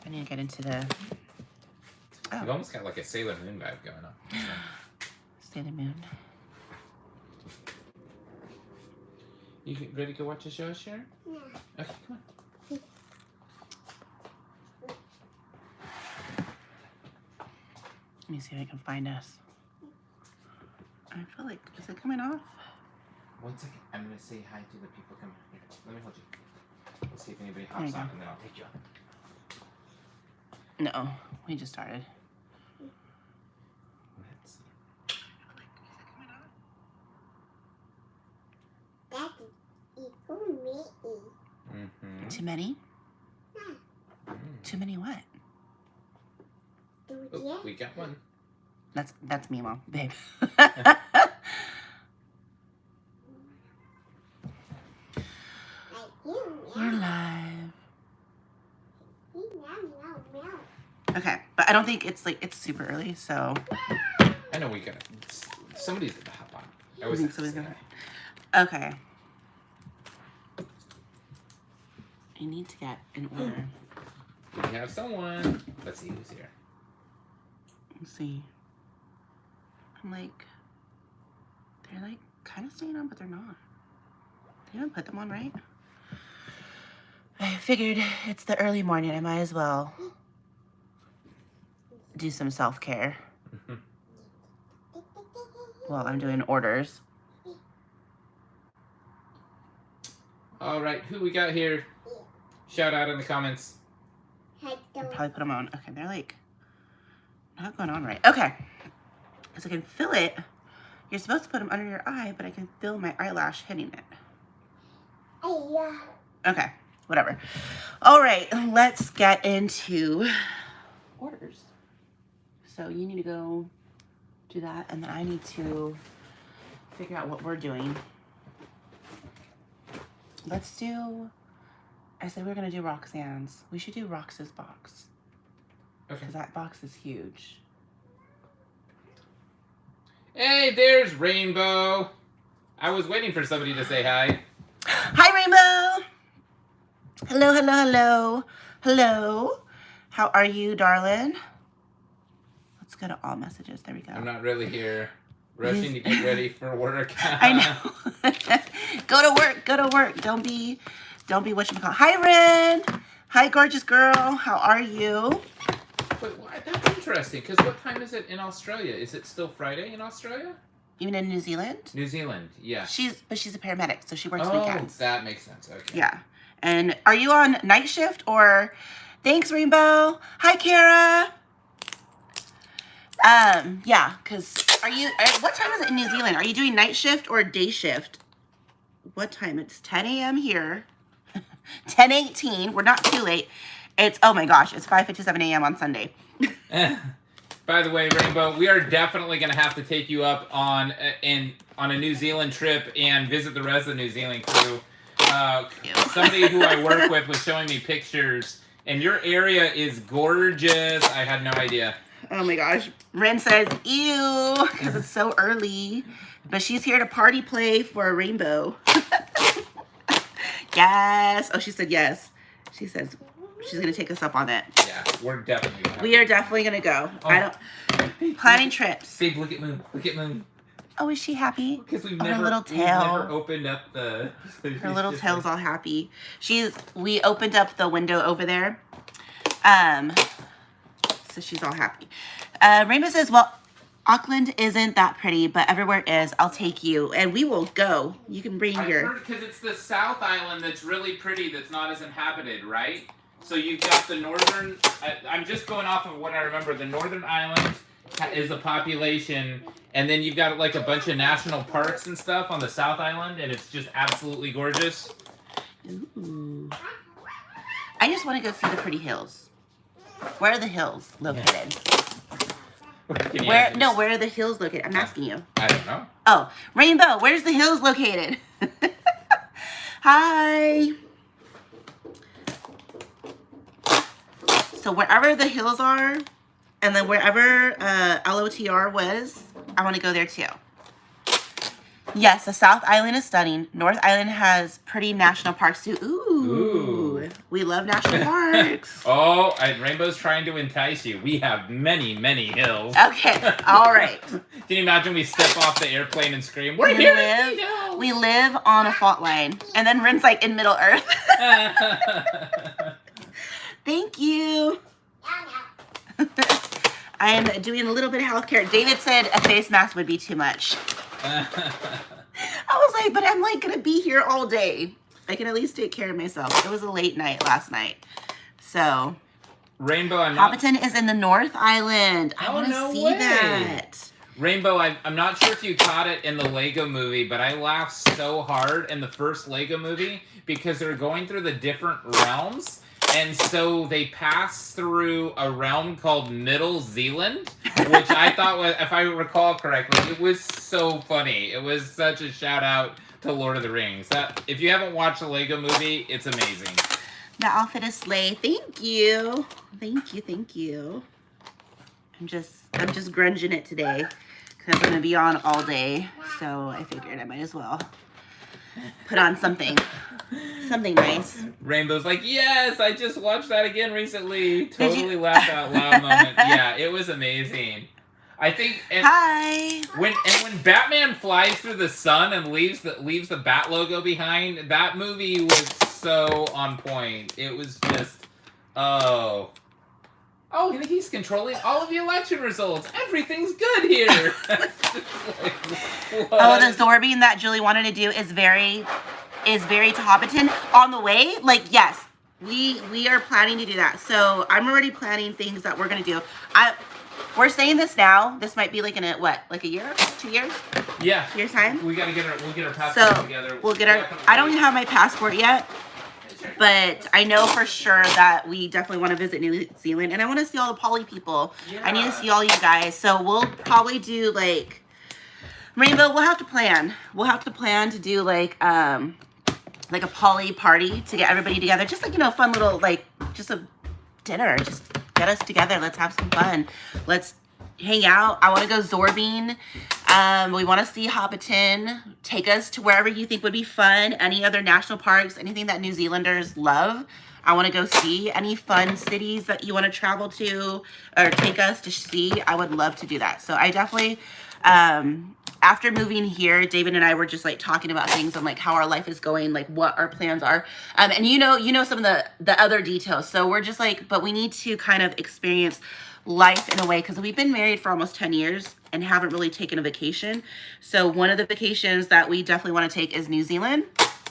I need to get into the... Oh. You've almost got like a Sailor Moon vibe going on. Sailor Moon. You ready to go watch a show, Sharon? Yeah. Okay, come on. Let me see if I can find us. I feel like, is it coming off? 1 second. I'm going to say hi to the people coming. Here, let me hold you. Let's see if anybody hops on, and then I'll take you up. No, we just started. Let's see. Mm-hmm. Too many? Too many what? Oh, we got one. That's me, Mom. Babe. We're live. Okay, but I don't think it's like it's super early, so. I know we got it. Somebody's gonna hop on. I think somebody's gonna. Okay. I need to get an order. We have someone. Let's see who's here. Let's see. I'm like, they're like kind of staying on, but they're not. They didn't put them on right. I figured it's the early morning. I might as well do some self-care while I'm doing orders. All right, who we got here? Shout out in the comments. I'll probably put them on. Okay, they're like not going on right. Okay, because I can feel it. You're supposed to put them under your eye, but I can feel my eyelash hitting it. Okay, whatever. All right, let's get into orders. So you need to go do that, and then I need to figure out what we're doing. Let's do, I said we're going to do Roxanne's. We should do Rox's box. Okay. Because that box is huge. Hey, there's Rainbow. I was waiting for somebody to say hi. Hi, Rainbow. Hello, hello, hello. Hello. How are you, darling? Let's go to all messages. There we go. I'm not really here. Rushing to get ready for work. I know. Go to work. Go to work. Don't be whatchamacallit. Hi, Ren. Hi, gorgeous girl. How are you? Wait, why? That's interesting. Because what time is it in Australia? Is it still Friday in Australia? Even in New Zealand? New Zealand, yeah. She's a paramedic, so she works Oh, weekends. that makes sense. Okay. Yeah. And are you on night shift or? Thanks, Rainbow. Hi, Kara. Yeah, because what time is it in New Zealand? Are you doing night shift or day shift? What time? It's 10 a.m. here. 10:18. We're not too late. It's, oh my gosh, it's 5:57 a.m. on Sunday. By the way, Rainbow, we are definitely going to have to take you up on a New Zealand trip and visit the rest of the New Zealand crew. Somebody who I work with was showing me pictures, and your area is gorgeous. I had no idea. Oh my gosh. Ren says, ew, because it's so early. But she's here to party play for a Rainbow. Yes. Oh, she said yes. She says she's going to take us up on it. Yeah, we're definitely going to. We are definitely going to go. Oh. I don't... Planning trips. Babe, look at Moon. Look at Moon. Oh, is she happy? Because we've her never, little tail. we've never opened up the... Her little tail's all happy. We opened up the window over there. So she's all happy. Rainbow says, well, Auckland isn't that pretty, but everywhere is. I'll take you. And we will go. You can bring I've your... heard because it's the South Island that's really pretty that's not as inhabited, right? So you've got the northern... I'm just going off of what I remember. The northern island is a population, and then you've got like a bunch of national parks and stuff on the South Island, and it's just absolutely gorgeous. Ooh. I just want to go see the pretty hills. Where are the hills located? Where are the hills located? I'm asking you. I don't know. Oh, Rainbow, where's the hills located? Hi. So wherever the hills are, and then wherever LOTR was, I want to go there too. Yes, the South Island is stunning. North Island has pretty national parks too. Ooh. We love national parks. Oh, Rainbow's trying to entice you. We have many, many hills. Okay, all right. Can you imagine we step off the airplane and scream, We "We're here live, to see hills!" we live on a fault line. And then Rin's like in Middle Earth. Thank you. I am doing a little bit of healthcare. David said a face mask would be too much. I was like, but I'm like going to be here all day. I can at least take care of myself. It was a late night last night. So, Rainbow, I'm not... Hobbiton is in the North Island. I want to see that. Rainbow, I'm not sure if you caught it in the Lego movie, but I laughed so hard in the first Lego movie because they're going through the different realms. And so they pass through a realm called Middle Zealand, which I thought was, if I recall correctly, it was so funny. It was such a shout out to Lord of the Rings. That, if you haven't watched the Lego movie, it's amazing. The outfit is slay. Thank you. Thank you. Thank you. I'm just grunging it today because I'm going to be on all day. So I figured I might as well put on something nice. Rainbow's like, yes, I just watched that again recently. Totally laughed out loud moment. Yeah, it was amazing. I think. And Hi. When Batman flies through the sun and leaves the Bat logo behind, that movie was so on point. It was just, oh, and he's controlling all of the election results. Everything's good here. Like, oh, the Zorbing that Julie wanted to do is very to Hobbiton. On the way, like, yes, we are planning to do that. So I'm already planning things that we're gonna do. We're saying this now. This might be like in a year, 2 years? Yeah. 2 years time. We'll get our passport together. We'll get our. I don't even have my passport yet, but I know for sure that we definitely want to visit New Zealand, and I want to see all the poly people. Yeah. I need to see all you guys. So we'll probably do like Rainbow. We'll have to plan. We'll have to plan to do like a poly party to get everybody together. Just like, fun little just a dinner. Just get us together. Let's have some fun. Let's hang out. I want to go Zorbing. We want to see Hobbiton. Take us to wherever you think would be fun. Any other national parks, anything that New Zealanders love. I want to go see any fun cities that you want to travel to or take us to see. I would love to do that. So I definitely, after moving here, David and I were just like talking about things and like how our life is going, like what our plans are. And you know some of the other details. So we're just like, but we need to kind of experience life in a way because we've been married for almost 10 years and haven't really taken a vacation. So one of the vacations that we definitely want to take is New Zealand.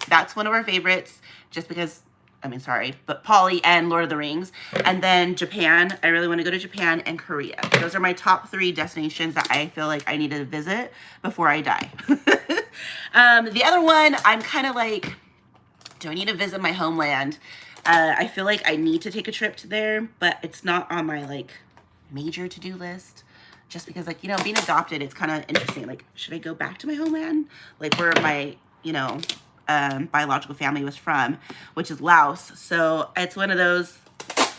That's one of our favorites just because, but Polly and Lord of the Rings. And then Japan. I really want to go to Japan and Korea. Those are my top 3 destinations that I feel like I need to visit before I die. The other one, I'm kind of like, do I need to visit my homeland? I feel like I need to take a trip to there, but it's not on my major to-do list. Just because being adopted, it's kind of interesting. Like, should I go back to my homeland? Like where my, biological family was from, which is Laos. So it's one of those,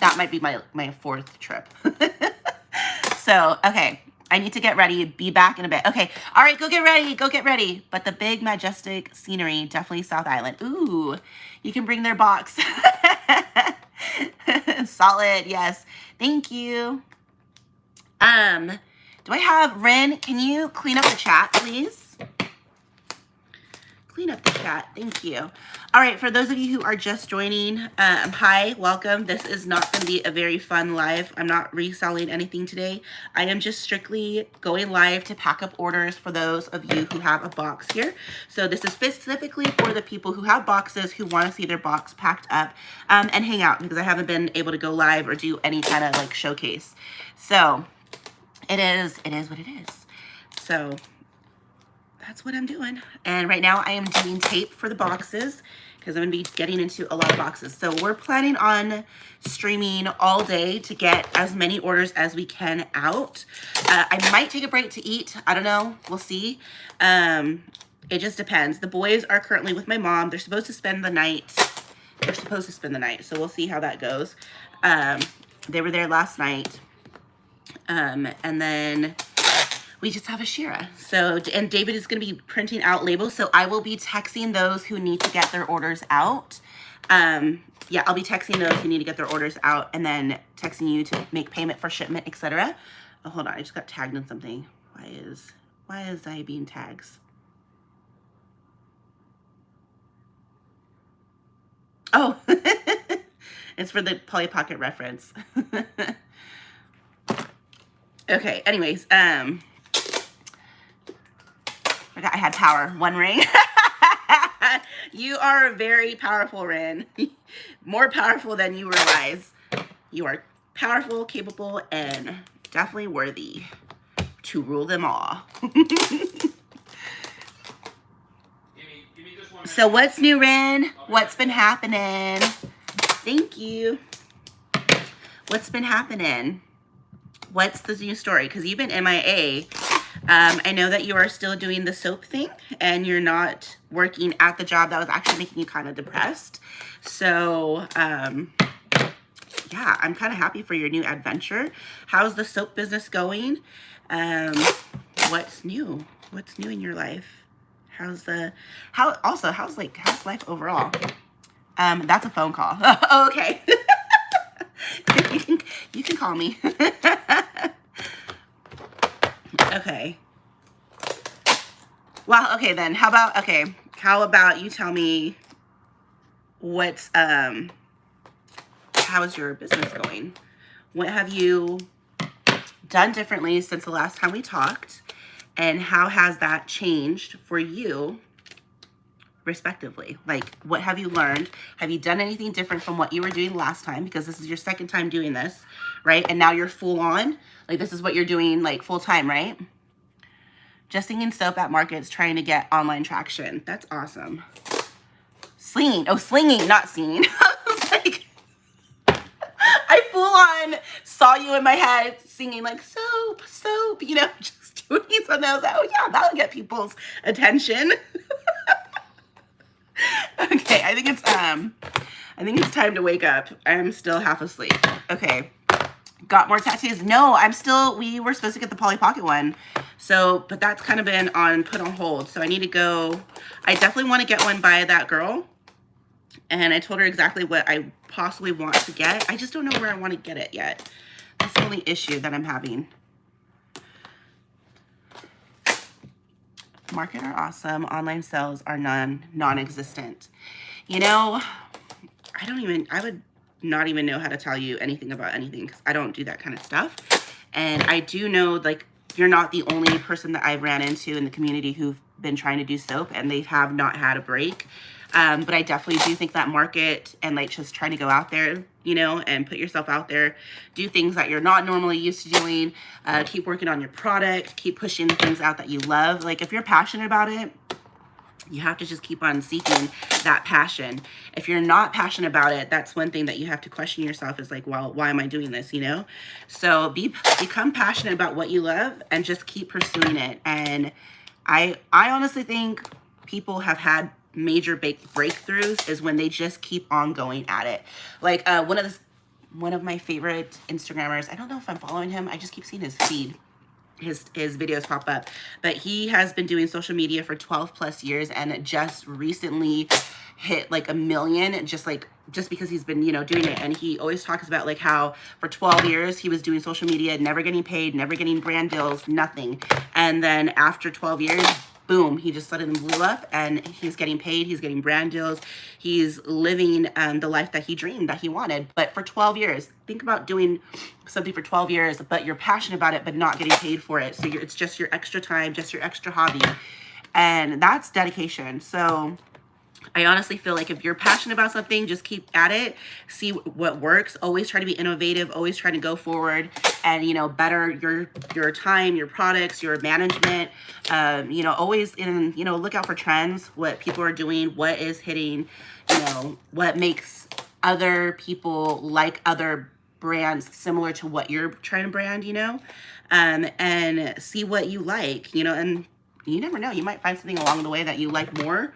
that might be my 4th trip. So, okay, I need to get ready, be back in a bit. Okay, all right, go get ready. But the big, majestic scenery, definitely South Island. Ooh, you can bring their box. Solid, yes. Thank you. Do I have, Ren, can you clean up the chat, please? Clean up the chat. Thank you. All right, for those of you who are just joining, hi, welcome. This is not going to be a very fun live. I'm not reselling anything today. I am just strictly going live to pack up orders for those of you who have a box here. So this is specifically for the people who have boxes who want to see their box packed up and hang out because I haven't been able to go live or do any kind of showcase. So it is what it is. So that's what I'm doing. And right now I am doing tape for the boxes because I'm going to be getting into a lot of boxes. So we're planning on streaming all day to get as many orders as we can out. I might take a break to eat. I don't know. We'll see. It just depends. The boys are currently with my mom. They're supposed to spend the night. So we'll see how that goes. They were there last night. And then we just have a Shira. So, and David is going to be printing out labels. So I will be texting those who need to get their orders out. Yeah, I'll be texting those who need to get their orders out and then texting you to make payment for shipment, etc. Oh, hold on, I just got tagged in something. Why is I being tags? Oh, it's for the Polly Pocket reference. Okay, anyways, I forgot I had power. One ring. You are very powerful, Ren. More powerful than you realize. You are powerful, capable, and definitely worthy to rule them all. Give me just 1 minute. So what's new, Ren? What's been happening? Thank you. What's been happening? What's the new story? Because you've been MIA. I know that you are still doing the soap thing and you're not working at the job that was actually making you kind of depressed. So, yeah, I'm kind of happy for your new adventure. How's the soap business going? What's new? What's new in your life? How's life overall? That's a phone call. Oh, okay. You can call me. Okay. Well, okay then. How about you tell me what's how is your business going? What have you done differently since the last time we talked? And how has that changed for you respectively? Like, what have you learned? Have you done anything different from what you were doing last time? Because this is your second time doing this, right? And now you're full on. Like, this is what you're doing, like, full time, right? Just singing soap at markets, trying to get online traction. That's awesome. Slinging. Oh, slinging, not singing. I was like, I full on saw you in my head singing, like, soap, soap, you know, just doing something. I was like, oh, yeah, that'll get people's attention. Okay, I think it's time to wake up. I'm still half asleep. Okay. Got more tattoos? No, we were supposed to get the Polly Pocket one. So, but that's kind of been put on hold. So I need to go. I definitely want to get one by that girl. And I told her exactly what I possibly want to get. I just don't know where I want to get it yet. That's the only issue that I'm having. Market are awesome. Online sales are non-existent. You know, I would not even know how to tell you anything about anything because I don't do that kind of stuff. And I do know, like, you're not the only person that I've ran into in the community who've been trying to do soap and they have not had a break. But I definitely do think that market and, like, just trying to go out there, you know, and put yourself out there, do things that you're not normally used to doing, keep working on your product, keep pushing the things out that you love. Like, if you're passionate about it, you have to just keep on seeking that passion. If you're not passionate about it, that's one thing that you have to question yourself is like, well, why am I doing this, you know? So become passionate about what you love and just keep pursuing it. And I honestly think people have had major breakthroughs is when they just keep on going at it. Like one of my favorite Instagrammers, I don't know if I'm following him, I just keep seeing his feed. His videos pop up, but he has been doing social media for 12 plus years and just recently hit like 1 million just because he's been, you know, doing it. And he always talks about like how for 12 years he was doing social media, never getting paid, never getting brand deals, nothing. And then after 12 years, boom, he just suddenly blew up and he's getting paid, he's getting brand deals, he's living the life that he dreamed, that he wanted. But for 12 years, think about doing something for 12 years, but you're passionate about it, but not getting paid for it. So it's just your extra time, just your extra hobby. And that's dedication. So I honestly feel like if you're passionate about something, just keep at it, see what works, always try to be innovative, always try to go forward and, you know, better your time, your products, your management, you know, always look out for trends, what people are doing, what is hitting, you know, what makes other people like other brands similar to what you're trying to brand, you know, and see what you like, you know, and you never know, you might find something along the way that you like more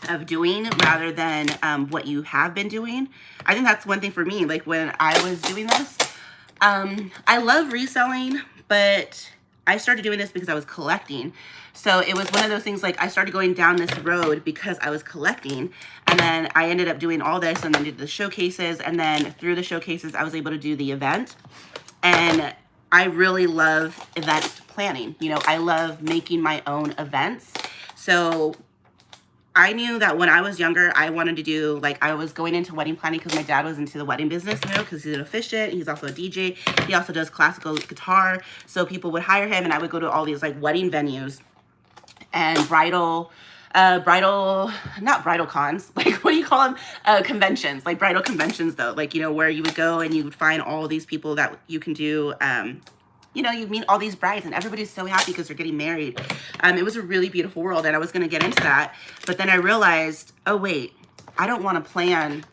of doing rather than what you have been doing. I think that's one thing for me. Like when I was doing this, I love reselling, but I started doing this because I was collecting. So it was one of those things, like I started going down this road because I was collecting, and then I ended up doing all this and then did the showcases, and then through the showcases I was able to do the event. And I really love event planning. You know, I love making my own events. So I knew that when I was younger, I wanted to do, like, I was going into wedding planning because my dad was into the wedding business, you know, because he's an officiant. He's also a DJ. He also does classical guitar. So people would hire him, and I would go to all these, like, wedding venues and not bridal cons, like, what do you call them? Conventions, like bridal conventions, though, like, you know, where you would go and you would find all these people that you can do, you know, you meet all these brides and everybody's so happy because they're getting married. It was a really beautiful world, and I was going to get into that. But then I realized, oh, wait, I don't want to plan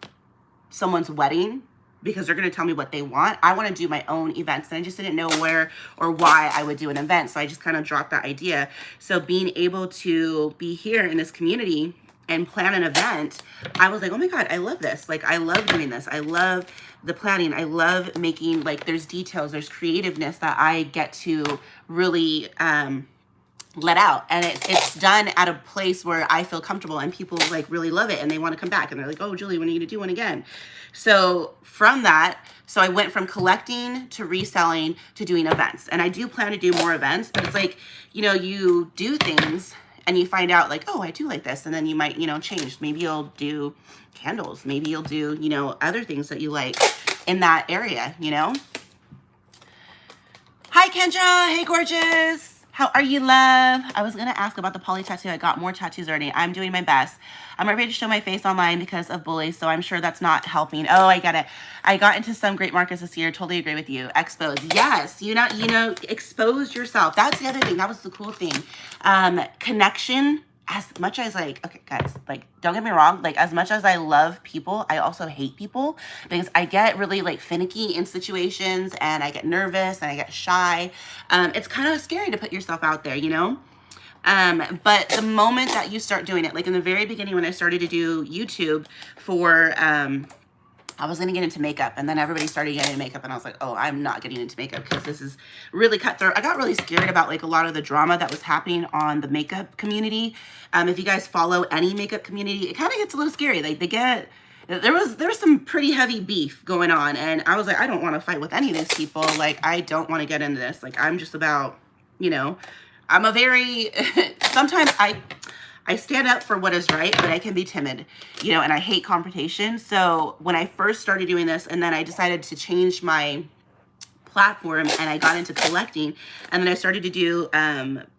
someone's wedding because they're going to tell me what they want. I want to do my own events. And I just didn't know where or why I would do an event. So I just kind of dropped that idea. So being able to be here in this community and plan an event, I was like, oh my God, I love this. Like, I love doing this. I love the planning. I love making, like, there's details, there's creativeness that I get to really let out. And it's done at a place where I feel comfortable, and people, like, really love it, and they want to come back, and they're like, oh, Julie, when are you going to do one again? So from that, so I went from collecting to reselling to doing events. And I do plan to do more events, but it's like, you know, you do things and you find out, like, oh, I do like this. And then you might, you know, change. Maybe you'll do candles. Maybe you'll do, you know, other things that you like in that area, you know? Hi, Kendra. Hey, gorgeous. How are you, love? I was going to ask about the poly tattoo. I got more tattoos already. I'm doing my best. I'm afraid to show my face online because of bullies, so I'm sure that's not helping. Oh, I get it. I got into some great markets this year. Totally agree with you. Expose. Yes. You know, expose yourself. That's the other thing. That was the cool thing. Connection. As much as, like, okay, guys, like, don't get me wrong. Like, as much as I love people, I also hate people because I get really, like, finicky in situations, and I get nervous and I get shy. It's kind of scary to put yourself out there, you know? But the moment that you start doing it, like in the very beginning when I started to do YouTube for, I was going to get into makeup, and then everybody started getting into makeup, and I was like, oh, I'm not getting into makeup because this is really cutthroat. I got really scared about, like, a lot of the drama that was happening on the makeup community. If you guys follow any makeup community, it kind of gets a little scary. Like, there was some pretty heavy beef going on, and I was like, I don't want to fight with any of these people. Like, I don't want to get into this. Like, I'm just about, you know, I'm a very, sometimes I stand up for what is right, but I can be timid, you know, and I hate confrontation. So when I first started doing this, and then I decided to change my platform, and I got into collecting, and then I started to do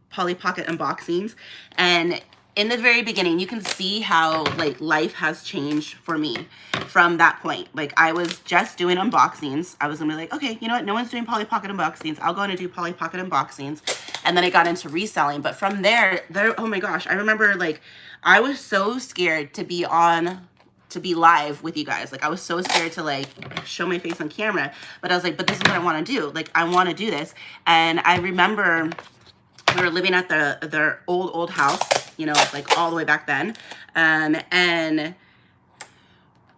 Polly Pocket unboxings. And in the very beginning, you can see how, like, life has changed for me from that point. Like, I was just doing unboxings. I was gonna be like, okay, you know what? No one's doing Polly Pocket unboxings. I'll go in and do Polly Pocket unboxings. And then I got into reselling. But from there, oh my gosh, I remember, like, I was so scared to be live with you guys. Like, I was so scared to, like, show my face on camera. But I was like, but this is what I want to do. Like, I want to do this. And I remember we were living at their old house, you know, like, all the way back then. And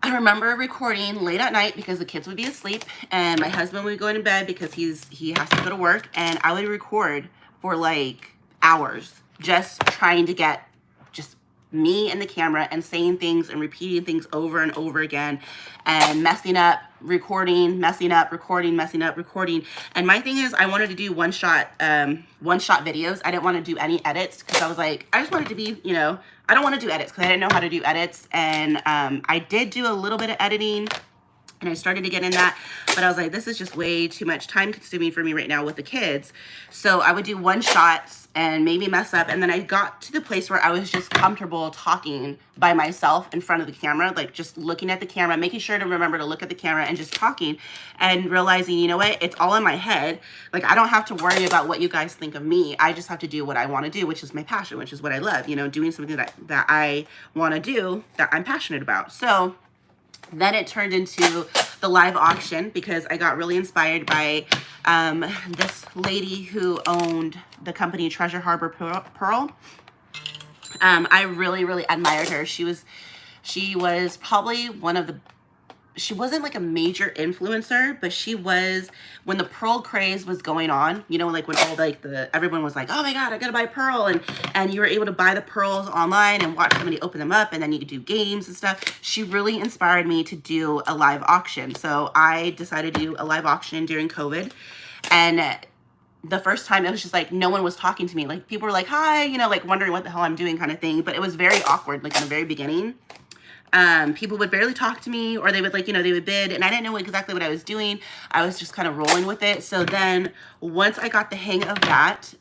I remember recording late at night because the kids would be asleep, and my husband would go into bed because he has to go to work, and I would record for, like, hours just trying to get just me and the camera and saying things and repeating things over and over again and messing up, recording, messing up, recording, messing up, recording. And my thing is, I wanted to do one shot videos. I didn't want to do any edits because I was like, I just wanted to be, you know, I don't want to do edits because I didn't know how to do edits. And I did do a little bit of editing, and I started to get in that, but I was like, this is just way too much time consuming for me right now with the kids. So I would do one shots and maybe mess up. And then I got to the place where I was just comfortable talking by myself in front of the camera, like just looking at the camera, making sure to remember to look at the camera and just talking, and realizing, you know what, it's all in my head. Like, I don't have to worry about what you guys think of me. I just have to do what I want to do, which is my passion, which is what I love, you know, doing something that I want to do, that I'm passionate about. So then it turned into the live auction because I got really inspired by this lady who owned the company Treasure Harbor Pearl. I really, really admired her. She was probably she wasn't like a major influencer, but she was when the pearl craze was going on, you know, like when all like everyone was like, oh my God, I gotta buy a pearl. And you were able to buy the pearls online and watch somebody open them up, and then you could do games and stuff. She really inspired me to do a live auction. So I decided to do a live auction during COVID. And the first time it was just like, no one was talking to me. Like people were like, hi, you know, like wondering what the hell I'm doing kind of thing. But it was very awkward, like in the very beginning. People would barely talk to me, or they would like, you know, they would bid, and I didn't know exactly what I was doing. I was just kind of rolling with it. So then once I got the hang of that,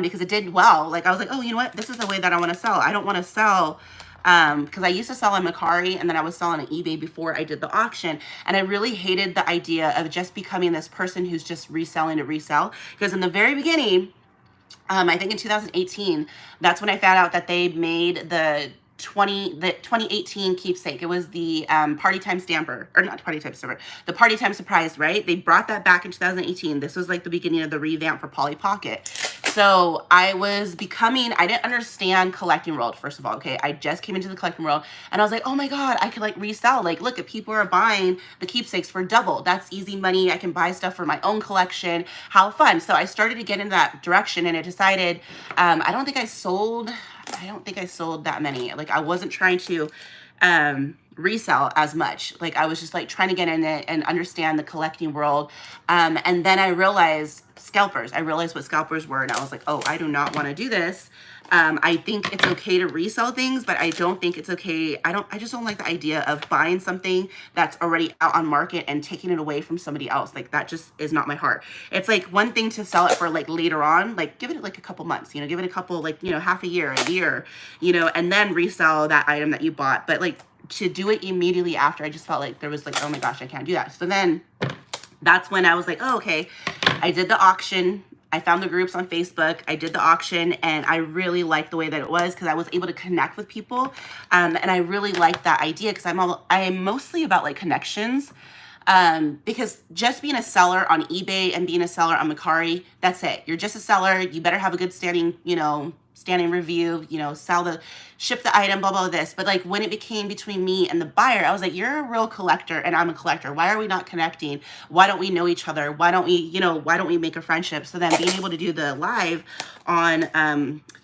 because it did well, like I was like, oh, you know what? This is the way that I want to sell. I don't want to sell, because I used to sell on Mercari, and then I was selling on eBay before I did the auction. And I really hated the idea of just becoming this person who's just reselling to resell. Because in the very beginning, I think in 2018, that's when I found out that they made the 2018 keepsake. It was the party time stamper, or not party time stamper, the party time surprise, right? They brought that back in 2018. This was like the beginning of the revamp for Polly Pocket. So I didn't understand collecting world, first of all, okay? I just came into the collecting world, and I was like, oh my God, I could like resell. Like, look, if people are buying the keepsakes for double, that's easy money. I can buy stuff for my own collection. How fun. So I started to get in that direction, and I decided, I don't think I sold that many. Like I wasn't trying to resell as much. Like I was just like trying to get in it and understand the collecting world. And then I realized scalpers. I realized what scalpers were, and I was like, oh, I do not want to do this. I think it's okay to resell things, but I don't think it's okay. I just don't like the idea of buying something that's already out on market and taking it away from somebody else. Like that just is not my heart. It's like one thing to sell it for like later on, like give it like a couple months, you know, give it a couple, like, you know, half a year, you know, and then resell that item that you bought. But like to do it immediately after, I just felt like there was like, oh my gosh, I can't do that. So then that's when I was like, oh, okay. I did the auction. I found the groups on Facebook. I did the auction, and I really liked the way that it was because I was able to connect with people. And I really liked that idea because I am mostly about like connections. Because just being a seller on eBay and being a seller on Mercari, that's it. You're just a seller. You better have a good standing review, you know, ship the item, blah, blah, this. But like when it became between me and the buyer, I was like, you're a real collector and I'm a collector. Why are we not connecting? Why don't we know each other? Why don't we make a friendship? So then being able to do the live on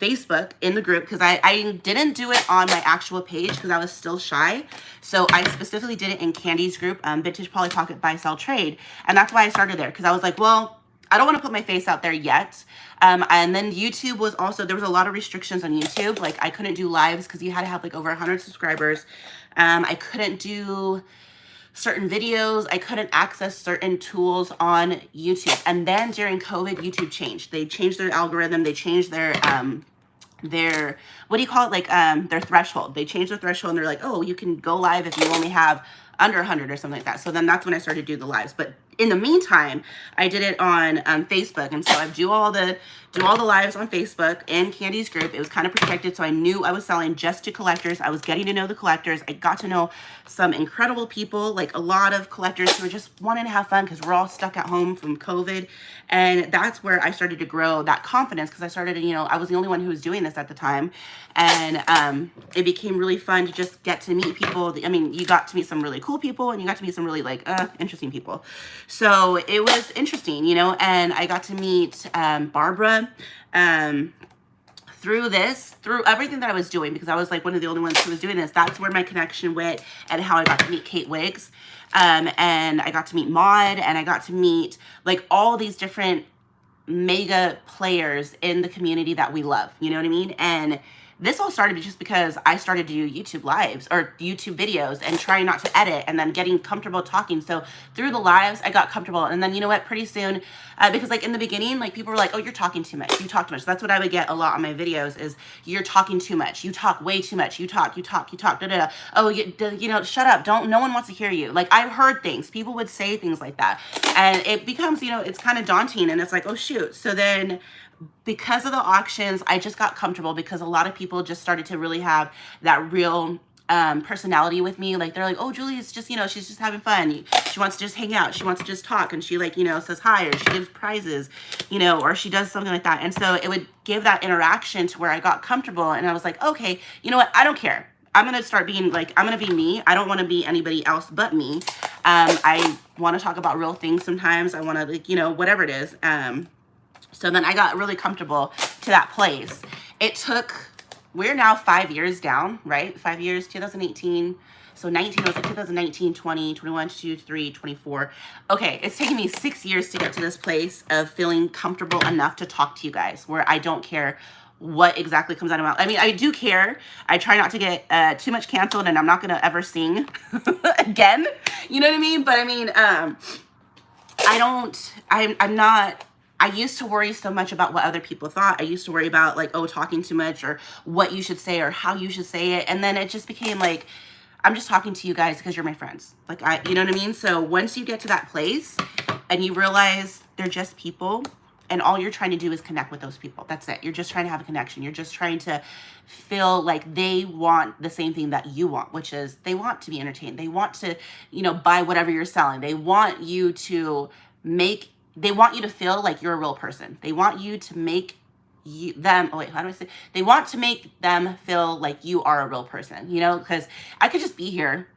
Facebook in the group, because I didn't do it on my actual page because I was still shy. So I specifically did it in Candy's group, Vintage Polly Pocket Buy Sell Trade. And that's why I started there, because I was like, well, I don't want to put my face out there yet. And then YouTube was also, there was a lot of restrictions on YouTube. Like I couldn't do lives because you had to have like over 100 subscribers. I couldn't do certain videos. I couldn't access certain tools on YouTube. And then during COVID, YouTube changed. They changed their algorithm. They changed their what do you call it? Like their threshold. They changed the threshold, and they're like, oh, you can go live if you only have under 100 or something like that. So then that's when I started to do the lives. But in the meantime, I did it on Facebook. And so I do all the lives on Facebook in Candy's group. It was kind of protected. So I knew I was selling just to collectors. I was getting to know the collectors. I got to know some incredible people, like a lot of collectors who were just wanting to have fun because we're all stuck at home from COVID. And that's where I started to grow that confidence, because I started, you know, I was the only one who was doing this at the time. And it became really fun to just get to meet people. I mean, you got to meet some really cool people, and you got to meet some really like interesting people. So it was interesting, you know, and I got to meet Barbara through everything that I was doing, because I was like one of the only ones who was doing this. That's where my connection went, and how I got to meet Kate Wiggs. And I got to meet Maud, and I got to meet like all these different mega players in the community that we love, you know what I mean? And this all started just because I started to do YouTube lives or YouTube videos and trying not to edit, and then getting comfortable talking. So through the lives, I got comfortable. And then, you know what, pretty soon, because like in the beginning, like people were like, oh, you're talking too much. You talk too much. That's what I would get a lot on my videos is, you're talking too much. You talk way too much. You talk, da, da, da. Oh, you know, shut up. No one wants to hear you. Like I've heard things. People would say things like that. And it becomes, you know, it's kind of daunting, and it's like, oh shoot. So then because of the auctions, I just got comfortable, because a lot of people just started to really have that real personality with me. Like they're like, oh, Julie's just, you know, she's just having fun. She wants to just hang out. She wants to just talk. And she like, you know, says hi, or she gives prizes, you know, or she does something like that. And so it would give that interaction to where I got comfortable, and I was like, okay, you know what? I don't care. I'm going to start being like, I'm going to be me. I don't want to be anybody else but me. I want to talk about real things sometimes. I want to, like, you know, whatever it is. So then I got really comfortable to that place. It took, we're now 5 years down, right? 5 years, 2018. So 19 was like 2019, 20, 21, 22, 23, 24. Okay, it's taken me 6 years to get to this place of feeling comfortable enough to talk to you guys, where I don't care what exactly comes out of my mouth. I mean, I do care. I try not to get too much canceled, and I'm not gonna ever sing again. You know what I mean? But I mean, I'm not. I used to worry so much about what other people thought. I used to worry about, like, oh, talking too much, or what you should say, or how you should say it. And then it just became like, I'm just talking to you guys because you're my friends. Like, you know what I mean? So once you get to that place and you realize they're just people, and all you're trying to do is connect with those people. That's it. You're just trying to have a connection. You're just trying to feel like they want the same thing that you want, which is they want to be entertained. They want to, you know, buy whatever you're selling. They want you to they want you to feel like you're a real person. They want you to make they want to make them feel like you are a real person, you know, because I could just be here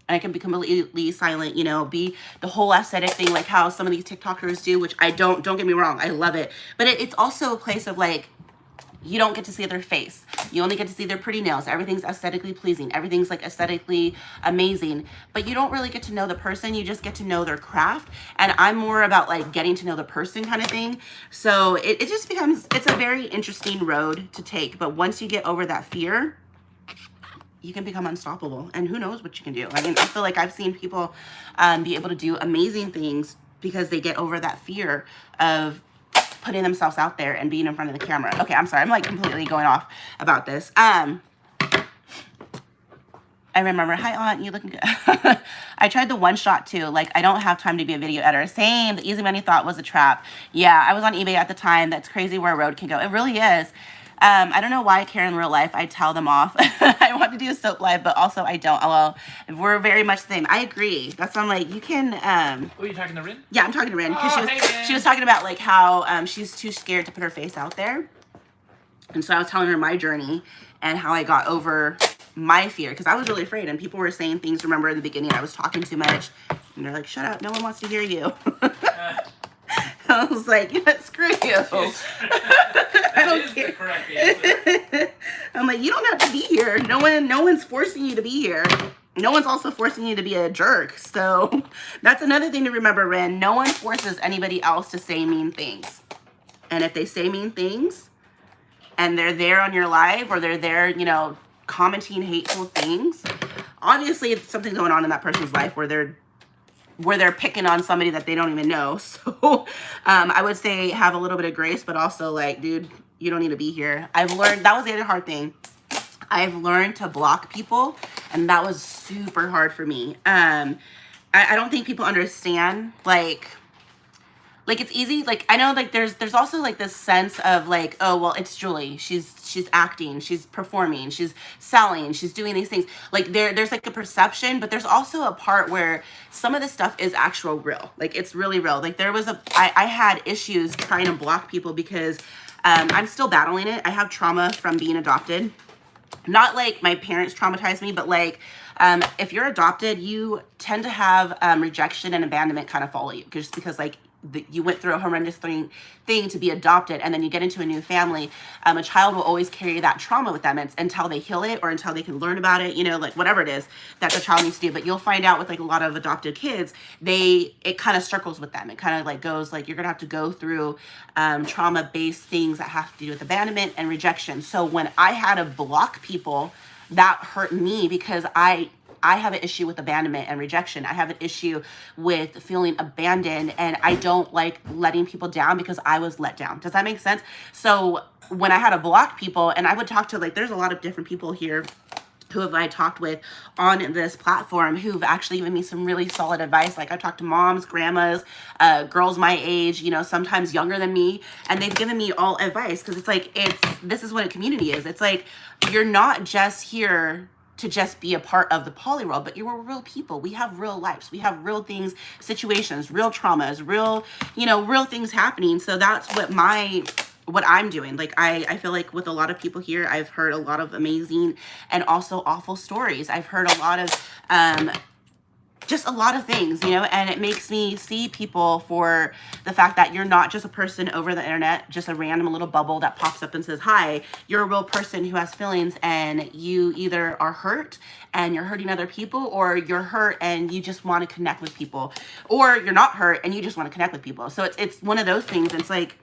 and I can be completely silent, you know, be the whole aesthetic thing, like how some of these TikTokers do, which I don't get me wrong, I love it. But it's also a place of, like, you don't get to see their face. You only get to see their pretty nails. Everything's aesthetically pleasing. Everything's, like, aesthetically amazing. But you don't really get to know the person. You just get to know their craft. And I'm more about, like, getting to know the person kind of thing. So it just becomes, it's a very interesting road to take. But once you get over that fear, you can become unstoppable. And who knows what you can do. I mean, I feel like I've seen people be able to do amazing things because they get over that fear of putting themselves out there and being in front of the camera. Okay, I'm sorry. I'm, like, completely going off about this. I remember, hi, Aunt, you looking good. I tried the one shot too. Like, I don't have time to be a video editor. Same, the easy money thought was a trap. Yeah, I was on eBay at the time. That's crazy where a road can go. It really is. I don't know why I care in real life. I tell them off. I want to do a soap live, but also I don't. Well, we're very much the same. I agree. That's why I'm like, you can. Oh, you talking to Rin? Yeah, I'm talking to Rin because Oh, she was talking about, like, how she's too scared to put her face out there, and so I was telling her my journey and how I got over my fear, because I was really afraid, and people were saying things. Remember in the beginning, I was talking too much, and they're like, "Shut up! No one wants to hear you." I was like, yeah, screw you. I don't care. The correct answer. I'm like, you don't have to be here. No one's forcing you to be here. No one's also forcing you to be a jerk. So that's another thing to remember, Ren. No one forces anybody else to say mean things. And if they say mean things and they're there on your live, or they're there, you know, commenting hateful things, obviously it's something going on in that person's life where they're picking on somebody that they don't even know. So I would say have a little bit of grace, but also, like, dude, you don't need to be here. I've learned, that was the other hard thing. I've learned to block people, and that was super hard for me. I don't think people understand, like it's easy. Like, I know, like, there's also, like, this sense of, like, oh, well, it's Julie. She's acting, she's performing, she's selling, she's doing these things. Like, there's like a perception, but there's also a part where some of this stuff is actual real. Like, it's really real. Like, I had issues trying to block people because I'm still battling it. I have trauma from being adopted. Not like my parents traumatized me, but, like, if you're adopted, you tend to have rejection and abandonment kind of follow you, just because, like, you went through a horrendous thing to be adopted, and then you get into a new family. A child will always carry that trauma with them until they heal it, or until they can learn about it, you know, like, whatever it is that the child needs to do. But you'll find out with, like, a lot of adopted kids, it kind of circles with them. It kind of, like, goes, like, you're gonna have to go through trauma-based things that have to do with abandonment and rejection. So when I had to block people, that hurt me, because I have an issue with abandonment and rejection. I have an issue with feeling abandoned, and I don't like letting people down because I was let down. Does that make sense? So when I had to block people, and I would talk to, like, there's a lot of different people here who have I talked with on this platform who've actually given me some really solid advice. Like, I talked to moms, grandmas, girls my age, you know, sometimes younger than me, and they've given me all advice, because it's like, this is what a community is. It's like, you're not just here to just be a part of the poly world, but you're real people. We have real lives. We have real things, situations, real traumas, real things happening. So that's what I'm doing. Like, I feel like with a lot of people here, I've heard a lot of amazing and also awful stories. I've heard a lot of just a lot of things, you know, and it makes me see people for the fact that you're not just a person over the internet, just a random little bubble that pops up and says, hi. You're a real person who has feelings, and you either are hurt and you're hurting other people, or you're hurt and you just want to connect with people, or you're not hurt and you just want to connect with people. So it's one of those things. It's like,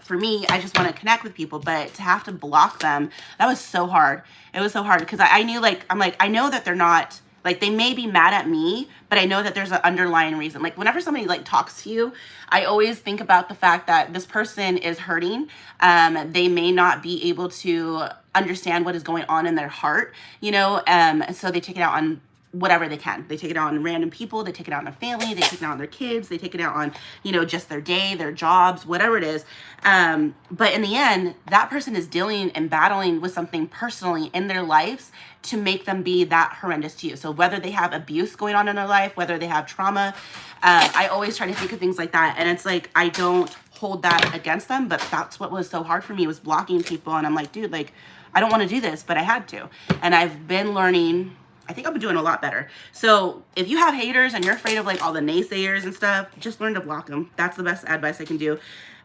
for me, I just want to connect with people, but to have to block them, that was so hard. It was so hard because I knew, like, I'm like, I know that they're not, like, they may be mad at me, but I know that there's an underlying reason. Like, whenever somebody, like, talks to you, I always think about the fact that this person is hurting. They may not be able to understand what is going on in their heart, you know, so they take it out on whatever they can. They take it out on random people, they take it out on their family, they take it out on their kids, they take it out on, you know, just their day, their jobs, whatever it is. But in the end, that person is dealing and battling with something personally in their lives to make them be that horrendous to you. So whether they have abuse going on in their life, whether they have trauma, I always try to think of things like that. And it's like, I don't hold that against them, but that's what was so hard for me, was blocking people. And I'm like, dude, like, I don't want to do this, but I had to. And I've been learning. I think I've been doing a lot better. So if you have haters and you're afraid of, like, all the naysayers and stuff, just learn to block them. That's the best advice I can do.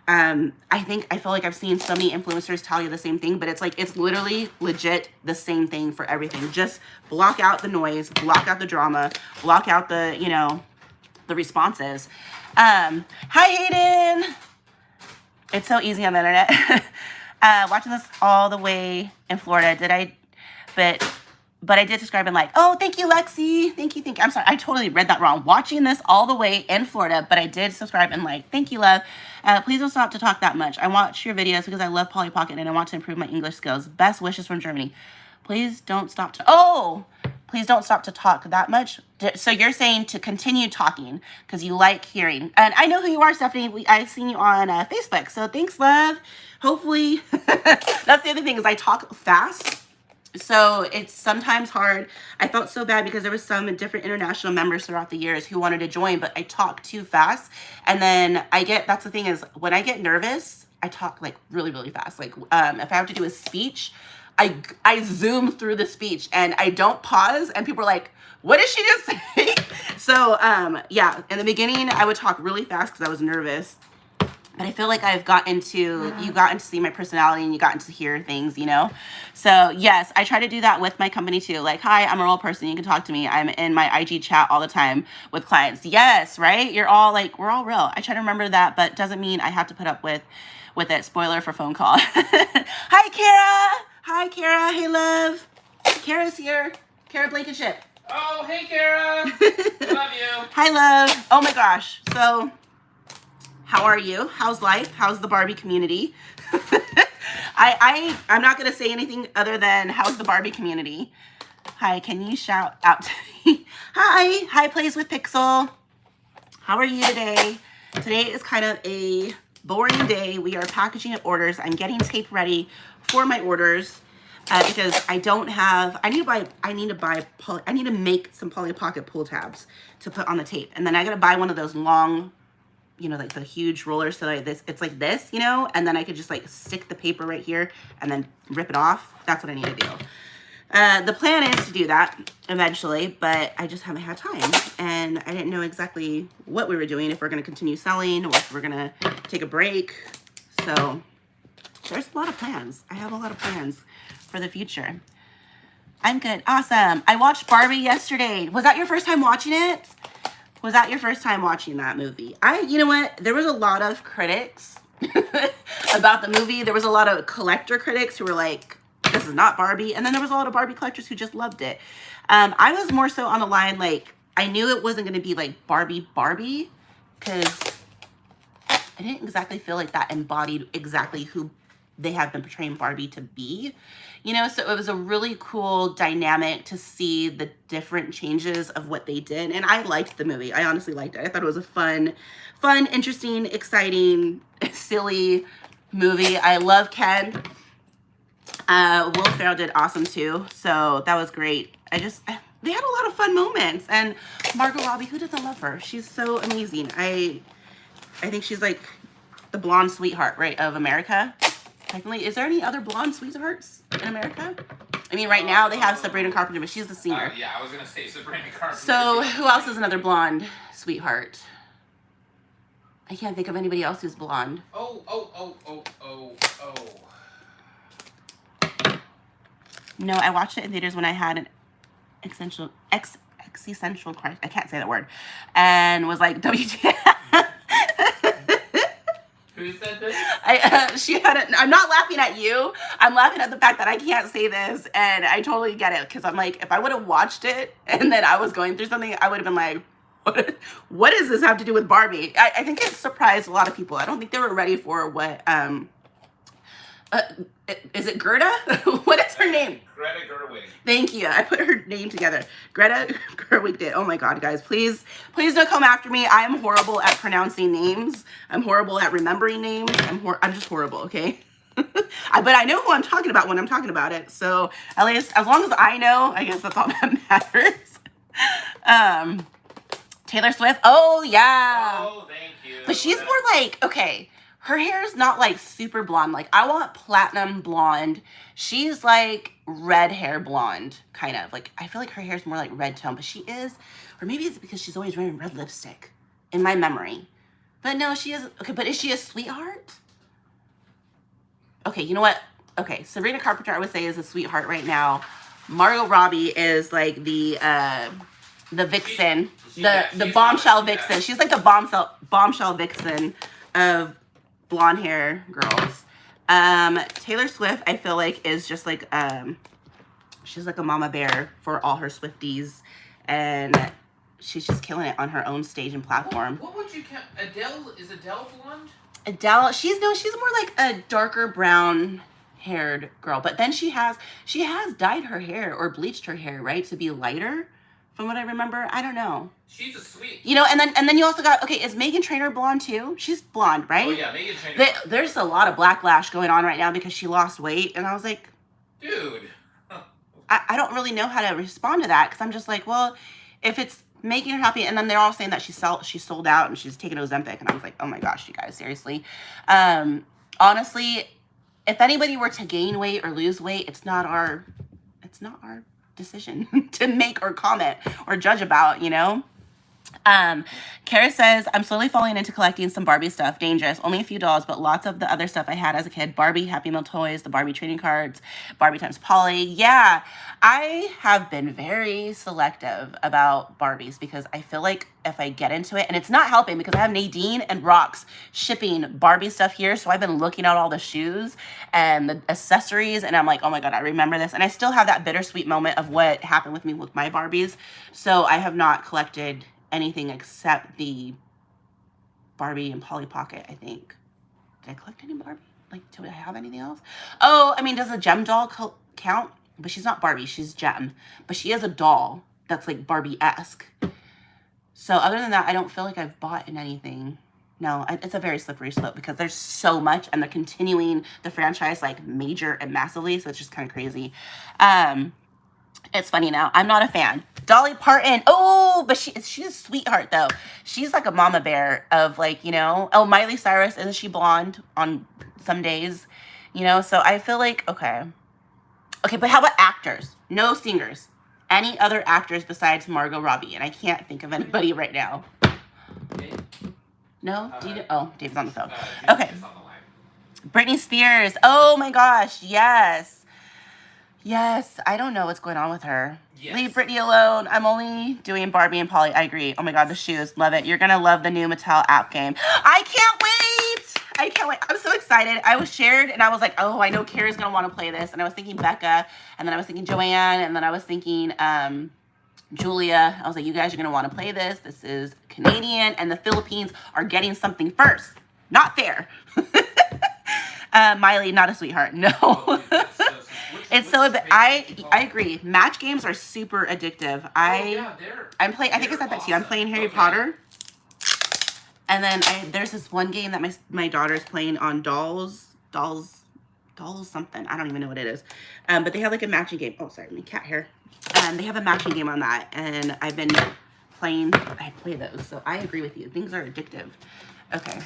I feel like I've seen so many influencers tell you the same thing, but it's like, it's literally legit the same thing for everything. Just block out the noise, block out the drama, block out the, you know, the responses. Hi, Hayden. It's so easy on the internet. Watching this all the way in Florida. But I did subscribe and like. Oh, thank you, Lexi. Thank you. I'm sorry. I totally read that wrong. Watching this all the way in Florida, but I did subscribe and like. Thank you, love. Please don't stop to talk that much. I watch your videos because I love Polly Pocket and I want to improve my English skills. Best wishes from Germany. Please don't stop to... Please don't stop to talk that much. So you're saying to continue talking because you like hearing. And I know who you are, Stephanie. I've seen you on Facebook. So thanks, love. Hopefully. That's the other thing, is I talk fast. So it's sometimes hard. I felt so bad because there was some different international members throughout the years who wanted to join, but I talk too fast. And then that's the thing, is when I get nervous, I talk like really, really fast. Like if I have to do a speech, I zoom through the speech and I don't pause, and people are like, what did she just say? So yeah, in the beginning I would talk really fast because I was nervous. But I feel like I've gotten to, you gotten to see my personality and you gotten to hear things, you know? So yes, I try to do that with my company too. Like, hi, I'm a real person. You can talk to me. I'm in my IG chat all the time with clients. Yes, right? You're all like, we're all real. I try to remember that, but doesn't mean I have to put up with it. Spoiler for phone call. Hi, Kara. Hi, Kara. Hey, love. Kara's here. Kara Blankenship. Oh, hey, Kara. Love you. Hi, love. Oh my gosh. So... how are you? How's life? How's the Barbie community? I'm not going to say anything other than how's the Barbie community? Hi, can you shout out to me? Hi, Plays with Pixel. How are you today? Today is kind of a boring day. We are packaging up orders. I'm getting tape ready for my orders because I don't have, I need to make some Polly Pocket pull tabs to put on the tape. And then I got to buy one of those long, you know, like the huge rollers, so like this, it's like this, you know, and then I could just like stick the paper right here and then rip it off. That's what I need to do. The plan is to do that eventually, but I just haven't had time, and I didn't know exactly what we were doing, if we're going to continue selling or if we're going to take a break. So there's a lot of plans. I have a lot of plans for the future. I'm good. Awesome. I watched Barbie yesterday. Was that your first time watching it? Was that your first time watching that movie? You know what? There was a lot of critics about the movie. There was a lot of collector critics who were like, this is not Barbie. And then there was a lot of Barbie collectors who just loved it. I was more so on the line, like, I knew it wasn't going to be like Barbie, because I didn't exactly feel like that embodied exactly who they have been portraying Barbie to be, you know? So it was a really cool dynamic to see the different changes of what they did. And I liked the movie. I honestly liked it. I thought it was a fun, interesting, exciting, silly movie. I love Ken. Will Ferrell did awesome too. So that was great. They had a lot of fun moments. And Margot Robbie, who doesn't love her? She's so amazing. I think she's like the blonde sweetheart, right, of America. Technically, is there any other blonde sweethearts in America? I mean, right now they have Sabrina Carpenter, but she's the singer. Yeah, I was gonna say Sabrina Carpenter. So who else is another blonde sweetheart? I can't think of anybody else who's blonde. Oh. No, I watched it in theaters when I had an existential crisis. I can't say that word. And was like, WTF. Who said this? I'm not laughing at you. I'm laughing at the fact that I can't say this, and I totally get it, because I'm like, if I would have watched it and then I was going through something, I would have been like, what does this have to do with Barbie? I think it surprised a lot of people. I don't think they were ready for what, is it Gerda? What is her name? Greta Gerwig. Thank you. I put her name together. Greta Gerwig did. Oh my God, guys, please don't come after me. I am horrible at pronouncing names. I'm horrible at remembering names. I'm just horrible, okay? But I know who I'm talking about when I'm talking about it. So at least as long as I know, I guess that's all that matters. Taylor Swift. Oh yeah. Oh, thank you. But she's more like, okay, her hair is not like super blonde. Like I want platinum blonde. She's like red hair blonde, kind of. Like I feel like her hair is more like red tone, but she is, or maybe it's because she's always wearing red lipstick in my memory. But no, she is, okay, but is she a sweetheart? Okay, you know what? Okay, Sabrina Carpenter I would say is a sweetheart right now. Margot Robbie is like the vixen, the bombshell vixen. She's like the bombshell vixen of blonde hair girls. Taylor Swift, I feel like, is just like, she's like a mama bear for all her Swifties, and she's just killing it on her own stage and platform. What would you count? Adele, is Adele blonde? Adele, she's more like a darker brown haired girl, but then she has dyed her hair or bleached her hair, right, to be lighter, from what I remember. I don't know. She's a sweet. You know, and then you also got, okay, is Meghan Trainor blonde too? She's blonde, right? Oh yeah, Meghan Trainor. There's a lot of backlash going on right now because she lost weight, and I was like, dude, I don't really know how to respond to that, because I'm just like, well, if it's making her happy, and then they're all saying that she sold out and she's taking Ozempic, and I was like, oh my gosh, you guys, seriously. Honestly, if anybody were to gain weight or lose weight, it's not our decision to make or comment or judge about, you know. Kara says, I'm slowly falling into collecting some Barbie stuff. Dangerous. Only a few dolls, but lots of the other stuff I had as a kid. Barbie Happy Meal toys, the Barbie trading cards, Barbie times Polly. Yeah, I have been very selective about Barbies because I feel like if I get into it, and it's not helping because I have Nadine and Rox shipping Barbie stuff here, so I've been looking at all the shoes and the accessories, and I'm like, oh my God, I remember this. And I still have that bittersweet moment of what happened with me with my Barbies. So I have not collected anything except the Barbie and Polly Pocket, I think. Did I collect any Barbie? Like, do I have anything else? Oh, I mean, does a Gem doll count? But she's not Barbie, she's Gem. But she is a doll that's like Barbie-esque. So other than that, I don't feel like I've bought in anything. No, it's a very slippery slope because there's so much, and they're continuing the franchise like major and massively, so it's just kind of crazy. It's funny now. I'm not a fan. Dolly Parton. Oh, but she's a sweetheart though. She's like a mama bear of like, you know. Oh, Miley Cyrus, isn't she blonde on some days? You know, so I feel like, okay, but how about actors? No singers. Any other actors besides Margot Robbie? And I can't think of anybody right now. No? Oh, Dave's on the phone. Okay. Britney Spears. Oh my gosh, yes. Yes, I don't know what's going on with her. Yes. Leave Britney alone. I'm only doing Barbie and Polly. I agree. Oh my God, the shoes. Love it. You're going to love the new Mattel app game. I can't wait. I can't wait. I'm so excited. I was shared and I was like, oh, I know Kara's going to want to play this. And I was thinking Becca. And then I was thinking Joanne. And then I was thinking Julia. I was like, you guys are going to want to play this. This is Canadian. And the Philippines are getting something first. Not fair. Miley, not a sweetheart. No. It's so, I agree. Match games are super addictive. I'm playing, I think I said that to you. I'm playing Harry Potter. And then there's this one game that my daughter's playing on dolls something. I don't even know what it is. But they have like a matching game. Oh, sorry, my cat hair. They have a matching game on that. And I've been playing, I play those. So I agree with you. Things are addictive. Okay.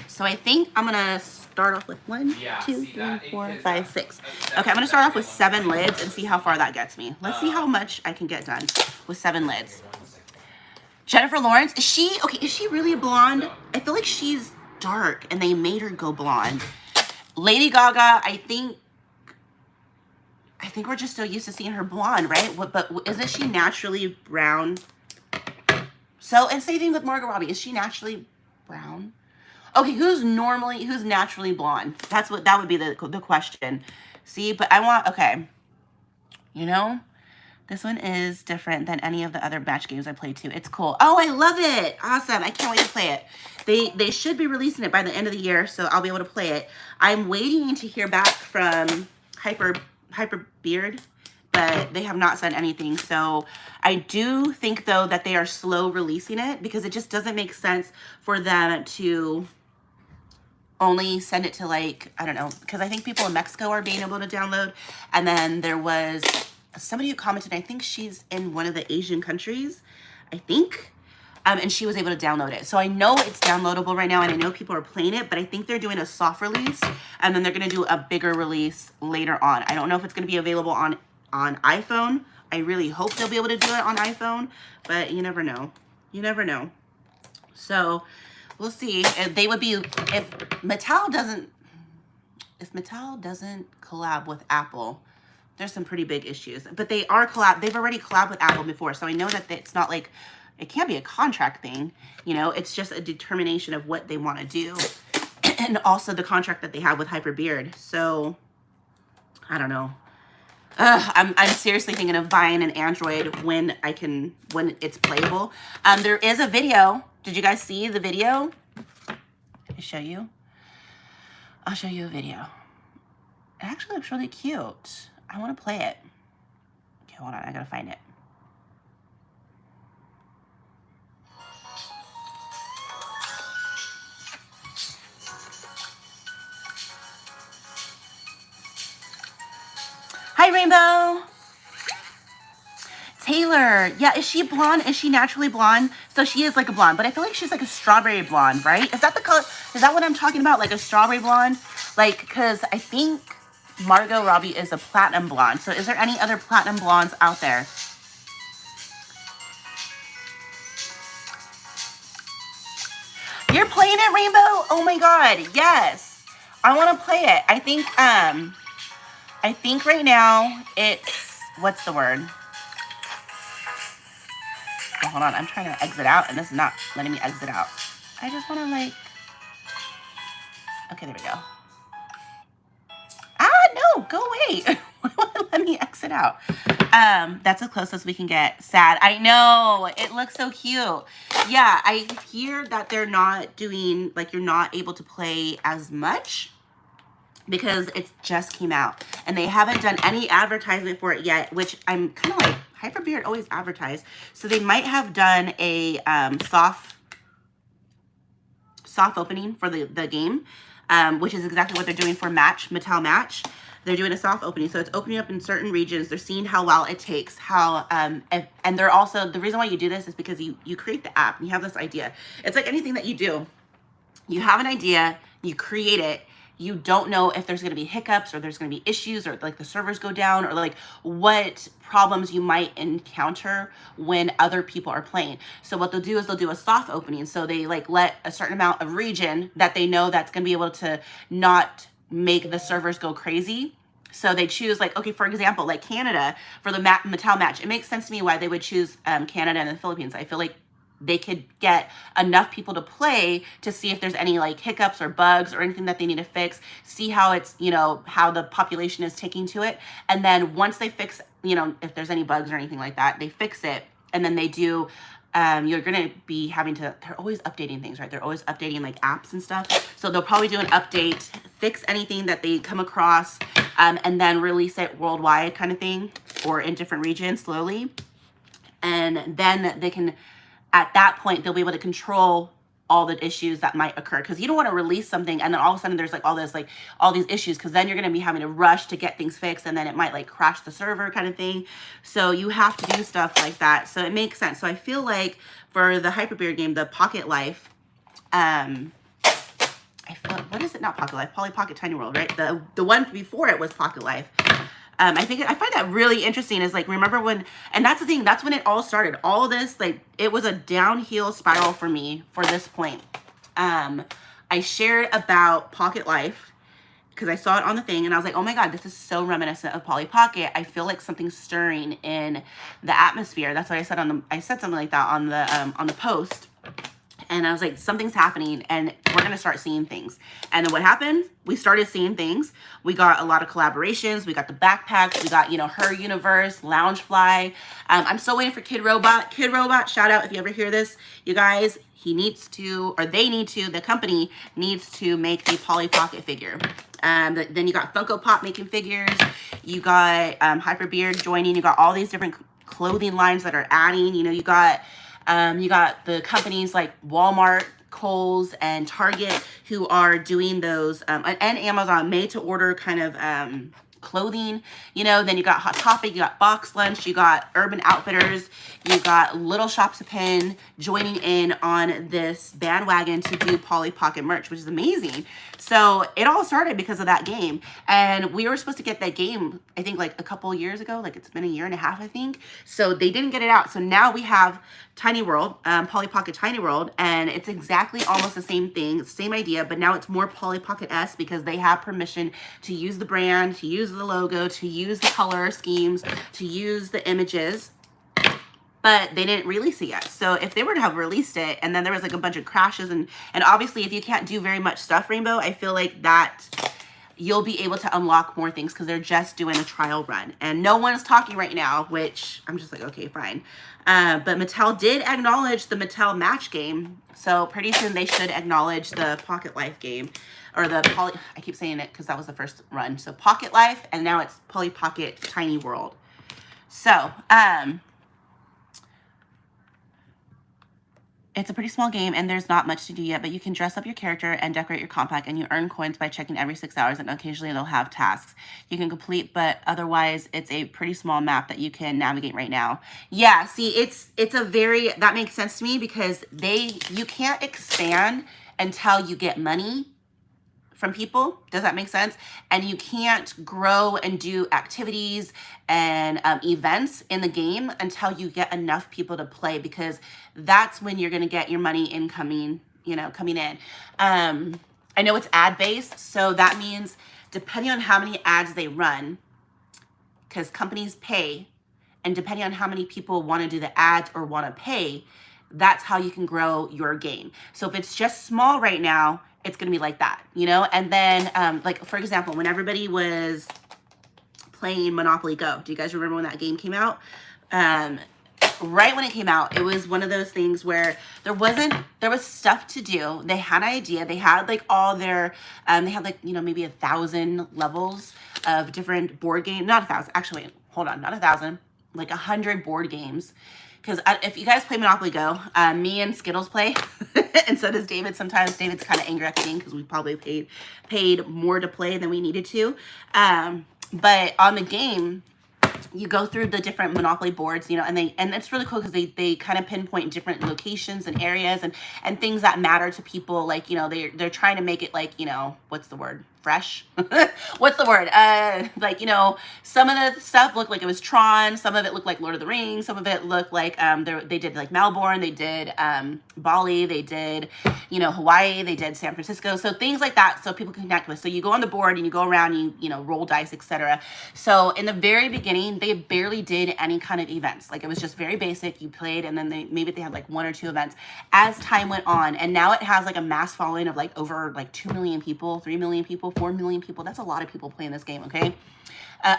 So I think I'm going to start off with 1, Yeah, 2, see 3, that? 4, Because 5, 6. Okay, I'm gonna start off with 7 lids and see how far that gets me. Let's see how much I can get done with 7 lids. Jennifer Lawrence, is she really a blonde? I feel like she's dark and they made her go blonde. Lady Gaga, I think we're just so used to seeing her blonde, right? But isn't she naturally brown? So, and same thing with Margot Robbie. Is she naturally brown? Okay, who's naturally blonde? That would be the question. See, but I want, okay. You know, this one is different than any of the other batch games I played too. It's cool. Oh, I love it. Awesome. I can't wait to play it. They should be releasing it by the end of the year, so I'll be able to play it. I'm waiting to hear back from Hyper Beard, but they have not said anything. So I do think though that they are slow releasing it because it just doesn't make sense for them to only send it to, like, I don't know, because I think people in Mexico are being able to download. And then there was somebody who commented, I think she's in one of the Asian countries, I think. And she was able to download it. So I know it's downloadable right now and I know people are playing it, but I think they're doing a soft release and then they're going to do a bigger release later on. I don't know if it's going to be available on iPhone. I really hope they'll be able to do it on iPhone, but you never know. You never know. So we'll see. They would be, if Mattel doesn't collab with Apple, there's some pretty big issues. But they've already collabed with Apple before, so I know that it's not like, it can't be a contract thing, you know, it's just a determination of what they want to do. And also the contract that they have with Hyper Beard. So, I don't know. I'm seriously thinking of buying an Android when it's playable. There is a video. Did you guys see the video? I'll show you a video. It actually looks really cute. I want to play it. Okay, hold on. I gotta find it. Hi, Rainbow. Taylor. Yeah, is she blonde? Is she naturally blonde? So she is like a blonde, but I feel like she's like a strawberry blonde, right? Is that the color? Is that what I'm talking about? Like a strawberry blonde? Like, because I think Margot Robbie is a platinum blonde. So is there any other platinum blondes out there? You're playing it, Rainbow? Oh my God, yes. I want to play it. I think right now it's, what's the word? Oh, hold on, I'm trying to exit out and this is not letting me exit out. I just want to like, okay, there we go. No, go away. Why won't it let me exit out? That's as close as we can get. Sad. I know. It looks so cute. Yeah, I hear that they're not doing, like, you're not able to play as much because it just came out. And they haven't done any advertisement for it yet, which I'm kind of like, Hyper Beard always advertised. So they might have done a soft opening for the game. Which is exactly what they're doing for Mattel Match. They're doing a soft opening. So it's opening up in certain regions. They're seeing how well it takes, and they're also, the reason why you do this is because you create the app and you have this idea. It's like anything that you do. You have an idea, you create it, you don't know if there's going to be hiccups or there's going to be issues or like the servers go down or like what problems you might encounter when other people are playing. So what they'll do is they'll do a soft opening. So they like let a certain amount of region that they know that's going to be able to not make the servers go crazy. So they choose, like, okay, for example, like Canada for the Mattel Match. It makes sense to me why they would choose Canada and the Philippines. I feel like they could get enough people to play to see if there's any like hiccups or bugs or anything that they need to fix, see how it's, you know, how the population is taking to it. And then once they fix, you know, if there's any bugs or anything like that, they fix it. And then they do, you're going to be having to, they're always updating things, right? They're always updating like apps and stuff. So they'll probably do an update, fix anything that they come across, and then release it worldwide kind of thing, or in different regions slowly. And then they can, at that point, they'll be able to control all the issues that might occur, because you don't want to release something and then all of a sudden there's like all these issues, because then you're going to be having to rush to get things fixed and then it might like crash the server kind of thing. So you have to do stuff like that. So it makes sense. So I feel like for the Hyper Beard game, the Pocket Life, I feel, what is not Pocket Life, Polly Pocket Tiny World, right? The one before it was Pocket Life. I find that really interesting is like, remember when, and that's the thing, that's when it all started. All of this, like, it was a downhill spiral for me for this point. I shared about Pocket Life because I saw it on the thing and I was like, oh my God, this is so reminiscent of Polly Pocket. I feel like something's stirring in the atmosphere. That's what I said I said something like that on the post. And I was like, something's happening and we're going to start seeing things. And then what happened? We started seeing things. We got a lot of collaborations. We got the backpacks. We got, Her Universe, Loungefly. I'm still waiting for Kid Robot. Kid Robot, shout out if you ever hear this. You guys, he needs to, or they need to, the company needs to make a Polly Pocket figure. Then you got Funko Pop making figures. You got Hyperbeard joining. You got all these different clothing lines that are adding. You got the companies like Walmart, Kohl's, and Target who are doing those, and Amazon made to order kind of clothing. Then you got Hot Topic, you got Box Lunch, you got Urban Outfitters, you got Little Shops of Pen joining in on this bandwagon to do Polly Pocket merch, which is amazing. So it all started because of that game. And we were supposed to get that game, I think like a couple years ago, like it's been a year and a half, I think. So they didn't get it out. So now we have Tiny World, Polly Pocket Tiny World, and it's exactly almost the same thing, same idea, but now it's more Polly Pocket-esque because they have permission to use the brand, to use the logo, to use the color schemes, to use the images. But they didn't release it yet. So if they were to have released it and then there was like a bunch of crashes and obviously if you can't do very much stuff, Rainbow, I feel like that you'll be able to unlock more things because they're just doing a trial run. And no one is talking right now, which I'm just like, okay, fine. But Mattel did acknowledge the Mattel Match game. So pretty soon they should acknowledge the Pocket Life game. Or the I keep saying it because that was the first run. So Pocket Life and now it's Polly Pocket Tiny World. So, it's a pretty small game and there's not much to do yet, but you can dress up your character and decorate your compact and you earn coins by checking every 6 hours and occasionally they'll have tasks you can complete, but otherwise it's a pretty small map that you can navigate right now. Yeah, see, it's a very, that makes sense to me because you can't expand until you get money from people. Does that make sense? And you can't grow and do activities and events in the game until you get enough people to play because that's when you're going to get your money incoming, coming in. I know it's ad based. So that means depending on how many ads they run, because companies pay, and depending on how many people want to do the ads or want to pay, that's how you can grow your game. So if it's just small right now, it's going to be like that, and then like, for example, when everybody was playing Monopoly Go, do you guys remember when that game came out? Right when it came out, it was one of those things where there was stuff to do. They had an idea. They had like all their, they had like, maybe 1,000 levels of different board games. Not 1,000, actually, hold on, not 1,000, like 100 board games. Because if you guys play Monopoly Go, me and Skittles play, and so does David sometimes. David's kind of angry at the game because we probably paid more to play than we needed to. But on the game, you go through the different Monopoly boards, and it's really cool because they kind of pinpoint different locations and areas and things that matter to people. Like, they're trying to make it like, what's the word? Fresh? What's the word? Like, some of the stuff looked like it was Tron. Some of it looked like Lord of the Rings. Some of it looked like, they did like Melbourne. They did, Bali. They did, Hawaii. They did San Francisco. So things like that. So people can connect with. So you go on the board and you go around, you roll dice, etc. So in the very beginning, they barely did any kind of events. Like it was just very basic. You played and then maybe they had like 1 or 2 events as time went on. And now it has like a mass following of like over like 2 million people, 3 million people, 4 million people. That's a lot of people playing this game, okay?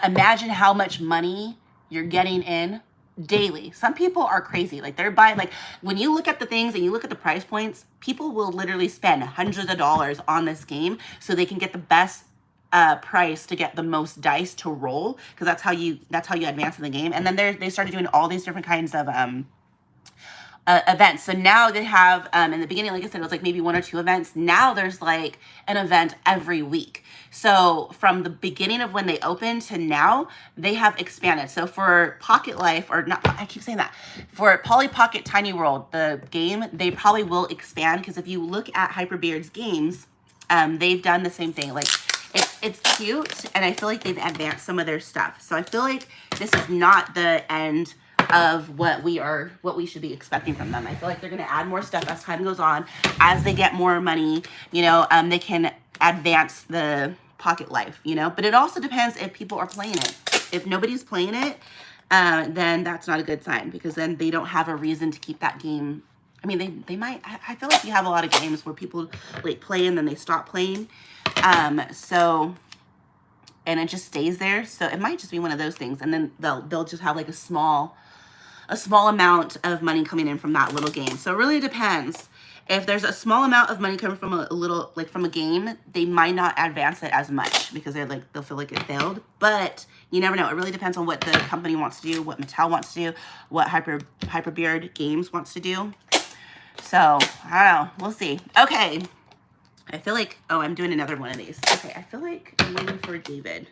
Imagine how much money you're getting in daily. Some people are crazy. Like they're buying, like when you look at the things and you look at the price points, people will literally spend hundreds of dollars on this game so they can get the best price to get the most dice to roll, because that's how you advance in the game. And then they started doing all these different kinds of events. So now they have, in the beginning, like I said, it was like maybe 1 or 2 events. Now there's like an event every week. So from the beginning of when they opened to now, they have expanded. So for Pocket Life, or not, I keep saying that, for Polly Pocket Tiny World, the game, they probably will expand, because if you look at Hyperbeard's games, they've done the same thing. Like, it's cute, and I feel like they've advanced some of their stuff. So I feel like this is not the end of what we should be expecting from them. I feel like they're going to add more stuff as time goes on. As they get more money, you know, they can advance the Pocket Life, you know. But it also depends if people are playing it. If nobody's playing it, then that's not a good sign, because then they don't have a reason to keep that game. I mean, they might. I feel like you have a lot of games where people like play and then they stop playing. So, and it just stays there. So it might just be one of those things. And then they'll just have like a small amount of money coming in from that little game. So it really depends. If there's a small amount of money coming from a little, like from a game, they might not advance it as much because they'll feel like it failed. But you never know. It really depends on what the company wants to do, what Mattel wants to do, what Hyperbeard Games wants to do. So I don't know. We'll see. Okay. I feel like, oh, I'm doing another one of these. Okay, I feel like I'm waiting for David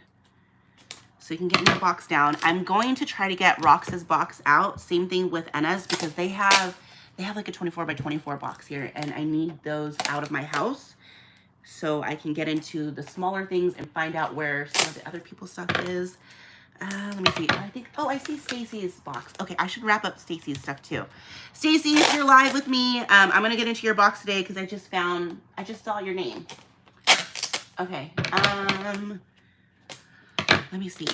so he can get in the box down. I'm going to try to get Rox's box out. Same thing with Enna's, because they have like a 24 by 24 box here, and I need those out of my house so I can get into the smaller things and find out where some of the other people's stuff is. Let me see. I see Stacy's box. Okay, I should wrap up Stacy's stuff too. Stacy, if you're live with me, I'm gonna get into your box today because I just saw your name. Okay. Let me see.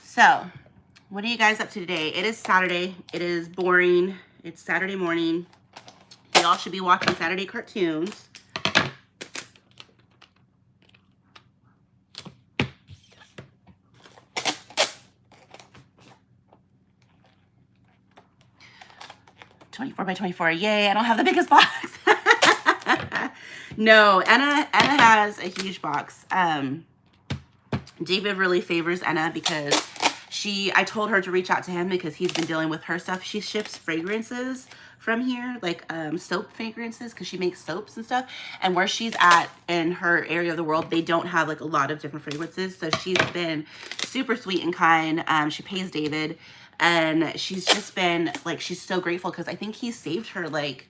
So, what are you guys up to today? It is Saturday. It is boring. It's Saturday morning. Y'all should be watching Saturday cartoons. $24 by $24. Yay, I don't have the biggest box. No, Enna has a huge box. David really favors Enna because I told her to reach out to him because he's been dealing with her stuff. She ships fragrances from here, like soap fragrances, because she makes soaps and stuff. And where she's at in her area of the world, they don't have like a lot of different fragrances. So she's been super sweet and kind. She pays David. And she's just been like, she's so grateful because I think he saved her, like,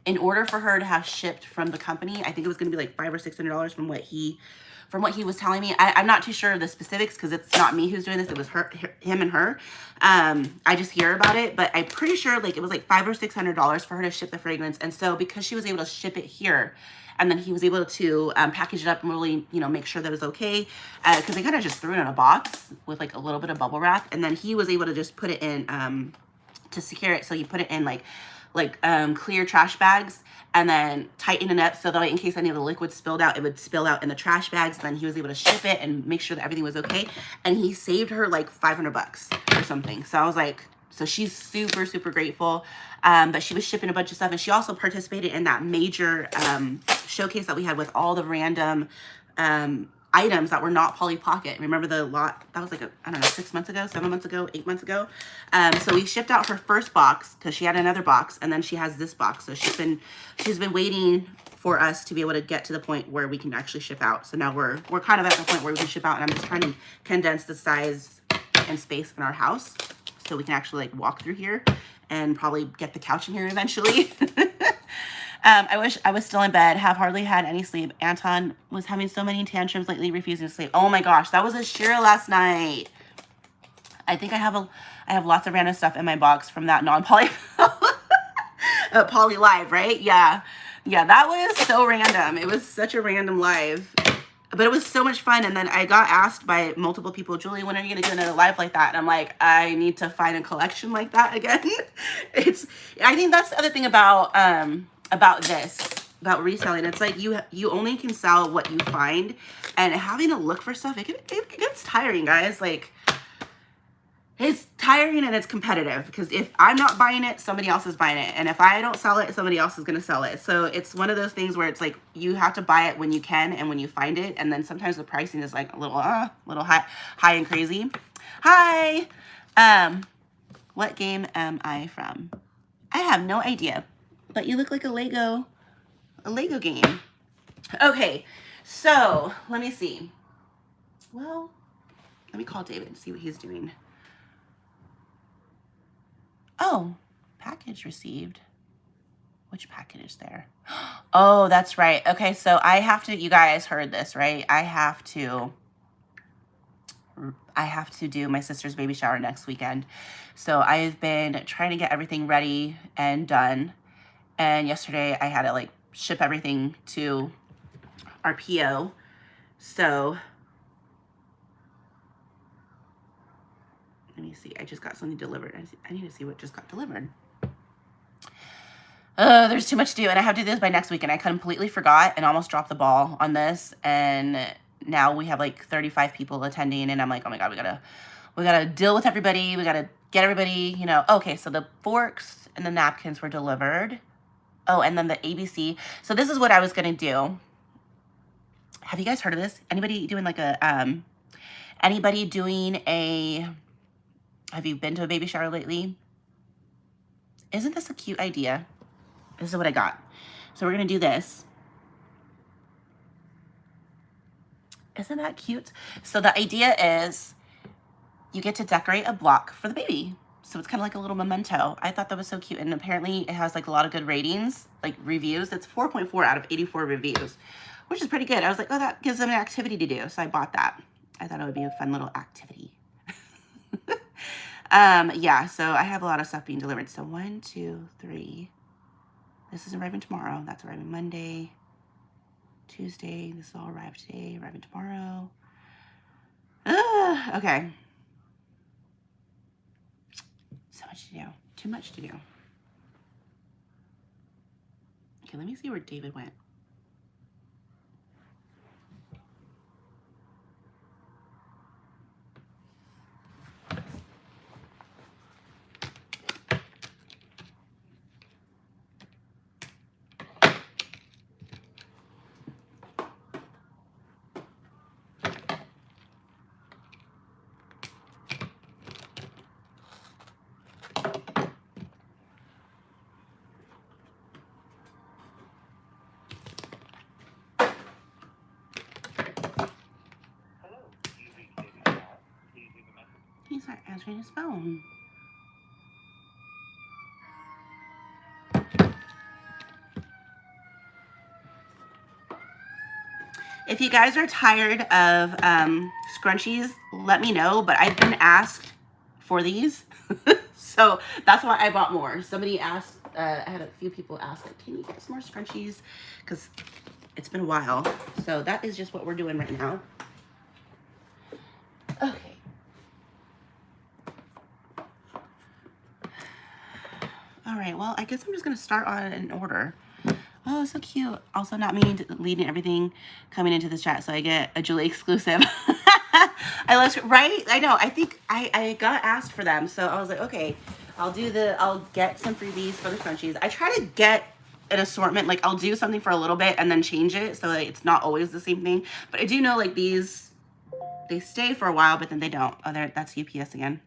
in order for her to have shipped from the company, I think it was going to be like $500 or $600 from what he was telling me. I'm not too sure of the specifics because it's not me who's doing this. It was him and her. I just hear about it, but I'm pretty sure like it was like $500 or $600 for her to ship the fragrance. And so because she was able to ship it here, and then he was able to package it up and really, you know, make sure that it was okay. Because they kind of just threw it in a box with like a little bit of bubble wrap. And then he was able to just put it in to secure it. So he put it in like clear trash bags and then tighten it up so that in case any of the liquid spilled out, it would spill out in the trash bags. Then he was able to ship it and make sure that everything was okay. And he saved her like $500 or something. So I was like, so she's super, super grateful. But she was shipping a bunch of stuff, and she also participated in that major showcase that we had with all the random items that were not Polly Pocket. Remember the lot? That was like, I don't know, 6 months ago, 7 months ago, 8 months ago. So we shipped out her first box because she had another box, and then she has this box. So she's been waiting for us to be able to get to the point where we can actually ship out. So now we're kind of at the point where we can ship out, and I'm just trying to condense the size and space in our house so we can actually like walk through here and probably get the couch in here eventually. I wish I was still in bed, have hardly had any sleep. Anton was having so many tantrums lately, refusing to sleep. Oh my gosh, that was a Shira last night. I think I have lots of random stuff in my box from that non-Poly Poly live, right? Yeah, that was so random. It was such a random live, but it was so much fun. And then I got asked by multiple people, Julie, when are you gonna do another live like that? And I'm like, I need to find a collection like that again. I think that's the other thing about reselling. It's like you only can sell what you find, and having to look for stuff, it gets tiring, guys. Like, it's tiring and it's competitive because if I'm not buying it, somebody else is buying it, and if I don't sell it, somebody else is going to sell it. So it's one of those things where it's like you have to buy it when you can and when you find it, and then sometimes the pricing is like a little high and crazy. Hi. What game am I from? I have no idea, but you look like a Lego game. Okay, so let me see. Well, let me call David and see what he's doing. Oh, package received. which packet is there? Oh, that's right. Okay, so I have to, you guys heard this, right? I have to do my sister's baby shower next weekend. So I've been trying to get everything ready and done. And yesterday I had to like ship everything to our PO. So let me see. I just got something delivered. I need to see what just got delivered. There's too much to do, and I have to do this by next week, and I completely forgot and almost dropped the ball on this, and now we have like 35 people attending, and I'm like, oh my god, we gotta deal with everybody, we gotta get everybody, you know. Okay, so the forks and the napkins were delivered. Oh, and then the ABC. So this is what I was gonna do. Have you guys heard of this? Anybody doing like a have you been to a baby shower lately? Isn't this a cute idea? This is what I got. So we're gonna do this. Isn't that cute? So the idea is you get to decorate a block for the baby. So it's kind of like a little memento. I thought that was so cute. And apparently it has like a lot of good ratings, like reviews. It's 4.4 out of 84 reviews, which is pretty good. I was like, oh, that gives them an activity to do. So I bought that. I thought it would be a fun little activity. Yeah, so I have a lot of stuff being delivered. So 1, 2, 3. This is arriving tomorrow. That's arriving Monday, Tuesday. This will arrive today, arriving tomorrow. Okay. So much to do. Too much to do. Okay, let me see where David went. He's not answering his phone. If you guys are tired of scrunchies, let me know, but I've been asked for these. So that's why I bought more. Somebody asked, I had a few people ask, like, can you get some more scrunchies? Because it's been a while. So that is just what we're doing right now. Okay. All right, well, I guess I'm just gonna start on an order. Oh, so cute. Also, not me leading everything coming into this chat, so I get a Julie exclusive. I love, right? I know. I think I got asked for them, so I was like, okay, I'll get some freebies for the scrunchies. I try to get an assortment. Like, I'll do something for a little bit and then change it, so like, it's not always the same thing. But I do know, like, these, they stay for a while, but then they don't. Oh, that's UPS again,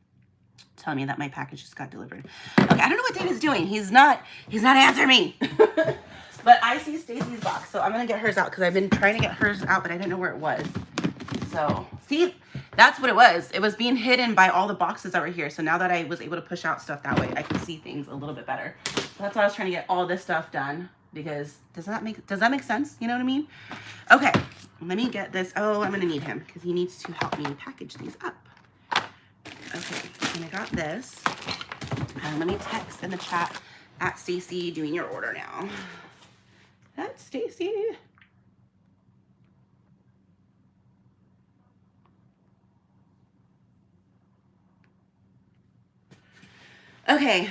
telling me that my package just got delivered. Okay, I don't know what David's doing. He's not answering me. But I see Stacy's box, so I'm gonna get hers out because I've been trying to get hers out, but I didn't know where it was. So, see, that's what it was. It was being hidden by all the boxes that were here. So now that I was able to push out stuff that way, I can see things a little bit better. So that's why I was trying to get all this stuff done, because does that make sense? You know what I mean? Okay, let me get this. Oh, I'm gonna need him because he needs to help me package these up. Okay, and I got this. Let me text in the chat at Stacy doing your order now. That's Stacy. Okay.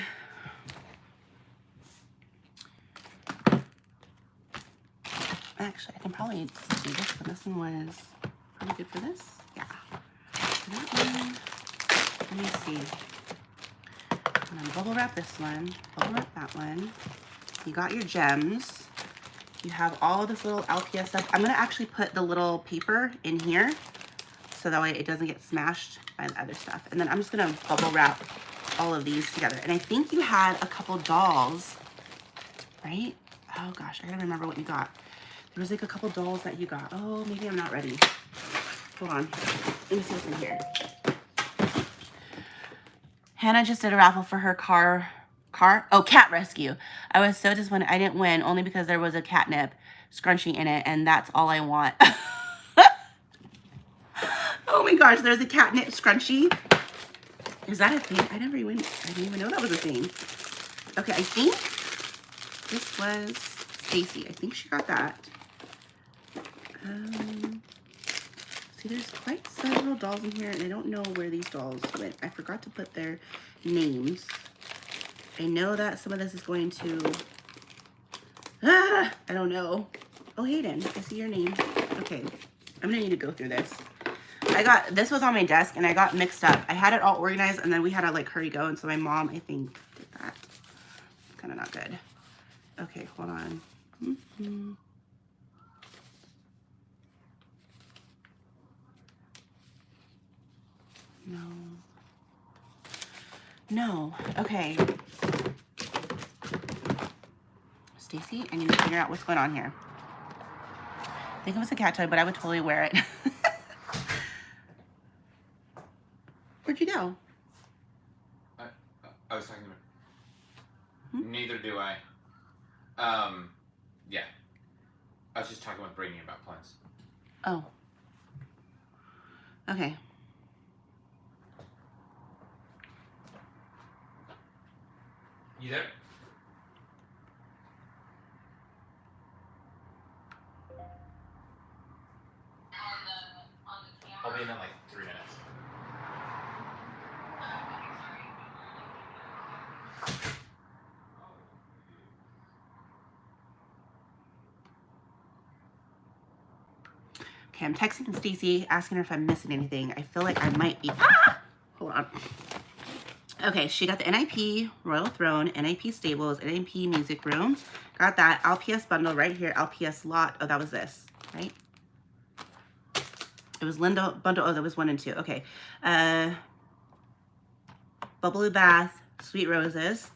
Actually, I can probably do this, but this one was pretty good for this. Yeah. So that one, let me see. I'm gonna bubble wrap this one, bubble wrap that one. You got your gems. You have all this little LPS stuff. I'm gonna actually put the little paper in here so that way it doesn't get smashed by the other stuff. And then I'm just gonna bubble wrap all of these together. And I think you had a couple dolls, right? Oh gosh, I gotta remember what you got. There was like a couple dolls that you got. Oh, maybe I'm not ready. Hold on, let me see what's in here. Hannah just did a raffle for her car Car? Oh, cat rescue. I was so disappointed I didn't win only because there was a catnip scrunchie in it, and that's all I want. Oh my gosh, there's a catnip scrunchie. Is that a thing? I didn't even know that was a thing. Okay, I think this was Stacy. I think she got that. See, there's quite several dolls in here, and I don't know where these dolls went. I forgot to put their names. I know that some of this is going to... I don't know. Oh, Hayden, I see your name. Okay, I'm gonna need to go through this. This was on my desk, and I got mixed up. I had it all organized, and then we had to, like, hurry go, and so my mom, I think, did that. Kind of not good. Okay, hold on. No. Okay. Stacy, I need to figure out what's going on here. I think it was a cat toy, but I would totally wear it. Where'd you go? I was talking about... Neither do I. Yeah. I was just talking with Brittany about plants. Oh. Okay. You there? I'll be in like 3 minutes. Okay, I'm texting Stacy, asking her if I'm missing anything. I feel like I might be. Hold on. Okay, she got the NIP Royal Throne, NIP Stables, NIP Music Room. Got that LPS bundle right here. LPS lot. Oh, that was this, right? It was Linda bundle. Oh, that was 1 and 2. Okay. Bubbly Bath, Sweet Roses,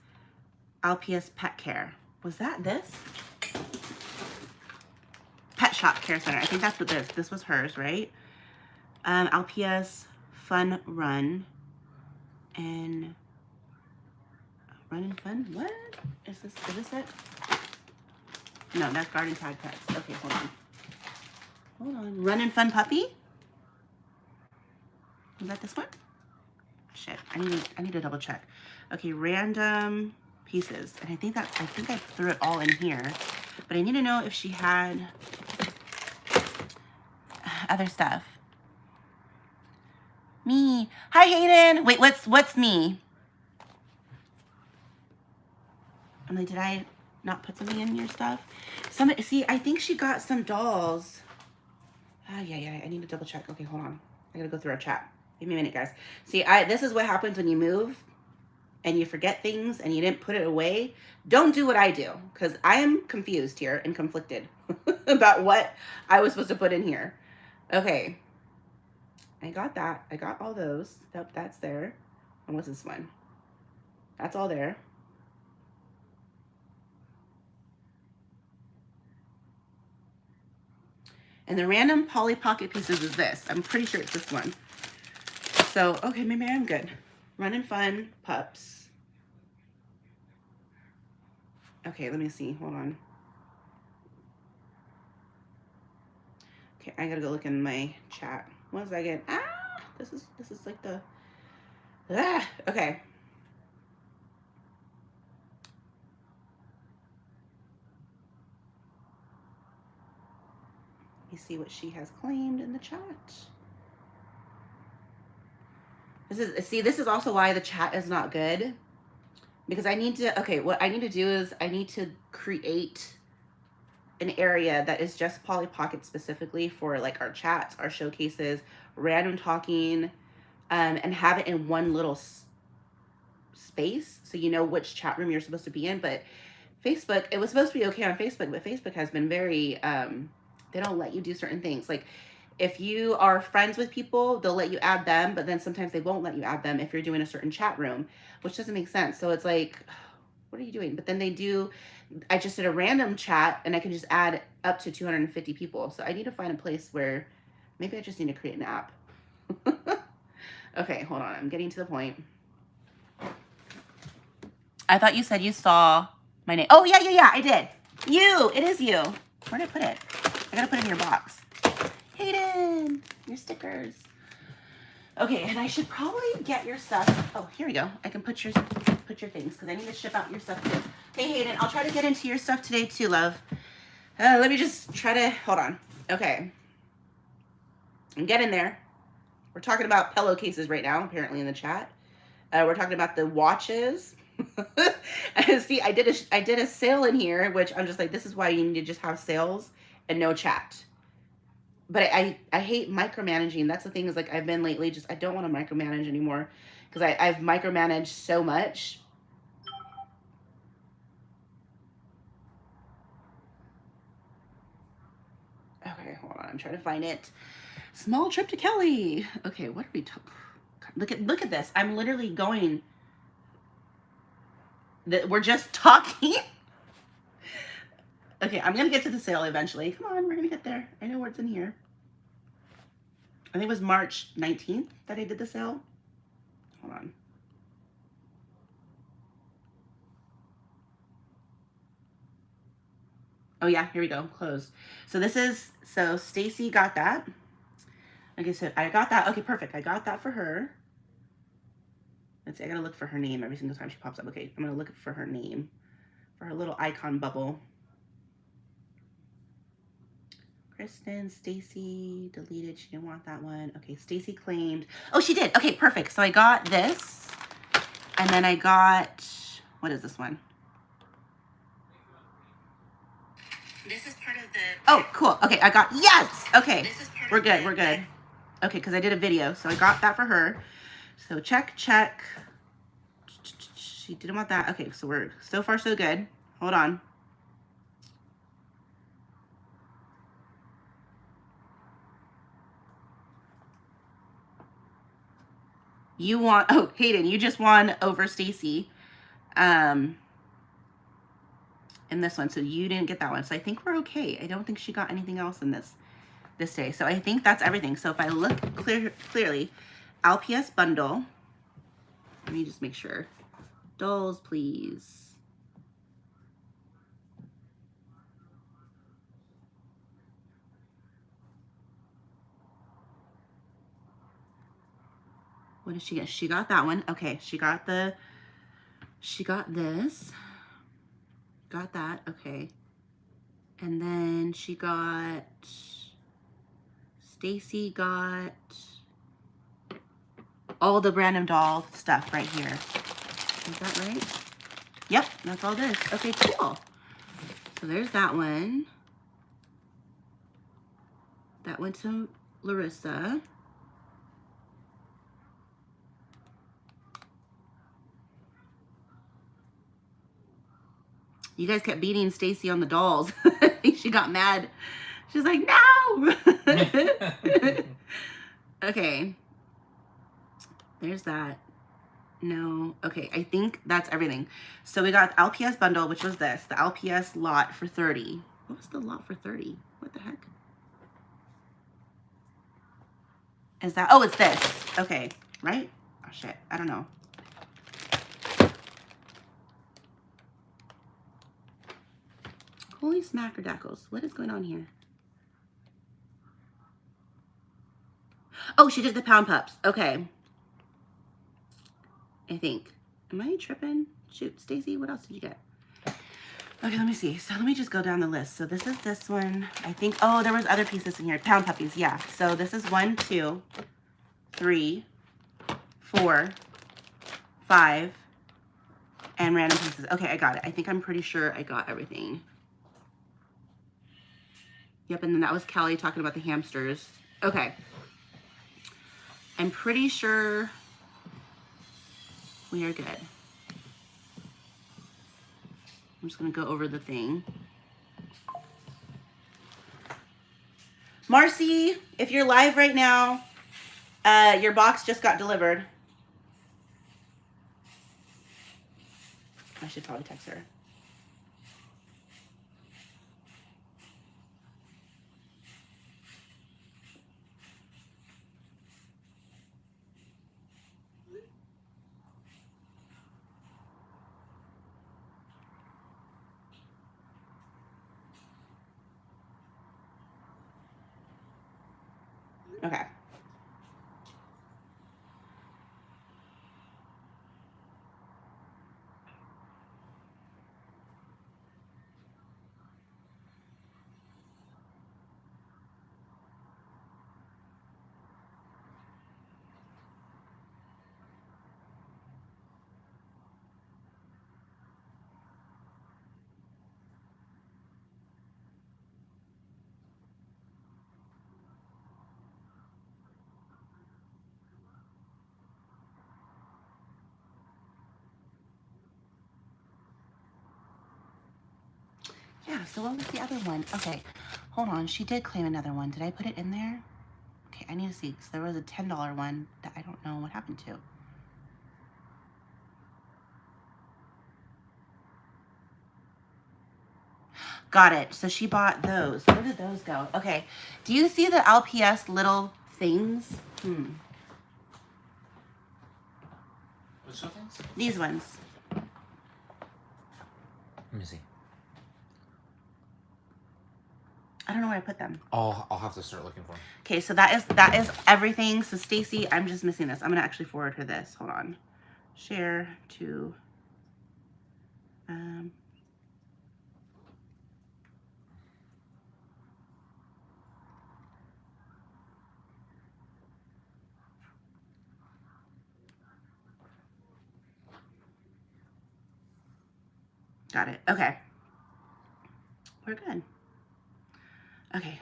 LPS Pet Care. Was that this? Pet Shop Care Center. I think that's what this was hers, right? LPS Fun Run and Run and Fun. What is this? Is this it? No, that's Garden Tag Pets. Okay, hold on. Hold on. Run and Fun Puppy. Is that this one? Shit, I need to double check. Okay, random pieces, and I think I threw it all in here, but I need to know if she had other stuff. Me. Hi, Hayden. Wait, what's me? I'm like, did I not put something in your stuff? See, I think she got some dolls. Yeah. I need to double check. Okay, hold on. I gotta go through our chat. Give me a minute, guys. See, this is what happens when you move and you forget things and you didn't put it away. Don't do what I do, because I am confused here and conflicted about what I was supposed to put in here. Okay. I got that. I got all those. Nope, that's there. And what's this one? That's all there. And the random Polly Pocket pieces is this. I'm pretty sure it's this one. So, okay, maybe I'm good. Run and Fun Pups. Okay, let me see. Hold on. Okay, I gotta go look in my chat. What did I get? This is like the... okay. Let me see what she has claimed in the chat. This is also why the chat is not good, because I need to, okay, what I need to do is I need to create an area that is just Polly Pocket specifically for like our chats, our showcases, random talking, and have it in one little space so you know which chat room you're supposed to be in. But Facebook, it was supposed to be okay on Facebook, but Facebook has been very, they don't let you do certain things. Like, if you are friends with people, they'll let you add them, but then sometimes they won't let you add them if you're doing a certain chat room, which doesn't make sense. So it's like, what are you doing? But then they do, I just did a random chat and I can just add up to 250 people. So I need to find a place where maybe I just need to create an app. Okay, hold on. I'm getting to the point. I thought you said you saw my name. Oh, yeah, I did. You, it is you. Where did I put it? I gotta put it in your box. Hayden, your stickers. Okay, and I should probably get your stuff. Oh, here we go. I can put your things because I need to ship out your stuff too. Hey, Hayden, I'll try to get into your stuff today too, love. Let me just try to, hold on. Okay. I'm getting there. We're talking about pillowcases right now, apparently in the chat. We're talking about the watches. See, I did a sale in here, which I'm just like, this is why you need to just have sales and no chat. But I hate micromanaging. That's the thing is like I've been lately I don't want to micromanage anymore because I've micromanaged so much. Okay, hold on. I'm trying to find it. Small trip to Kelly. Okay, what are we talking? Look at this. I'm literally going. We're just talking. Okay, I'm gonna get to the sale eventually. Come on, we're gonna get there. I know what's in here. I think it was March 19th that I did the sale. Hold on. Oh yeah, here we go. Closed. So Stacy got that. Like I said, I got that. Okay, perfect. I got that for her. Let's see, I gotta look for her name every single time she pops up. Okay, I'm gonna look for her name. For her little icon bubble. Kristen, Stacy, deleted. She didn't want that one. Okay, Stacy claimed. Oh, she did. Okay, perfect. So I got this. And then I got, what is this one? This is part of the... Oh, cool. Okay, I got, yes! Okay, we're good. Okay, because I did a video. So I got that for her. So check. She didn't want that. Okay, so we're so far so good. Hold on. You want, oh, Hayden, you just won over Stacy in this one. So you didn't get that one. So I think we're okay. I don't think she got anything else in this day. So I think that's everything. So if I look clearly, LPS bundle. Let me just make sure. Dolls, please. What did she get? She got that one. Okay, she got this. Got that. Okay. And then she got, Stacy got all the random doll stuff right here. Is that right? Yep, that's all this. Okay, cool. So there's that one. That went to Larissa. You guys kept beating Stacy on the dolls. I think she got mad. She's like, no! Okay. There's that. No. Okay, I think that's everything. So we got the LPS bundle, which was this. The LPS lot for 30. What was the lot for 30? What the heck? Is that? Oh, it's this. Okay, right? Oh, shit. I don't know. Holy smackerdackles. What is going on here? Oh, she did the Pound Pups. Okay. I think. Am I tripping? Shoot, Stacy, what else did you get? Okay, let me see. So let me just go down the list. So this is this one. I think, oh, there was other pieces in here. Pound Puppies, yeah. So this is 1, 2, 3, 4, 5, and random pieces. Okay, I got it. I think I'm pretty sure I got everything. Yep, and then that was Kelly talking about the hamsters. Okay. I'm pretty sure we are good. I'm just gonna go over the thing. Marcy, if you're live right now, your box just got delivered. I should probably text her. Okay. Yeah, so what was the other one? Okay, hold on. She did claim another one. Did I put it in there? Okay, I need to see, because there was a $10 one that I don't know what happened to. Got it. So she bought those. Where did those go? Okay. Do you see the LPS little things? Which things? These ones. Let me see. I don't know where I put them. Oh, I'll have to start looking for them. Okay, so that is everything. So Stacy, I'm just missing this. I'm gonna actually forward her this. Hold on. Share to got it. Okay. We're good. Okay.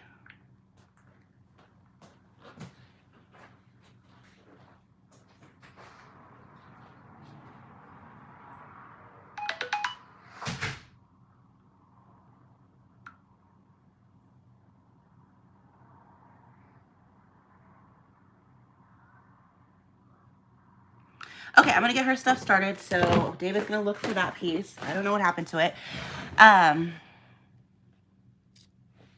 Okay, I'm gonna get her stuff started. So David's gonna look for that piece. I don't know what happened to it.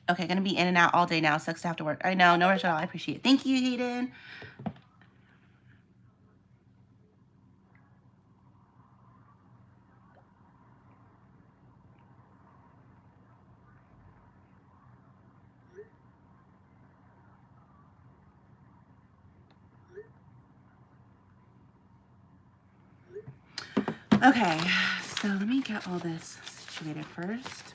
Okay, gonna be in and out all day now. Sucks to have to work. I know, no rush at all. I appreciate it. Thank you, Hayden. Okay, so let me get all this situated first.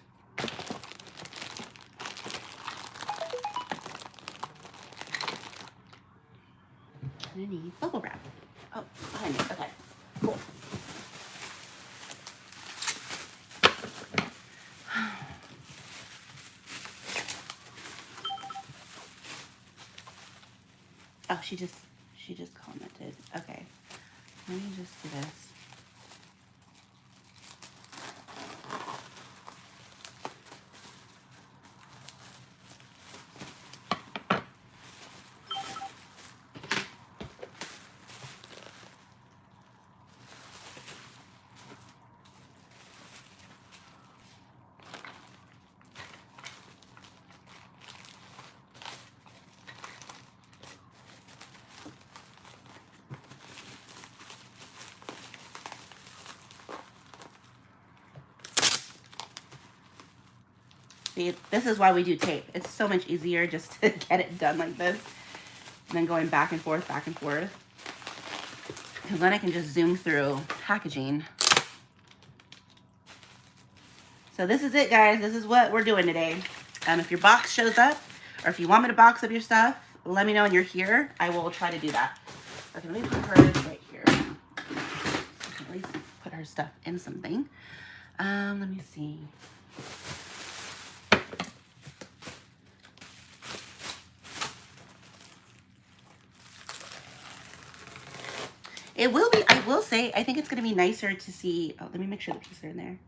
I need bubble wrap. Oh, behind me. Okay, cool. Oh, she just commented. Okay, let me just do this. See, this is why we do tape. It's so much easier just to get it done like this than going back and forth, because then I can just zoom through packaging. So this is it, guys. This is what we're doing today. If your box shows up, or if you want me to box up your stuff, let me know when you're here. I will try to do that. Okay, let me put her right here. So I can at least put her stuff in something. Let me see. It will be, I will say, I think it's going to be nicer to see. Oh, let me make sure the pieces are in there.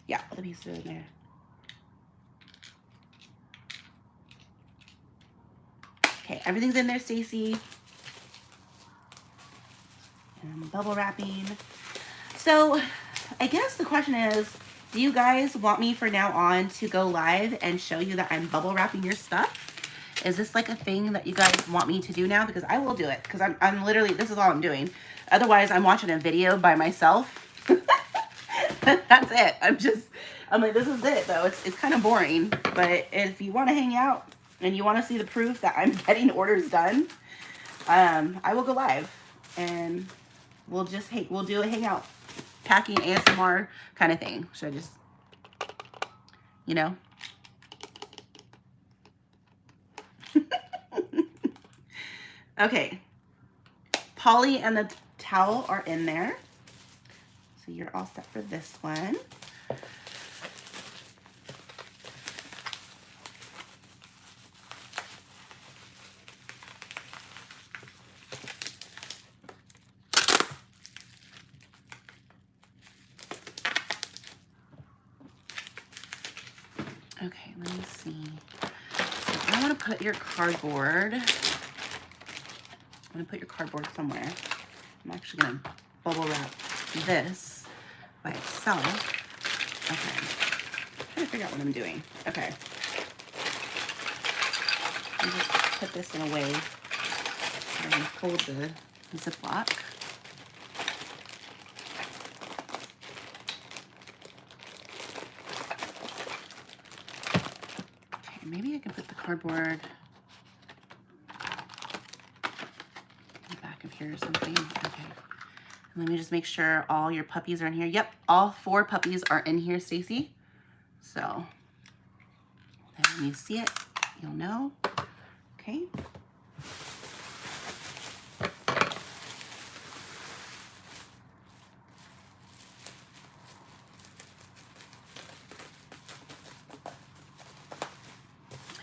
Yeah, all the pieces are in there. Okay, everything's in there, Stacy. And I'm bubble wrapping. So I guess the question is, do you guys want me for now on to go live and show you that I'm bubble wrapping your stuff? Is this like a thing that you guys want me to do now? Because I will do it, because I'm literally, this is all I'm doing. Otherwise, I'm watching a video by myself. That's it. I'm like, this is it though. It's kind of boring, but if you want to hang out, and you want to see the proof that I'm getting orders done, I will go live and we'll do a hangout packing ASMR kind of thing. Should I just, you know? Okay. Polly and the towel are in there. So you're all set for this one. Okay, let me see. So I want to put your cardboard. I'm going to put your cardboard somewhere. I'm actually going to bubble wrap this by itself. Okay. I'm trying to figure out what I'm doing. Okay. I'll just put this in a way where I can fold the Ziploc. Okay, maybe I can put the cardboard in the back of here or something. Okay. Let me just make sure all your puppies are in here. Yep, all 4 puppies are in here, Stacy. So then when you see it, you'll know. Okay.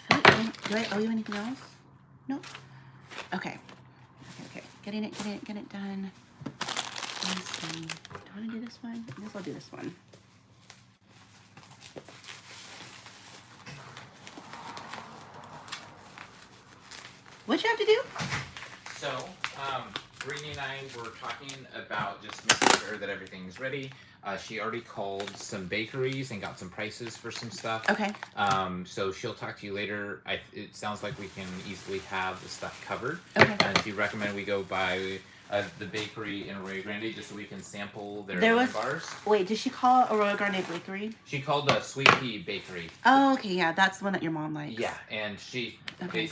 I feel like do I owe you anything else? No. Okay. Okay. Getting it done. Let me see. Do I want to do this one? I guess I'll do this one. What'd you have to do? So, Brittany and I were talking about just making sure that everything's ready. She already called some bakeries and got some prices for some stuff. Okay. So she'll talk to you later. It sounds like we can easily have the stuff covered. Okay. And she recommended we go by the bakery in Arroyo Grande just so we can sample their bars. Wait, did she call Arroyo Grande Bakery? She called the Sweet Pea Bakery. Oh, okay, yeah, that's the one that your mom likes. Yeah, and she Okay.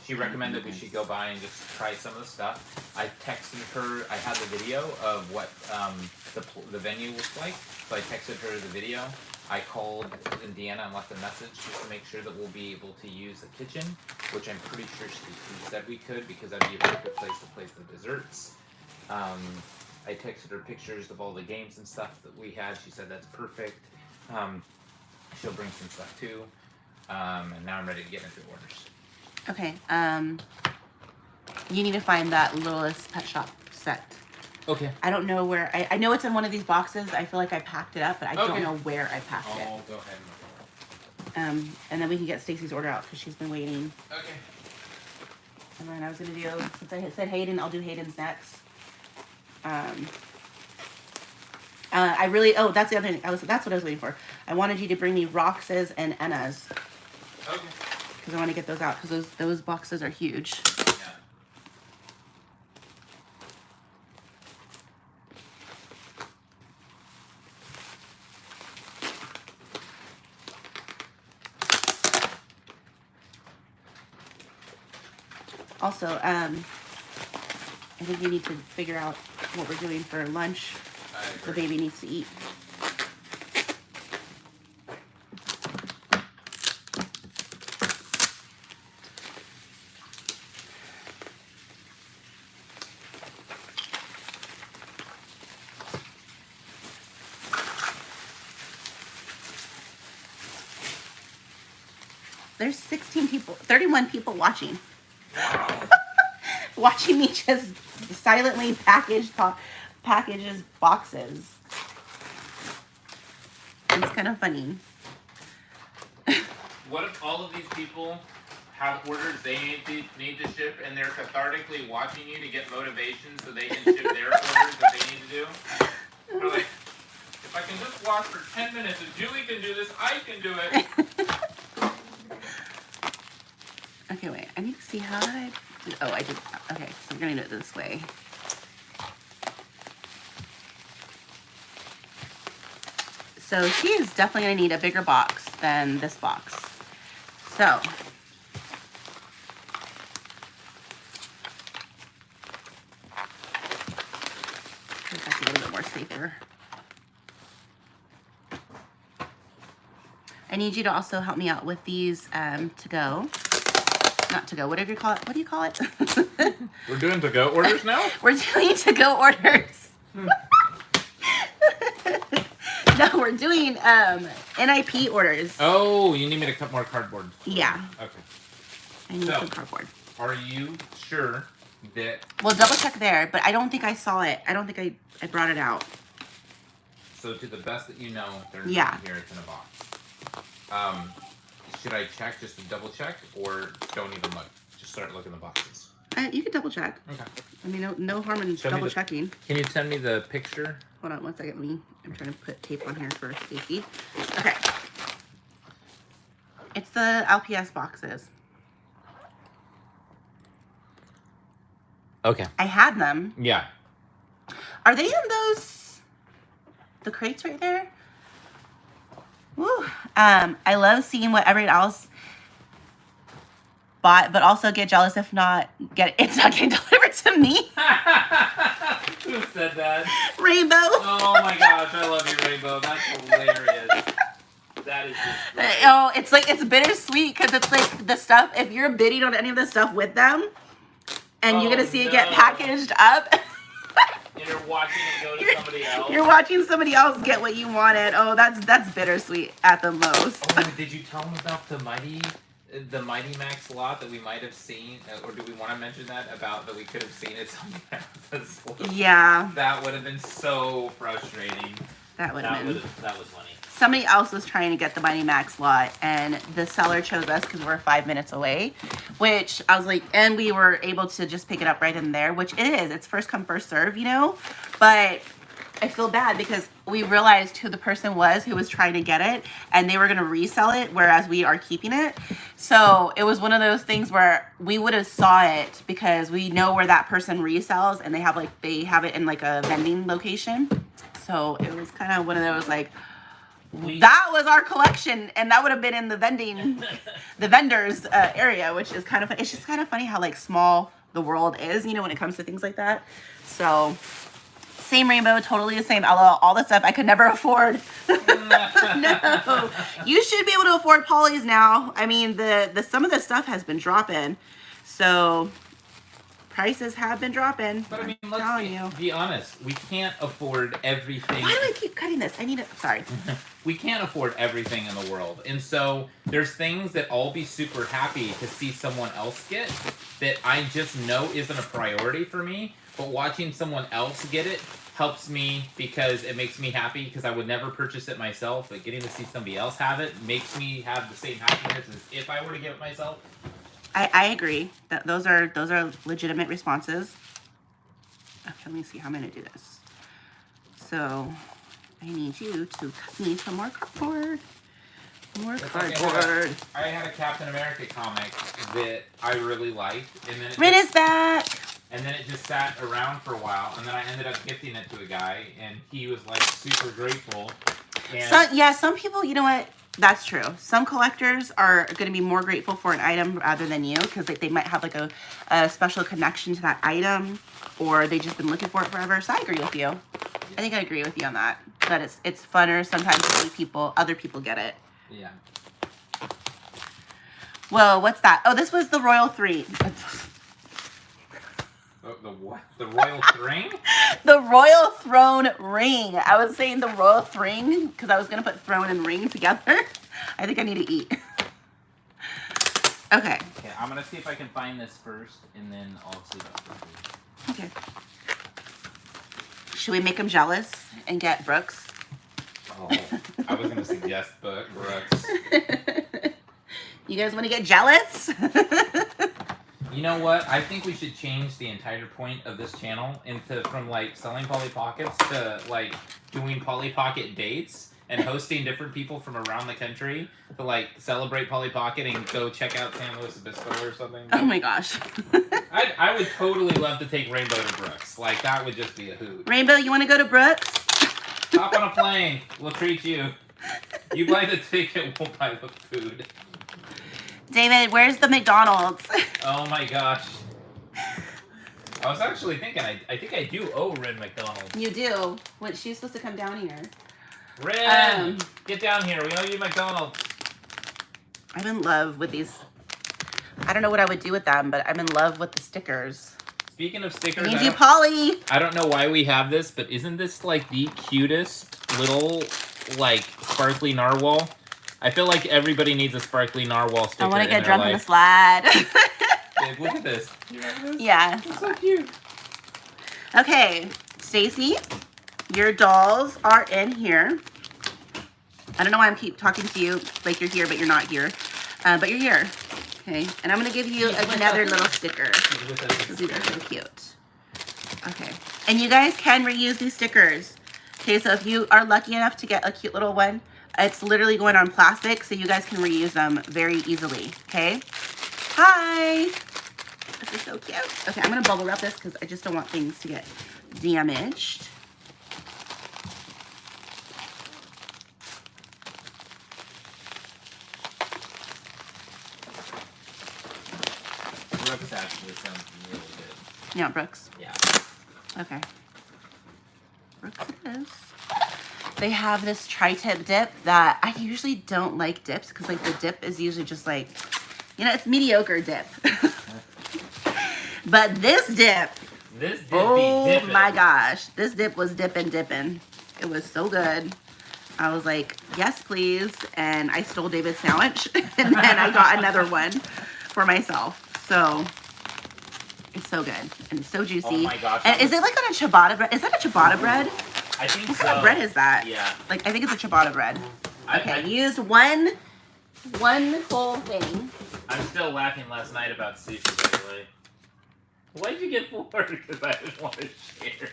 she recommended we should go by and just try some of the stuff. I texted her. I had the video of what the venue was like, so I texted her the video. I called Indiana and left a message just to make sure that we'll be able to use the kitchen, which I'm pretty sure she said we could because that'd be a perfect place to place the desserts. I texted her pictures of all the games and stuff that we had. She said that's perfect. She'll bring some stuff too. And now I'm ready to get into orders. Okay, you need to find that Littlest Pet Shop set. Okay. I don't know where, I know it's in one of these boxes. I feel like I packed it up, but I don't know where I packed it. I'll go ahead. And then we can get Stacy's order out because she's been waiting. Okay. And then I was gonna do, since I had said Hayden, I'll do Hayden's next. I really, that's the other thing. That's what I was waiting for. I wanted you to bring me Rox's and Enna's. Okay. Because I want to get those out because those boxes are huge. Yeah. Also, I think we need to figure out what we're doing for lunch. The baby needs to eat. There's 31 people watching. Watching me just silently packages boxes. It's kind of funny. What if all of these people have orders they need to ship and they're cathartically watching you to get motivation so they can ship their orders that they need to do? They're like, if I can just watch for 10 minutes, if Julie can do this, I can do it. Okay, wait. I need to see how did I do. Oh, I did. Okay, so we're gonna do it this way. So she is definitely gonna need a bigger box than this box. So safer. I need you to also help me out with these to go. Not to go, whatever you call it. What do you call it? We're doing to go orders now? We're doing to go orders. No, we're doing NIP orders. Oh, you need me to cut more cardboard. Yeah. Okay. I need some cardboard. Are you sure that... Well, double check there, but I don't think I saw it. I don't think I brought it out. So to the best that you know, they're Yeah. not here, it's in a box. Should I check just to double check, or don't even look? Just start looking at the boxes. You can double check. Okay. I mean, no harm in double checking. Can you send me the picture? Hold on one second. I'm trying to put tape on here for Stacy. Okay. It's the LPS boxes. Okay. I had them. Yeah. Are they in those, the crates right there? Woo. I love seeing what everyone else bought, but also get jealous if not it's not getting delivered to me. Who said that? Rainbow. Oh my gosh, I love you, Rainbow. That's hilarious. That is just great. Oh, it's like, it's bittersweet because it's like the stuff, if you're bidding on any of the stuff with them and you're going to see it get packaged up. And you're watching it go to somebody else. You're watching somebody else get what you wanted. Oh, that's bittersweet at the most. Oh, did you tell them about the Mighty Max lot that we might have seen, or do we want to mention that about that we could have seen it somewhere else? Yeah. That would have been so frustrating. That would have been. That was funny. Somebody else was trying to get the Mighty Max lot, and the seller chose us because we're 5 minutes away, which I was like, and we were able to just pick it up right in there, which it is. It's first come, first serve, you know? But I feel bad because we realized who the person was who was trying to get it, and they were going to resell it, whereas we are keeping it. So it was one of those things where we would have saw it because we know where that person resells, and they have it in like a vending location. So it was kind of one of those like, that was our collection, and that would have been in the vendors area, which is kind of, it's just kind of funny how like small the world is, you know, when it comes to things like that. So same Rainbow, totally the same. All the stuff I could never afford. No, you should be able to afford Polly's now. I mean, the some of the stuff has been dropping, so prices have been dropping. But I mean, let's be honest. We can't afford everything. Why do I keep cutting this? I need it. Sorry. We can't afford everything in the world. And so there's things that I'll be super happy to see someone else get that I just know isn't a priority for me. But watching someone else get it helps me because it makes me happy because I would never purchase it myself. But getting to see somebody else have it makes me have the same happiness as if I were to get it myself. I agree that those are legitimate responses. Okay, let me see how I'm gonna do this. So I need you to cut me some more cardboard. More cardboard. I had a Captain America comic that I really liked, and then Rin is back. And then it just sat around for a while, and then I ended up gifting it to a guy, and he was like super grateful. And Some people, you know what? That's true. Some collectors are going to be more grateful for an item rather than you because they might have like a special connection to that item, or they've just been looking for it forever. So I agree with you. I think I agree with you on that. But it's funner sometimes to see other people get it. Yeah. Whoa, what's that? Oh, this was the Royal 3. The what? The Royal Ring? The Royal Throne Ring. I was saying the Royal Thring because I was going to put throne and ring together. I think I need to eat. Okay. Okay, I'm going to see if I can find this first, and then I'll see that. Okay. Should we make them jealous and get Brooks? Oh, I was going to suggest Brooks. You guys want to get jealous? You know what? I think we should change the entire point of this channel from like selling Polly Pockets to like doing Polly Pocket dates and hosting different people from around the country to like celebrate Polly Pocket and go check out San Luis Obispo or something. Oh my gosh. I would totally love to take Rainbow to Brooks. Like that would just be a hoot. Rainbow, you want to go to Brooks? Hop on a plane. We'll treat you. You buy the ticket, we'll buy the food. David, where's the McDonald's? Oh my gosh. I was actually thinking, I think I do owe Ren McDonald's. You do. When she's supposed to come down here. Ren, get down here. We owe you McDonald's. I'm in love with these. I don't know what I would do with them, but I'm in love with the stickers. Speaking of stickers, I need you, Polly. I don't know why we have this, but isn't this like the cutest little like sparkly narwhal? I feel like everybody needs a sparkly narwhal sticker. I want to get in drunk their on the life. slide. Babe, look at this. You remember this? Yeah. It's so cute. Okay, Stacy, your dolls are in here. I don't know why I keep talking to you like you're here, but you're not here. But you're here. Okay, and I'm gonna give you another little sticker. These are so cute. Okay, and you guys can reuse these stickers. Okay, so if you are lucky enough to get a cute little one, it's literally going on plastic, so you guys can reuse them very easily. Okay. Hi. This is so cute. Okay, I'm gonna bubble wrap this because I just don't want things to get damaged. Brooks actually sounds really good. Yeah, Brooks. Yeah. Okay. Brooks it is. They have this tri-tip dip that I usually don't like dips because like the dip is usually just like, you know, it's mediocre dip. But this dip, This dip oh be dipping. my gosh, this dip was dipping. It was so good. I was like, yes, please. And I stole David's sandwich and then I got another one for myself. So it's so good and it's so juicy. Oh my gosh. And is it like on a ciabatta bread? Is that a ciabatta bread? I think What so. kind of bread is that? Yeah. Like, I think it's a ciabatta bread. Okay, I use one whole thing. I'm still laughing last night about sushi, by the way. Why'd you get 4? Because I didn't want to share.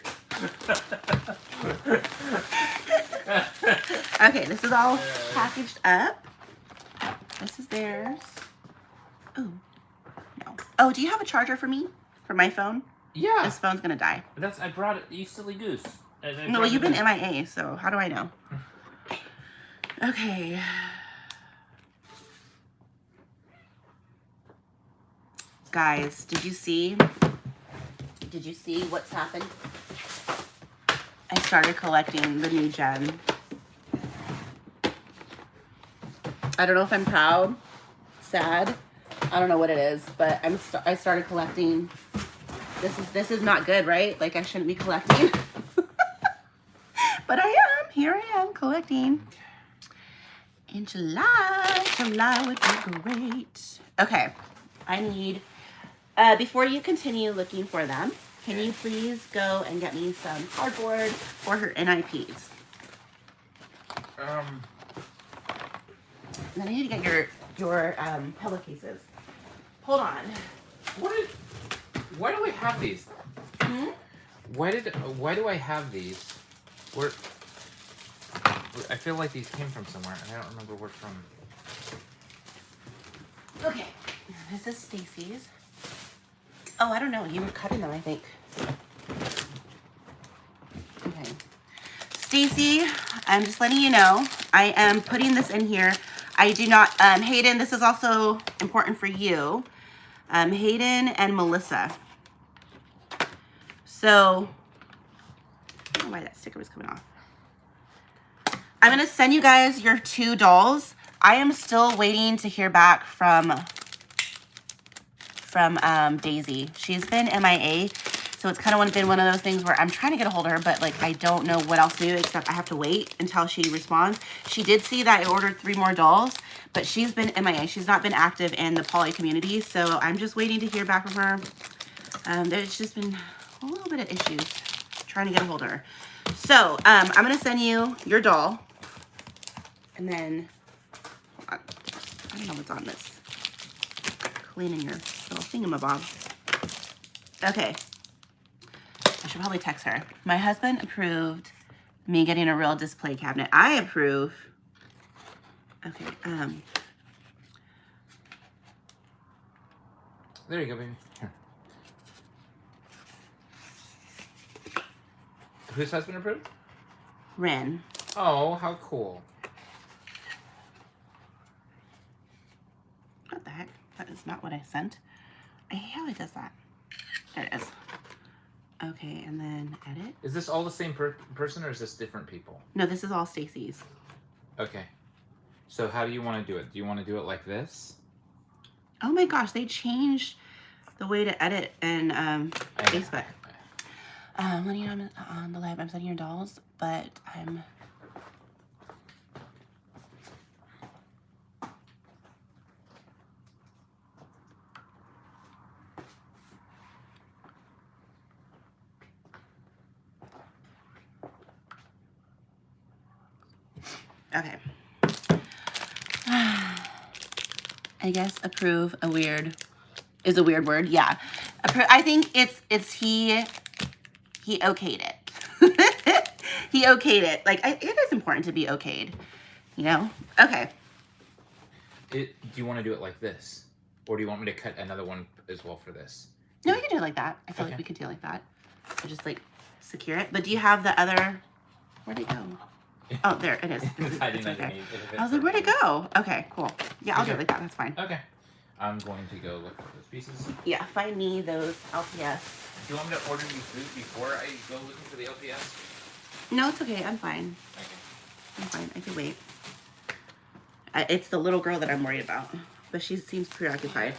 Okay, this is all packaged up. This is theirs. Oh, no. Oh, do you have a charger for me? For my phone? Yeah. This phone's gonna die. I brought it, you silly goose. No, you've been MIA, so how do I know? Okay. Guys, did you see what's happened? I started collecting the new gen. I don't know if I'm proud, sad. I don't know what it is, but I started collecting. This is not good, right? Like I shouldn't be collecting. But I am. Here I am collecting. In July would be great. Okay, I need, before you continue looking for them, can you please go and get me some cardboard for her NIPs? Then I need to get your pillowcases. Hold on. Why do I have these? Hmm? Why do I have these? Where? I feel like these came from somewhere, and I don't remember where from. Okay, this is Stacy's. Oh, I don't know. You were cutting them, I think. Okay. Stacy, I'm just letting you know, I am putting this in here. I do not, Hayden, this is also important for you. Hayden and Melissa. So, I don't know why that sticker was coming off. I'm going to send you guys your 2 dolls. I am still waiting to hear back from Daisy. She's been MIA, so it's kind of been one of those things where I'm trying to get a hold of her, but like I don't know what else to do except I have to wait until she responds. She did see that I ordered 3 more dolls, but she's been MIA. She's not been active in the poly community, so I'm just waiting to hear back from her. There's just been a little bit of issues trying to get a hold of her. So I'm going to send you your doll, and then I don't know what's on this. Cleaning your little thingamabob. Okay. I should probably text her. My husband approved me getting a real display cabinet. I approve. Okay. There you go, baby. Here. Whose husband approved? Ren. Oh, how cool. What the heck? That is not what I sent. I hate how it does that. There it is. Okay, and then edit. Is this all the same person or is this different people? No, this is all Stacy's. Okay. So how do you want to do it? Do you want to do it like this? Oh my gosh, they changed the way to edit in Facebook. When you know I'm on the live, I'm sending your dolls, but I'm... Okay. I guess approve is a weird word. Yeah. I think it's he okayed it. He okayed it. Like, it is important to be okayed, you know? Okay. Do you want to do it like this? Or do you want me to cut another one as well for this? No, we can do it like that. I feel like we could do it like that. So just like secure it. But do you have the other, where'd it go? Oh, there it is. It's right there. I was like, where'd it go? Okay, cool. Yeah, I'll do it like that. That's fine. Okay. I'm going to go look for those pieces. Yeah, find me those LPS. Do you want me to order you food before I go looking for the LPS? No, it's okay. I'm fine. Okay. I'm fine. I can wait. It's the little girl that I'm worried about. But she seems preoccupied.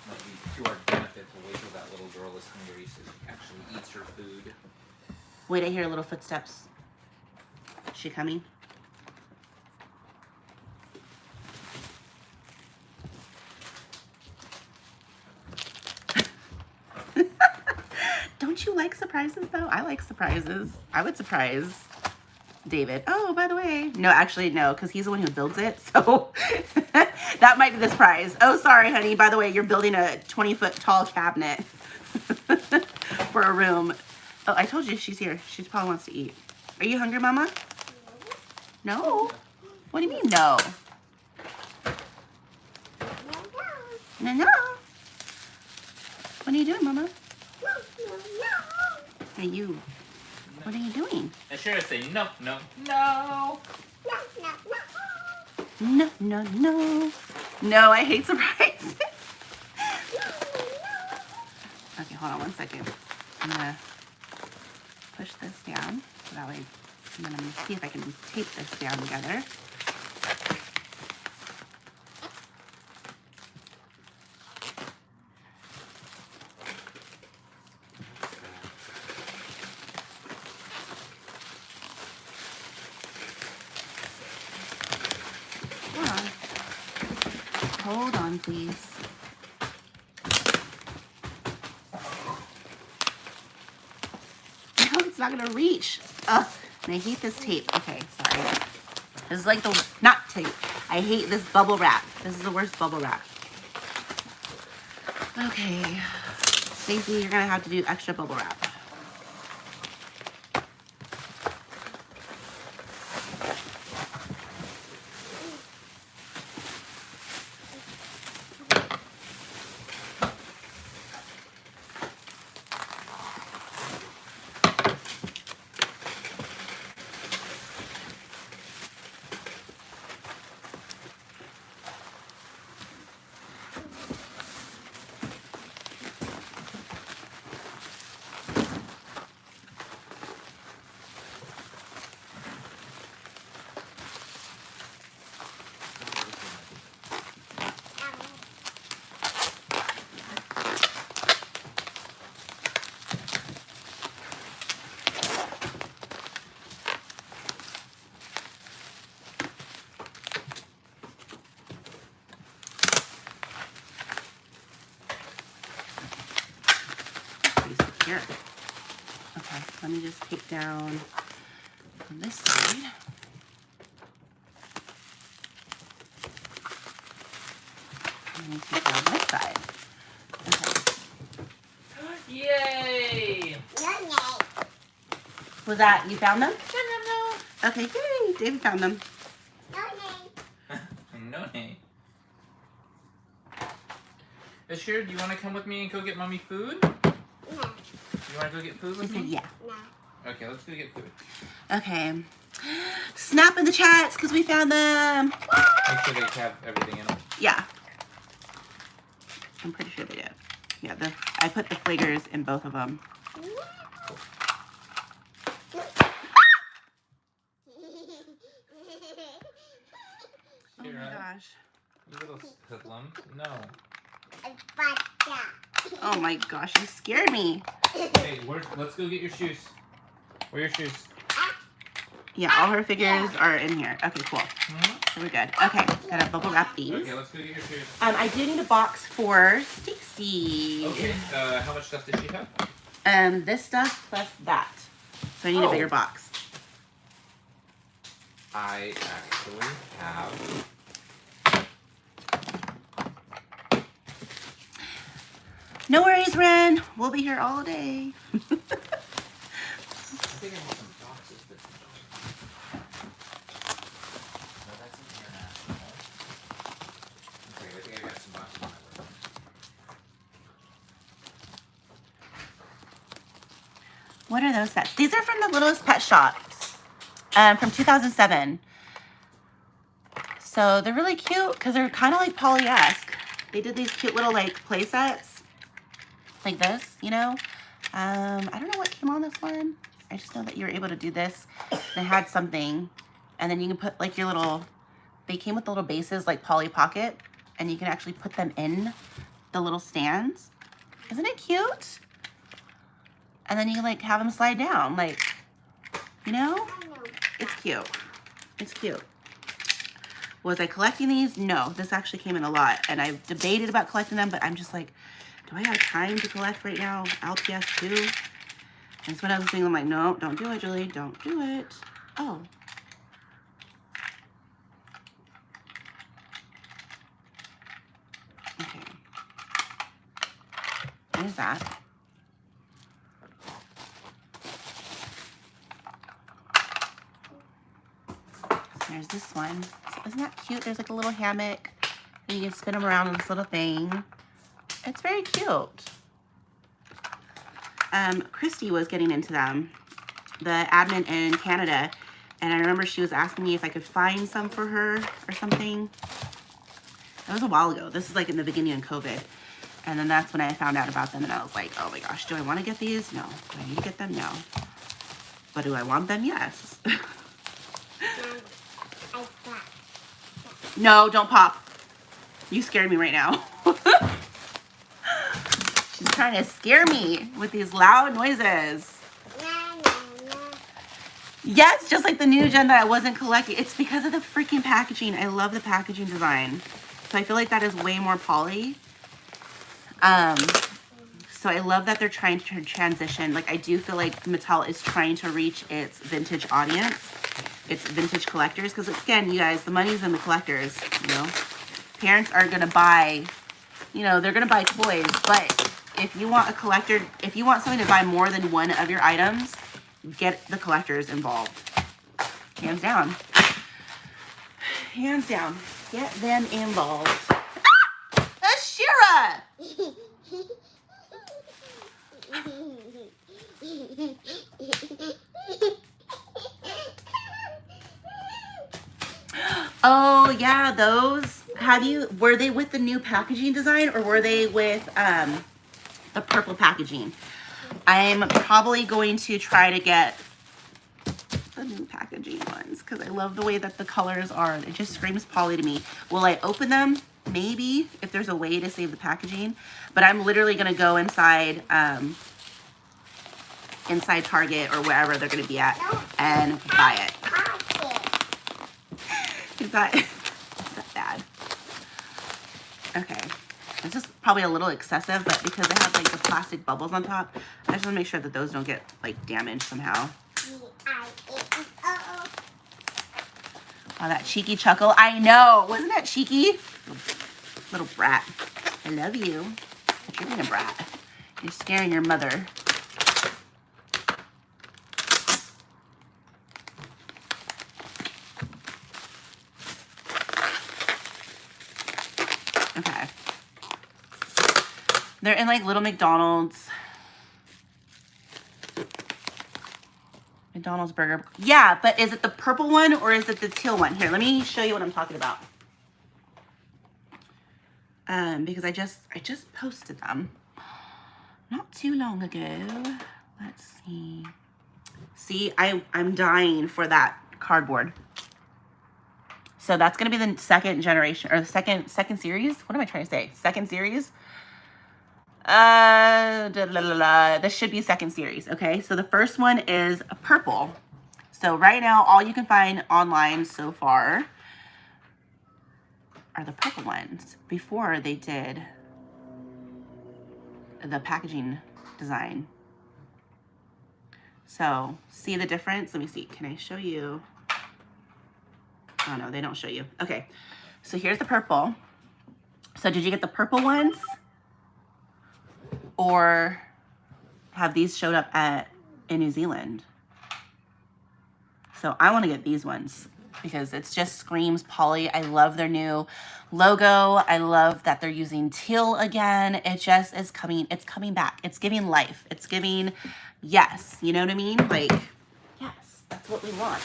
Might be to our benefit to wait till that little girl is hungry so she actually eats her food. Wait, I hear little footsteps. Is she coming? Don't you like surprises, though? I like surprises. I would surprise David. Oh, by the way. No, actually, no, because he's the one who builds it. So that might be the surprise. Oh, sorry, honey. By the way, you're building a 20-foot tall cabinet for a room. Oh, I told you she's here. She probably wants to eat. Are you hungry, Mama? No? What do you mean, no? No, no. What are you doing, Mama? Are you... What are you doing? I should have said no, no, no. No, no, no. No, I hate surprises. Okay, hold on one second. I'm going to push this down. So that way, and then I'm going to see if I can tape this down together. Hold on, please. No, it's not gonna reach. Ugh, and I hate this tape. Okay, sorry. This is like the, not tape. I hate this bubble wrap. This is the worst bubble wrap. Okay. Stacey, you're gonna have to do extra bubble wrap. Here. Okay, let me just take down on this side. And then take down this side. Okay. Yay! Was that, you found them? No. Okay, yay, David found them. No name. Ashir, do you want to come with me and go get mommy food? You want to go get food with me? Yeah. No. Okay, let's go get food. Okay. Snap in the chats because we found them. Make sure they have everything in them. Yeah. I'm pretty sure they did. Yeah, I put the flavors in both of them. Oh my gosh. You little hoodlum. No. Oh my gosh, you scared me. Hey, let's go get your shoes. Where are your shoes? Yeah, all her figures are in here. Okay, cool. So we're good. Okay, gotta bubble wrap these. Okay, let's go get your shoes. I do need a box for Stacy. Okay, how much stuff does she have? This stuff plus that. So I need a bigger box. I actually have... No worries, Ren. We'll be here all day. I think I have some boxes that... No, that's international. Okay, I think I got some boxes on my way. What are those sets? These are from the Littlest Pet Shops from 2007. So they're really cute because they're kind of like Polly-esque. They did these cute little like play sets like this, you know. I don't know what came on this one. I just know that you were able to do this. And it had something. And then you can put like your little, they came with the little bases like Polly Pocket. And you can actually put them in the little stands. Isn't it cute? And then you can like have them slide down, like, you know? It's cute. It's cute. Was I collecting these? No, this actually came in a lot. And I've debated about collecting them, but I'm just like, do I have time to collect right now? LPS 2? And that's what I was thinking. I'm like, no, don't do it, Julie. Don't do it. Oh. Okay. What is that? There's this one. Isn't that cute? There's like a little hammock. And you can spin them around in this little thing. It's very cute. Christy was getting into them, the admin in Canada. And I remember she was asking me if I could find some for her or something. That was a while ago. This is like in the beginning of COVID. And then that's when I found out about them. And I was like, oh my gosh, do I want to get these? No. Do I need to get them? No. But do I want them? Yes. No, don't pop. You scared me right now. She's trying to scare me with these loud noises. Yes, just like the new gen that I wasn't collecting. It's because of the freaking packaging. I love the packaging design. So I feel like that is way more Polly. So I love that they're trying to transition. Like, I do feel like Mattel is trying to reach its vintage audience. It's vintage collectors, because again, you guys, the money's in the collectors, you know. Parents are gonna buy, you know, they're gonna buy toys, but if you want a collector, if you want something to buy more than one of your items, get the collectors involved. Hands down. Hands down. Get them involved. Ah! Ashira! Oh yeah, those. Were they with the new packaging design or were they with the purple packaging? I'm probably going to try to get the new packaging ones because I love the way that the colors are. It just screams Polly to me. Will I open them? Maybe, if there's a way to save the packaging. But I'm literally gonna go inside inside Target or wherever they're gonna be at and buy it. Is that bad? Okay. This is probably a little excessive, but because they have like the plastic bubbles on top, I just want to make sure that those don't get like damaged somehow. Oh, that cheeky chuckle. I know. Wasn't that cheeky? Little brat. I love you. But you're being a brat. You're scaring your mother. Okay. They're in like little McDonald's. McDonald's burger. Yeah, but is it the purple one or is it the teal one? Here, let me show you what I'm talking about. Because I just posted them. not too long ago. Let's see. See, I'm dying for that cardboard. So that's going to be the second generation, or the second series. What am I trying to say? Second series. This should be second series. Okay, so the first one is purple. So right now, all you can find online so far are the purple ones. Before they did the packaging design. So see the difference? Let me see. Can I show you? Oh no, they don't show you. Okay, so here's the purple. So did you get the purple ones? Or have these showed up in New Zealand? So I want to get these ones because it's just screams Polly. I love their new logo. I love that they're using teal again. It just is coming. It's coming back. It's giving life. It's giving, yes. You know what I mean? Like, yes, that's what we want.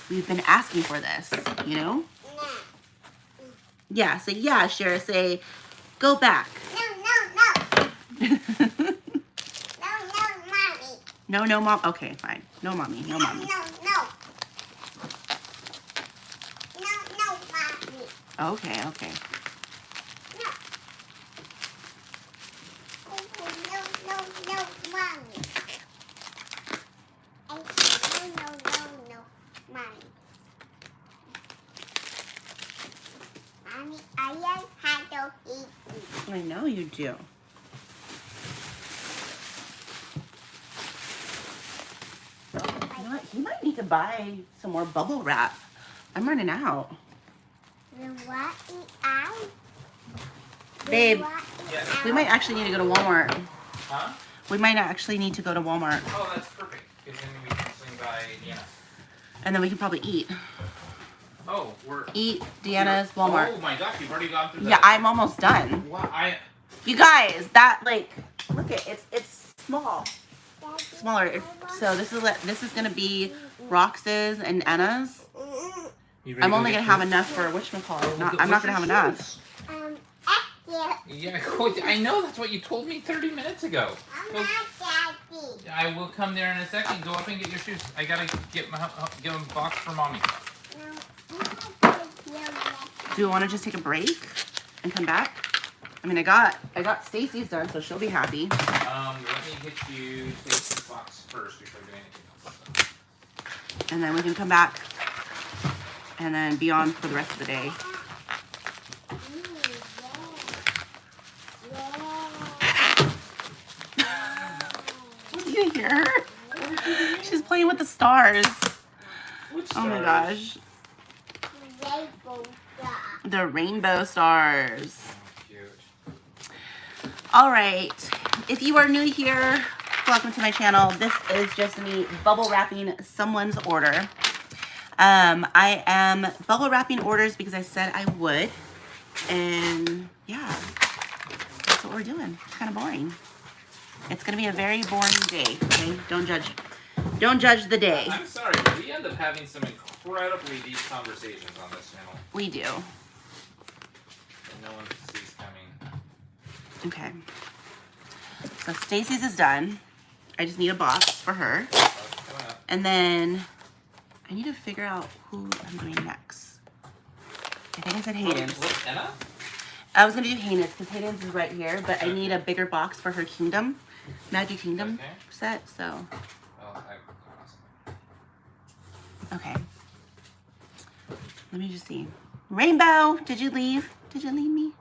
We've been asking for this, you know? Yeah, say yeah, Shara. Say, go back. No, mommy. No, mom. Okay, fine. No, mommy. No, mommy. No, mommy. Okay. No, mommy. No, mommy. Mommy, I just had to eat it. I know you do. You know what? He might need to buy some more bubble wrap. I'm running out. What is I? Babe, Yes. we might actually need to go to Walmart. Huh? We might actually need to go to Walmart. Oh, that's perfect. Because then we can swing by Deanna. And then we can probably eat. Oh, we're... Eat Deanna's Walmart. Oh my gosh, you've already gone through that. Yeah, I'm almost done. Wow, You guys, that like, look at it's small. Smaller. So this is gonna be Rox's and Anna's. You ready I'm to only get gonna have food? enough for whatchamacallit. Well, I'm not gonna have enough. Yeah, cool. I know, that's what you told me 30 minutes ago. I'm Go- not daddy. I will come there in a second. Go up and get your shoes. I gotta give him a box for mommy. Do you want to just take a break and come back? I mean, I got Stacy's done, so she'll be happy. Let me get you Stacy's box first before doing anything else. And then we can come back and then be on for the rest of the day. Do you hear her? She's playing with the stars. Which Oh my stars? gosh. The rainbow stars. Oh, cute. All right. If you are new here, welcome to my channel. This is just me bubble wrapping someone's order. I am bubble wrapping orders because I said I would. And yeah, that's what we're doing. It's kind of boring. It's going to be a very boring day. Okay. Don't judge the day. I'm sorry, but we end up having some incredibly deep conversations on this channel. We do. And no one sees coming. Okay. So Stacy's is done. I just need a box for her. Oh, coming up. And then I need to figure out who I'm doing next. I think I said Hayden's. What, Anna? I was going to do Hayden's because Hayden's is right here, but I need a bigger box for her Kingdom, Magic Kingdom Okay. set, so. Oh, Okay. Let me just see. Rainbow, did you leave? Did you leave me?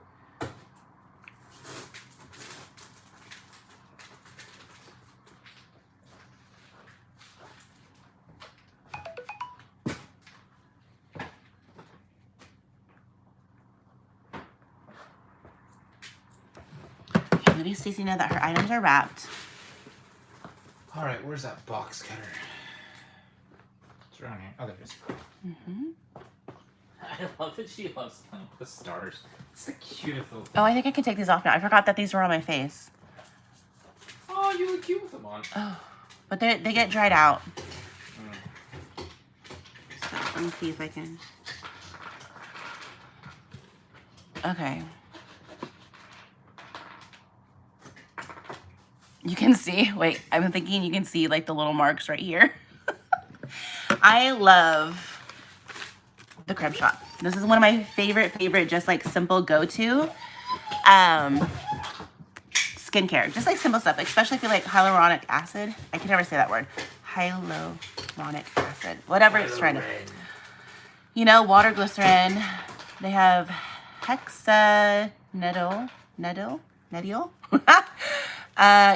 Let me Stacey know that her items are wrapped. all right, where's that box cutter? It's around here. Oh, there it is. I love that she loves playing with the stars. It's the cutest little thing. Oh, I think I can take these off now. I forgot that these were on my face. Oh, you look cute with them on. Oh, but they get dried out. Mm. So let me see if I can. Okay. You can see, wait, I'm thinking you can see like the little marks right here. I love the Creme Shop. This is one of my favorite, just like simple go-to skincare. Just like simple stuff, especially if you like hyaluronic acid. I can never say that word. Hyaluronic acid. Whatever it's trying to, you know, water glycerin. They have hexanediol.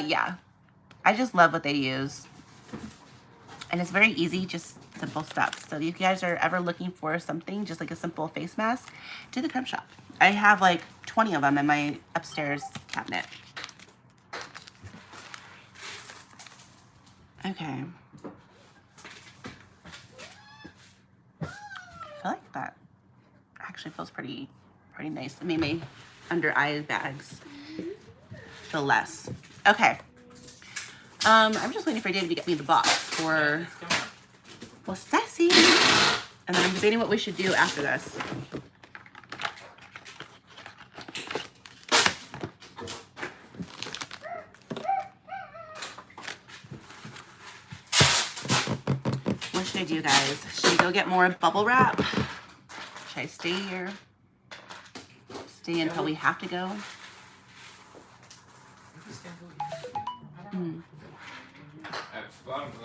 Yeah. I just love what they use. And it's very easy, just simple stuff. So if you guys are ever looking for something, just like a simple face mask, do the Creme Shop. I have like 20 of them in my upstairs cabinet. Okay. I feel like that actually feels pretty nice. It made my under eye bags feel less. Okay. I'm just waiting for David to get me the box for, well, Sassy. And then I'm debating what we should do after this. What should I do, guys? Should we go get more bubble wrap? Should I stay here? Stay until we have to go?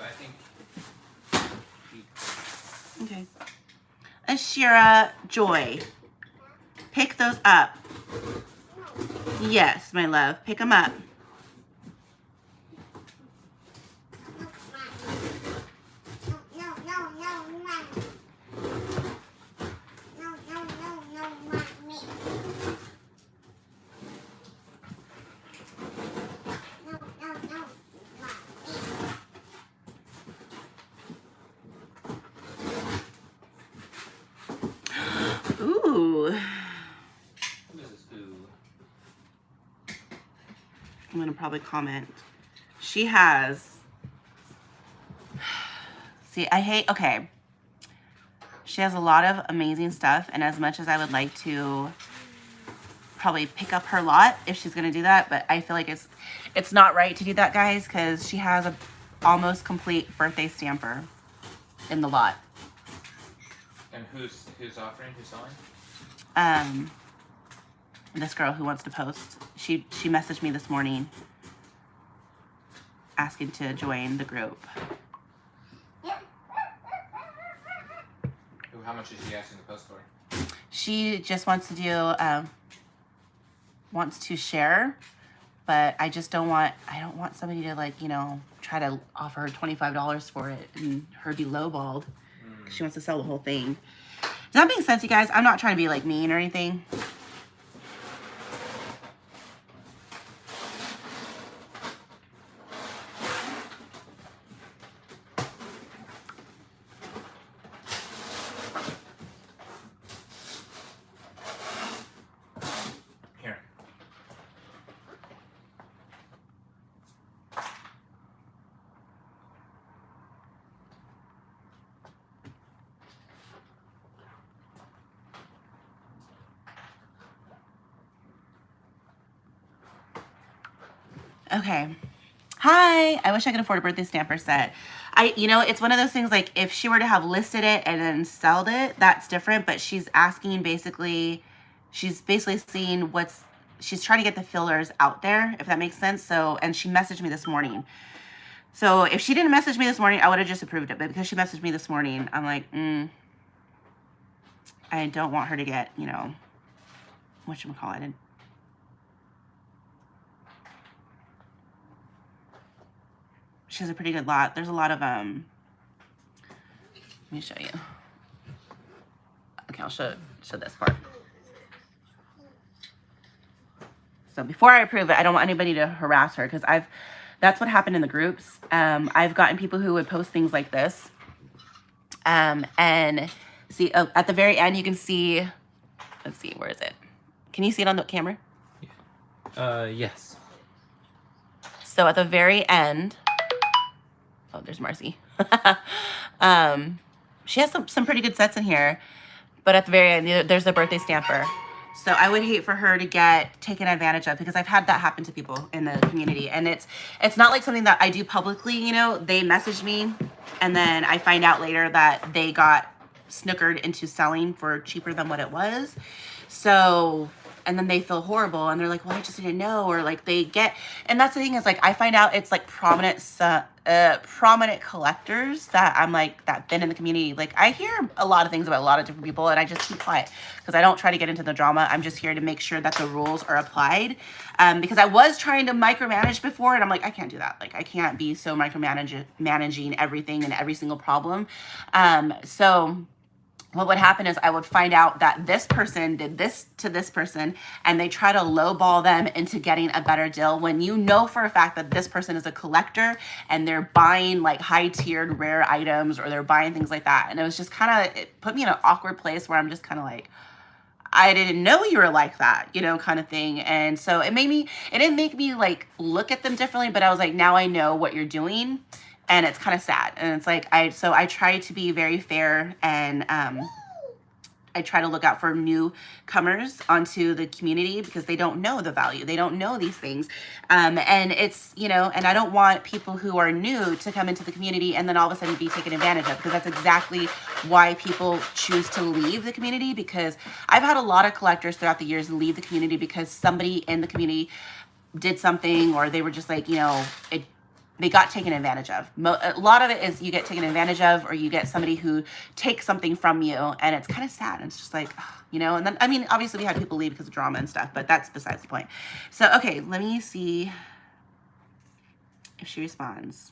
I think. Okay. Ashira, Joy, pick those up. Yes, my love, pick them up. Ooh. I'm gonna probably comment. She has, see, I hate, okay. She has a lot of amazing stuff, and as much as I would like to probably pick up her lot if she's gonna do that, but I feel like it's not right to do that, guys, because she has a almost complete birthday stamper in the lot. And who's offering? Who's selling? This girl who wants to post. She messaged me this morning asking to join the group. How much is she asking to post for? She just wants to do wants to share, but I just don't want somebody to, like, you know, try to offer her $25 for it and her be lowballed. She wants to sell the whole thing. Does that make sense, you guys? I'm not trying to be like mean or anything. Here. Okay. Hi. I wish I could afford a birthday stamper set. You know, it's one of those things, like, if she were to have listed it and then sold it, that's different. But she's asking basically, she's basically seeing she's trying to get the fillers out there, if that makes sense. So, and she messaged me this morning. So if she didn't message me this morning, I would have just approved it. But because she messaged me this morning, I'm like, I don't want her to get, you know, whatchamacallit. She has a pretty good lot. There's a lot of, let me show you. Okay, I'll show this part. So before I approve it, I don't want anybody to harass her, because that's what happened in the groups. I've gotten people who would post things like this. And see, at the very end, you can see, let's see, where is it? Can you see it on the camera? Yes. So at the very end, oh, there's Marcy. She has some pretty good sets in here, but at the very end, there's the birthday stamper. So I would hate for her to get taken advantage of, because I've had that happen to people in the community. And it's not like something that I do publicly, you know. They message me and then I find out later that they got snookered into selling for cheaper than what it was. So, and then they feel horrible and they're like, well, I just didn't know. Or like they get, and that's the thing is like, I find out it's like prominent collectors that I'm like, that been in the community. Like I hear a lot of things about a lot of different people and I just keep quiet because I don't try to get into the drama. I'm just here to make sure that the rules are applied. Because I was trying to micromanage before and I'm like, I can't do that. Like I can't be so managing everything and every single problem. So what would happen is I would find out that this person did this to this person and they try to lowball them into getting a better deal when you know for a fact that this person is a collector and they're buying like high tiered rare items or they're buying things like that. And it was just kind of, it put me in an awkward place where I'm just kind of like, I didn't know you were like that, you know, kind of thing. And so it didn't make me like look at them differently, but I was like, now I know what you're doing. And it's kind of sad. And it's like, I try to be very fair and, I try to look out for newcomers onto the community because they don't know the value. They don't know these things. And it's, you know, and I don't want people who are new to come into the community and then all of a sudden be taken advantage of, because that's exactly why people choose to leave the community. Because I've had a lot of collectors throughout the years leave the community because somebody in the community did something, or they were just like, you know, they got taken advantage of. A lot of it is you get taken advantage of, or you get somebody who takes something from you, and it's kind of sad. It's just like, you know, and then, I mean, obviously we had people leave because of drama and stuff, but that's besides the point. So, okay, let me see if she responds.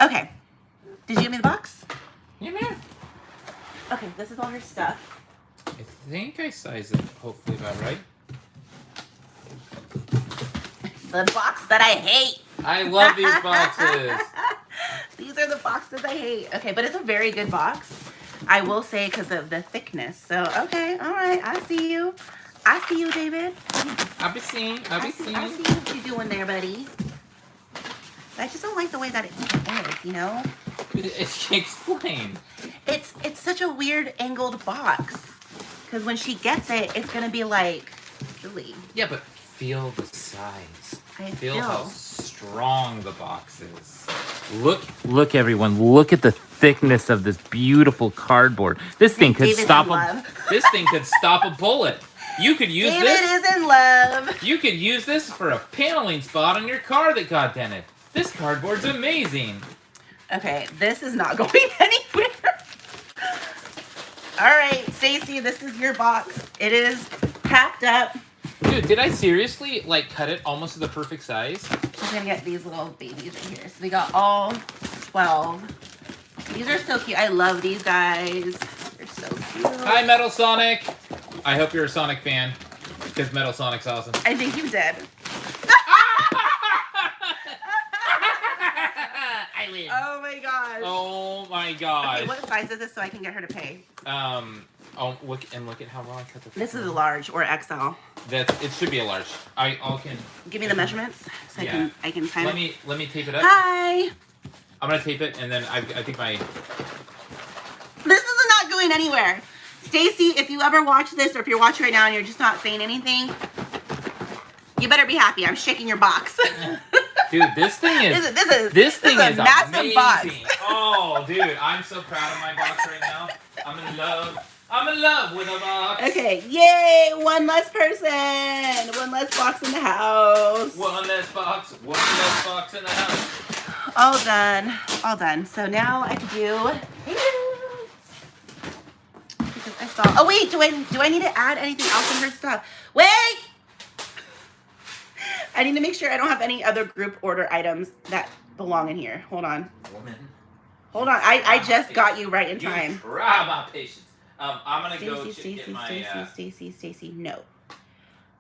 Okay, did you give me the box? Yeah, man. Okay, this is all her stuff. I think I sized it hopefully about right. It's the box that I hate. I love these boxes. These are the boxes I hate. Okay, but it's a very good box, I will say, because of the thickness. So, okay, all right, I see you. I see you, David. I'll be seeing. I see what you're doing there, buddy. But I just don't like the way that it is, you know? Explain. It's such a weird angled box. Because when she gets it, it's going to be like, Julie. Yeah, but feel the size. I feel how strong the box is. Look, everyone. Look at the thickness of this beautiful cardboard. This thing could stop a bullet. You could use David this. David is in love. You could use this for a paneling spot on your car that got dented. This cardboard's amazing. Okay, this is not going anywhere. All right, Stacy, this is your box. It is packed up. Dude, did I seriously, like, cut it almost to the perfect size? I'm gonna get these little babies in here. So we got all 12. These are so cute. I love these guys. They're so cute. Hi, Metal Sonic. I hope you're a Sonic fan, because Metal Sonic's awesome. I think you did. I win. Oh my gosh. Oh my gosh. Okay, what size is this so I can get her to pay? Oh, look at how well I cut the. This is a large or XL. It should be a large. I can. Give me the measurements so Yeah. I can time it. Let me tape it up. Hi. I'm gonna tape it, and then I think my. This is not going anywhere. Stacy, if you ever watch this, or if you're watching right now and you're just not saying anything, you better be happy. I'm shaking your box. Dude, this thing is. This thing is a massive amazing. Box. Oh, dude, I'm so proud of my box right now. I'm in love with a box. Okay, yay! One less person. One less box in the house. One less box in the house. All done. All done. So now I can do. Because I saw. Oh wait, do I need to add anything else in her stuff? Wait. I need to make sure I don't have any other group order items that belong in here. Hold on. Woman. Hold on. I just got you right in time. You try my patience. I'm gonna go get my. Stacy. No.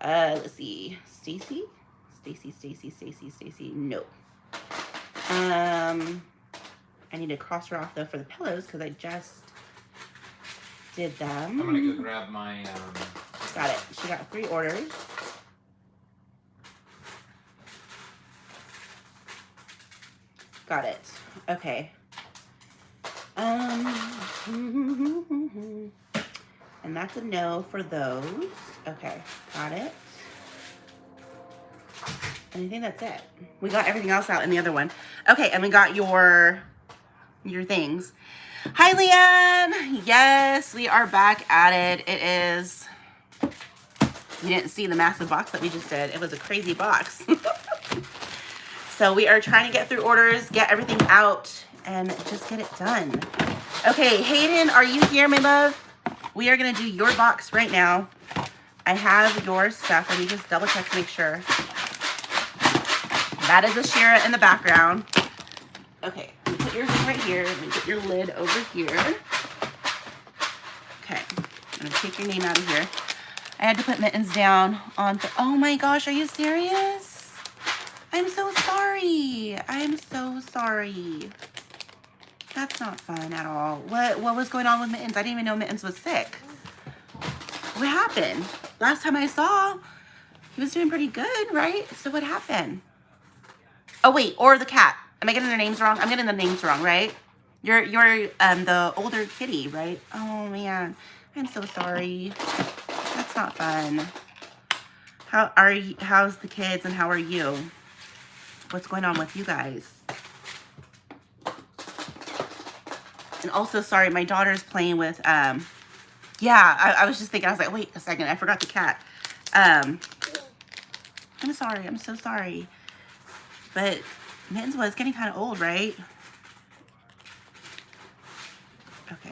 Let's see. Stacy. No. I need to cross her off though for the pillows because I just did them. I'm gonna go grab my. Got it. She got 3 orders. Got it. Okay. And that's a no for those. Okay, got it. And I think that's it. We got everything else out in the other one. Okay, and we got your things. Hi, Leanne. Yes, we are back at it. It is, you didn't see the massive box that we just did. It was a crazy box. So we are trying to get through orders, get everything out, and just get it done. Okay, Hayden, are you here, my love? We are gonna do your box right now. I have your stuff. Let me just double check to make sure. That is Ashira in the background. Okay, let me put yours right here. Let me get your lid over here. Okay, I'm gonna take your name out of here. I had to put Mittens down on, oh my gosh, are you serious? I'm so sorry. I'm so sorry. That's not fun at all. What was going on with Mittens? I didn't even know Mittens was sick. What happened? Last time I saw, he was doing pretty good, right? So what happened? Oh wait, or the cat. Am I getting their names wrong? I'm getting the names wrong, right? You're the older kitty, right? Oh man, I'm so sorry. That's not fun. How's the kids and how are you? What's going on with you guys? And also, sorry, my daughter's playing with, yeah, I was just thinking, I was like, wait a second, I forgot the cat. I'm sorry, I'm so sorry. But Mittens was getting kind of old, right? Okay.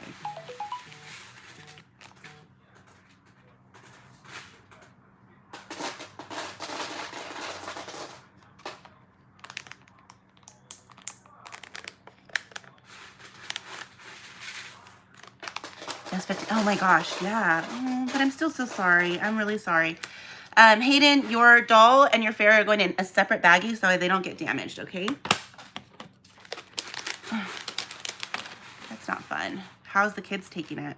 That's 50. Oh my gosh, yeah. Oh, but I'm still so sorry. I'm really sorry. Hayden, your doll and your fairy are going in a separate baggie so they don't get damaged, okay? That's not fun. How's the kids taking it?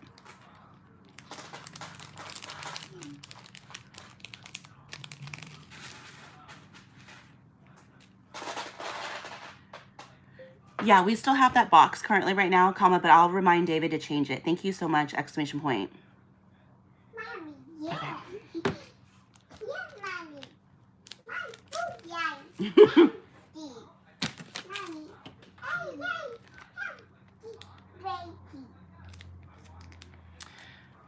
Yeah, we still have that box currently right now, comma, but I'll remind David to change it. Thank you so much, exclamation point. Mommy, yeah. Okay. Yeah, mommy. Mommy, oh, yeah. Mommy, oh, yeah.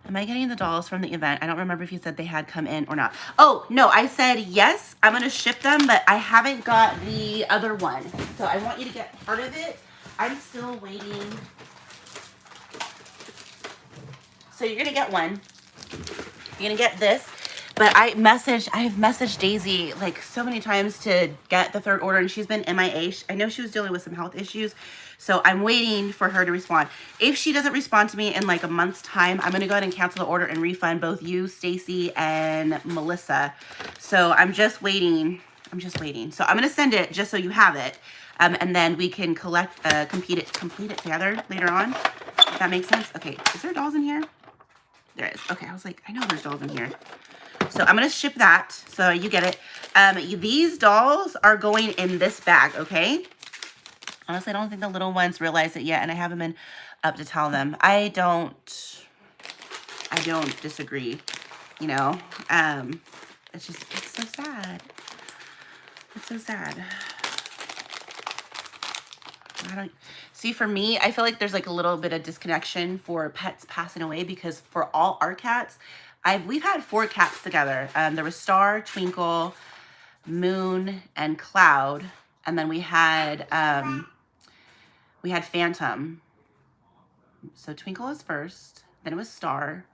Am I getting the dolls from the event? I don't remember if you said they had come in or not. Oh, no, I said yes, I'm going to ship them, but I haven't got the other one. So I want you to get part of it. I'm still waiting. So you're going to get one. You're going to get this. But I have messaged Daisy like so many times to get the third order, and she's been MIA. I know she was dealing with some health issues, so I'm waiting for her to respond. If she doesn't respond to me in like a month's time, I'm gonna go ahead and cancel the order and refund both you, Stacy, and Melissa. So I'm just waiting. So I'm gonna send it just so you have it, and then we can complete it together later on. If that makes sense. Okay, is there dolls in here? There is. Okay, I was like, I know there's dolls in here. So I'm going to ship that so you get it. These dolls are going in this bag, okay? Honestly, I don't think the little ones realize it yet, and I haven't been up to tell them. I don't disagree, you know? It's so sad. It's so sad. See, for me, I feel like there's like a little bit of disconnection for pets passing away, because for all our cats, we've had 4 cats together. There was Star, Twinkle, Moon, and Cloud, and then we had Phantom. So Twinkle was first, then it was Star,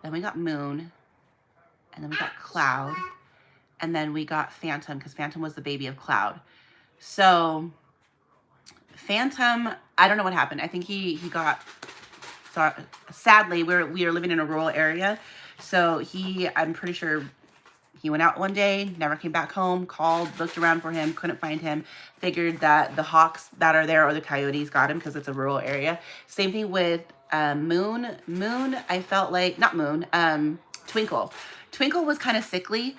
then we got Moon, and then we got Cloud, and then we got Phantom, because Phantom was the baby of Cloud. So Phantom, I don't know what happened. I think he got, so sadly, we are living in a rural area. So I'm pretty sure he went out one day, never came back home, called, looked around for him, couldn't find him, figured that the hawks that are there or the coyotes got him because it's a rural area. Same thing with Moon. I felt like, not Moon, Twinkle. Twinkle was kind of sickly.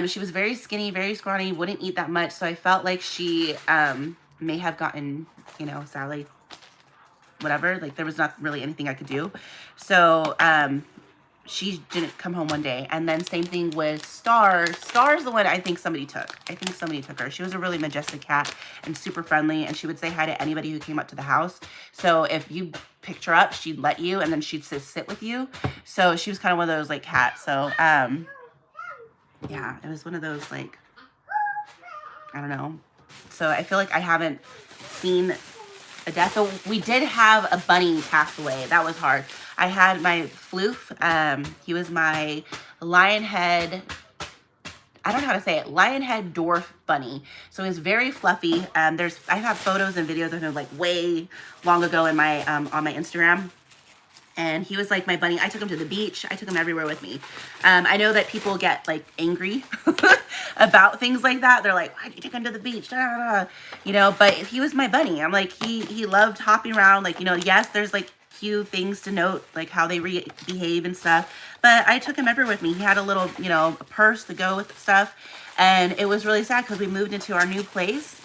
She was very skinny, very scrawny, wouldn't eat that much. So I felt like she may have gotten, sadly, whatever. Like there was not really anything I could do. So she didn't come home one day. And then same thing with Star. Star's the one I think somebody took. I think somebody took her. She was a really majestic cat and super friendly, and she would say hi to anybody who came up to the house. So if you picked her up, she'd let you, and then she'd sit with you. So she was kind of one of those like cats. So yeah, it was one of those like, I don't know. So I feel like I haven't seen a death. So we did have a bunny pass away. That was hard. I had my floof. He was my lionhead. I don't know how to say it. Lionhead dwarf bunny. So he was very fluffy. I have photos and videos of him like way long ago in my on my Instagram. And he was like my bunny. I took him to the beach. I took him everywhere with me. I know that people get like angry about things like that. They're like, why'd you take him to the beach? Da, da, da. You know, but he was my bunny. I'm like, he loved hopping around. Like, you know, yes, there's like few things to note, like how they behave and stuff. But I took him everywhere with me. He had a little, you know, purse to go with stuff. And it was really sad because we moved into our new place.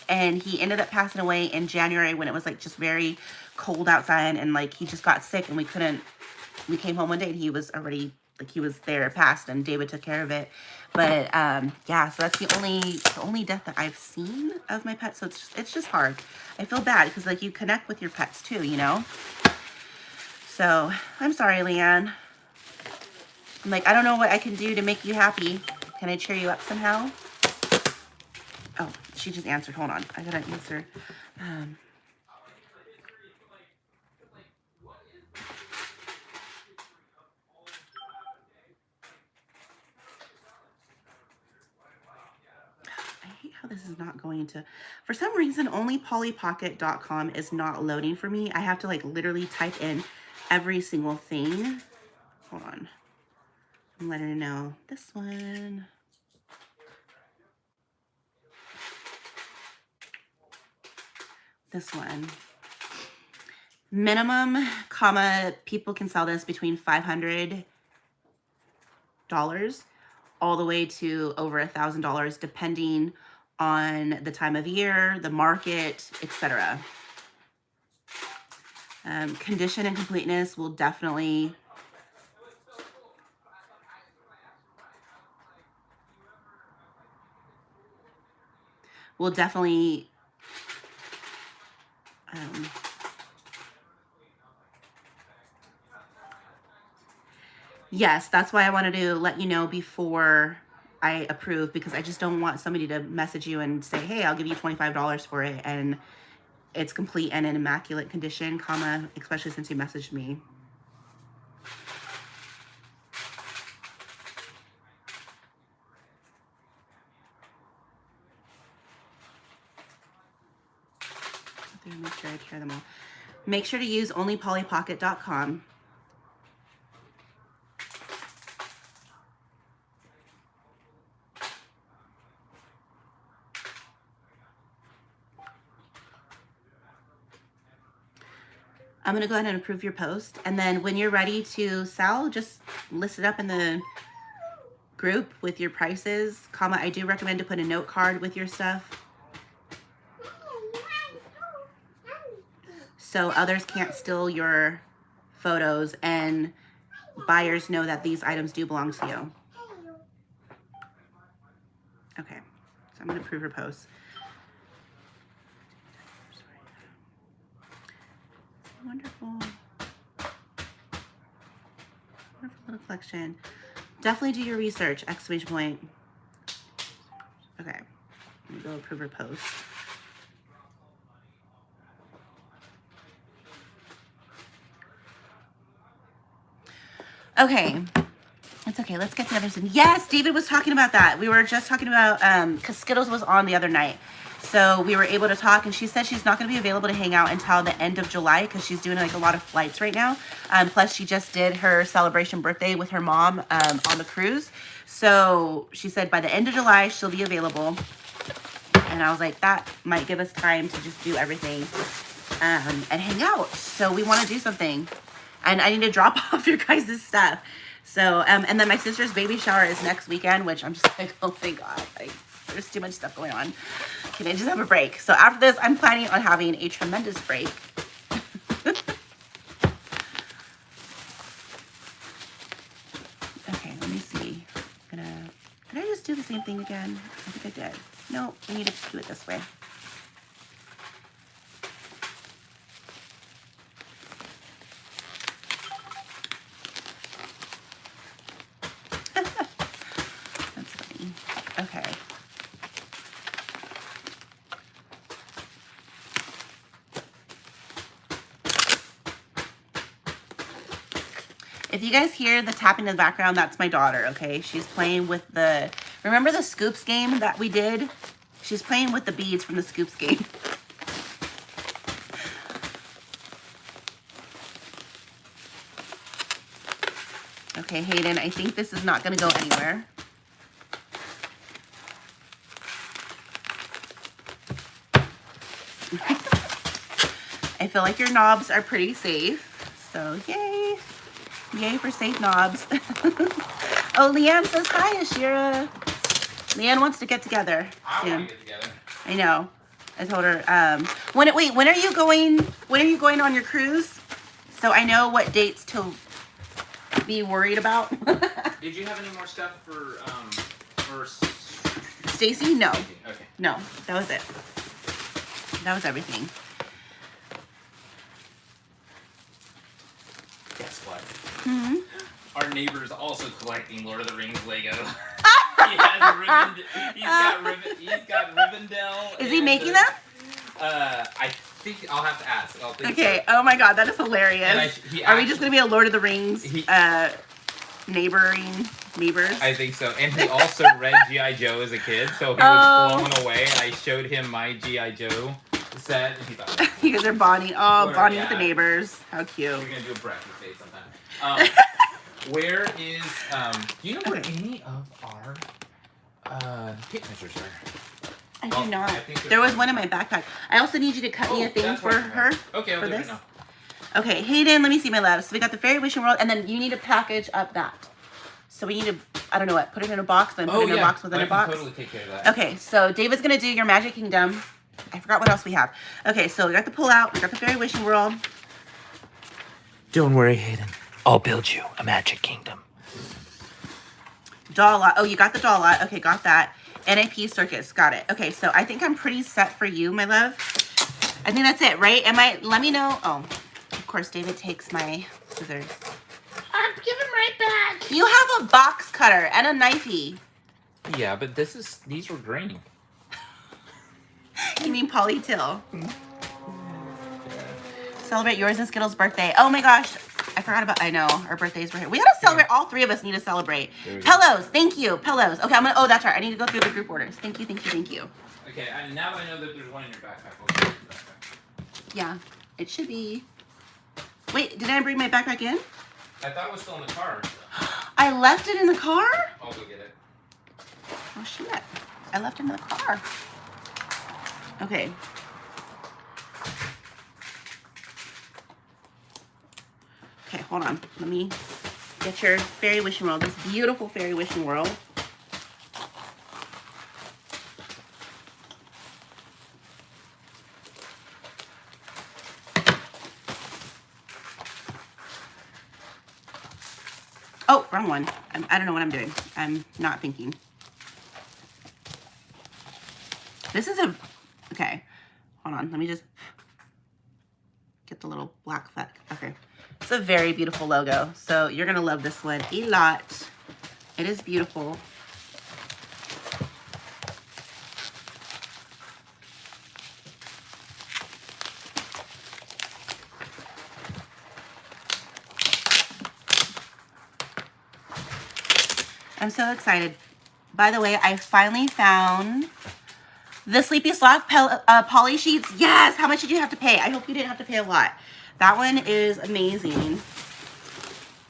And he ended up passing away in January when it was like just very cold outside, and like he just got sick, and we came home one day and he was already like, he was there, passed, and David took care of it. But yeah, so that's the only death that I've seen of my pet. So it's just hard. I feel bad because like you connect with your pets too, you know. So I'm sorry, Leanne. I'm like, I don't know what I can do to make you happy. Can I cheer you up somehow? Oh, she just answered. Hold on. I gotta answer. I hate how this is not going to, for some reason, only pollypocket.com is not loading for me. I have to like literally type in every single thing. Hold on. I'm letting her know. This one. This one. Minimum, comma, people can sell this between $500 all the way to over $1,000, depending on the time of year, the market, etc. Condition and completeness will definitely yes, that's why I wanted to let you know before I approve, because I just don't want somebody to message you and say, hey, I'll give you $25 for it, and it's complete and in immaculate condition, comma, especially since you messaged me. Make sure I carry them all. Make sure to use only pollypocket.com. I'm going to go ahead and approve your post. And then when you're ready to sell, just list it up in the group with your prices, comma, I do recommend to put a note card with your stuff, so others can't steal your photos and buyers know that these items do belong to you. Okay, so I'm going to approve your post. Wonderful. Wonderful little collection. Definitely do your research, exclamation point. Okay, I'm going to go approve your post. Okay, it's okay. Let's get to the other thing. Yes, David was talking about that. We were just talking about, because Skittles was on the other night. So we were able to talk, and she said she's not going to be available to hang out until the end of July because she's doing like a lot of flights right now. Plus, she just did her celebration birthday with her mom on the cruise. So she said by the end of July, she'll be available. And I was like, that might give us time to just do everything and hang out. So we want to do something. And I need to drop off your guys' stuff. So, and then my sister's baby shower is next weekend, which I'm just like, oh my God, like, there's too much stuff going on. Can I just have a break? So after this, I'm planning on having a tremendous break. do the same thing again? I think I did. No, we need to do it this way. That's funny. Okay. If you guys hear the tapping in the background, that's my daughter, okay? She's playing with the, remember the Scoops game that we did? She's playing with the beads from the Scoops game. Okay, Hayden, I think this is not gonna go anywhere. I feel like your knobs are pretty safe, so yay. Yay for safe knobs. Oh, Leanne says hi, Ashira. Leanne wants to get together soon. I want to get together. I know. I told her. When are you going? When are you going on your cruise? So I know what dates to be worried about. Did you have any more stuff for Stacy? No. Okay. No, that was it. That was everything. Guess what? Hmm. Our neighbor is also collecting Lord of the Rings Lego. He's got Rivendell. Is he making them? I think I'll have to ask. Okay. Oh my God, that is hilarious. Are we just gonna be a Lord of the Rings neighbors? I think so. And he also read G.I. Joe as a kid, so he was blown away. And I showed him my G.I. Joe set, and he thought, you guys are bonding. Oh, bonding with the neighbors. How cute. We're gonna do a breakfast date sometime. Where is do you know where any of our tape measures are? I do not. I think There was one in my backpack. I also need you to cut me a thing for her. Okay, I'll for do it this. now. Okay, Hayden, let me see my love. So we got the Fairy Wishing World, and then you need to package up that. So we need to, I don't know what, put it in a box, then put it in a box within a box. Totally take care of that. Okay, so David's gonna do your Magic Kingdom. I forgot what else we have. Okay, so we got the pull out, we got the Fairy Wishing World. Don't worry, Hayden. I'll build you a Magic Kingdom. Doll lot. Oh, you got the doll lot. Okay, got that. NAP Circus. Got it. Okay, so I think I'm pretty set for you, my love. I think that's it, right? Let me know. Oh, of course, David takes my scissors. I'm giving right back. You have a box cutter and a knifey. Yeah, but these were green. You mean Polly Till. Celebrate yours and Skittles' birthday. Oh my gosh. I forgot about, I know, our birthdays were here. We gotta celebrate, all three of us need to celebrate. Pillows, thank you, pillows. Okay, oh, that's right, I need to go through the group orders. Thank you, thank you, thank you. Okay, now that I know that there's one in your backpack, I'll go to the backpack. Yeah, it should be. Wait, did I bring my backpack in? I thought it was still in the car. I left it in the car? I'll go get it. Oh shit, I left it in the car. Okay. Okay, hold on. Let me get your Fairy Wishing World. This beautiful Fairy Wishing World. Oh, wrong one. I don't know what I'm doing. I'm not thinking. This is okay. Hold on. Let me just get the little black fleck. Okay. It's a very beautiful logo. So you're going to love this one a lot. It is beautiful. I'm so excited. By the way, I finally found the Sleepy Sloth poly sheets. Yes! How much did you have to pay? I hope you didn't have to pay a lot. That one is amazing.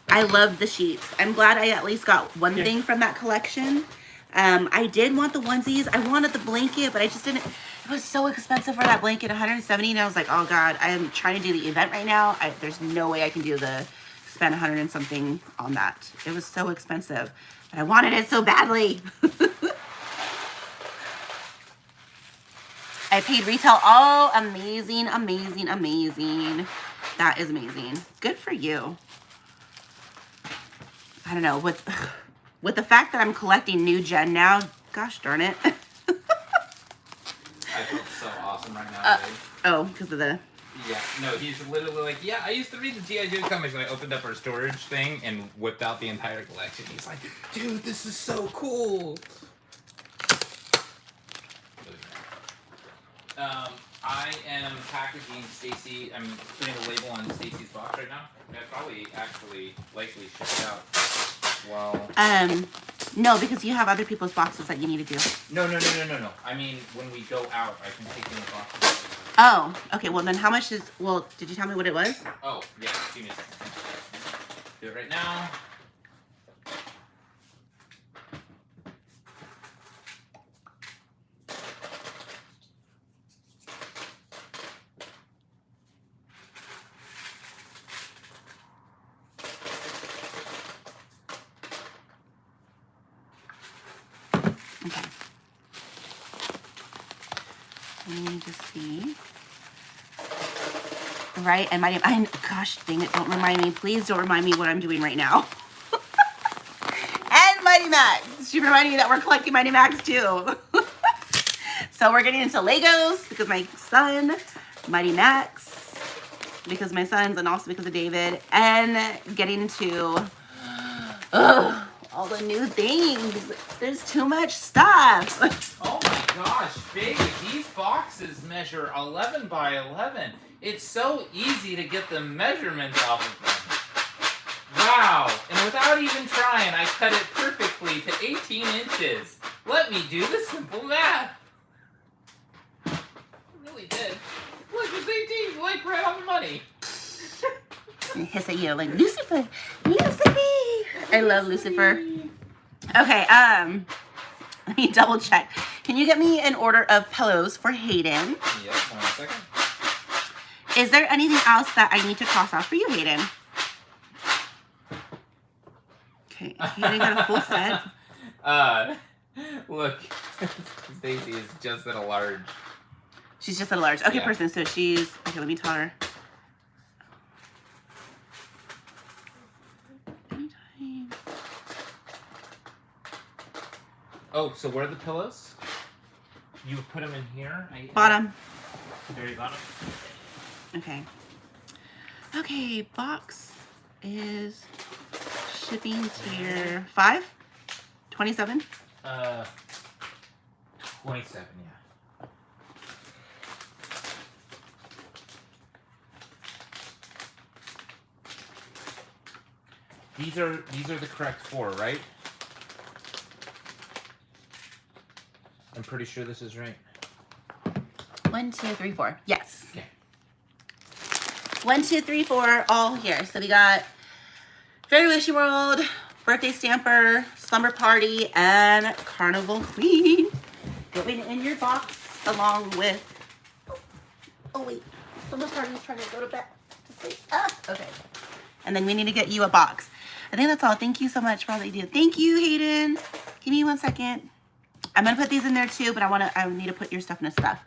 I love the sheets. I'm glad I at least got one thing from that collection. I did want the onesies. I wanted the blanket, but I just didn't. It was so expensive for that blanket, $170, and I was like, oh God, I am trying to do the event right now. There's no way I can spend 100 and something on that. It was so expensive, but I wanted it so badly. I paid retail. Oh, amazing, amazing, amazing. That is amazing. Good for you. I don't know. with the fact that I'm collecting new gen now, gosh darn it. I feel so awesome right now, babe. Oh, because of the... Yeah, no, he's literally like, yeah, I used to read the G.I. Joe comics, and I opened up our storage thing and whipped out the entire collection. He's like, dude, this is so cool. I am packaging Stacy. I'm putting a label on Stacy's box right now. That probably actually likely shipped out. Well. No, because you have other people's boxes that you need to do. No. I mean, when we go out, I can take in the boxes. Oh, okay. Well, then how much is... Well, did you tell me what it was? Oh, yeah. Give me a second. Do it right now. Okay. We need to see. Right, and gosh dang it, don't remind me. Please don't remind me what I'm doing right now. And Mighty Max. She reminded me that we're collecting Mighty Max too. So we're getting into Legos because my son, Mighty Max, because my sons, and also because of David, and getting into all the new things. There's too much stuff. Oh my gosh, baby, these boxes measure 11 by 11. It's so easy to get the measurements off of them. Wow, and without even trying, I cut it perfectly to 18 inches. Let me do the simple math. I really did. Look, it's 18, like right on the money. And hiss at you like, Lucifer, Lucifer. I love Lucifer. Okay, let me double check. Can you get me an order of pillows for Hayden? Yep, 1 second. Is there anything else that I need to cross off for you, Hayden? Okay, Hayden got a full set. Look, Stacy is just at a large. She's just at a large. Okay, Yeah. person, so she's, okay, let me tell her. Anytime. Oh, so where are the pillows? You put them in here? Bottom. Very bottom? Okay. Okay, box is shipping tier 5? 27? 27, yeah. These are the correct 4, right? I'm pretty sure this is right. 1, 2, 3, 4. Yes. Okay. 1, 2, 3, 4, all here. So we got Fairy Wishing World, Birthday Stamper, Slumber Party, and Carnival Queen. Going in your box along with... Oh wait, Slumber Party is trying to go to bed. To sleep. Okay. And then we need to get you a box. I think that's all. Thank you so much for all that you do. Thank you, Hayden. Give me 1 second. I'm gonna put these in there too, but I need to put your stuff in the stuff.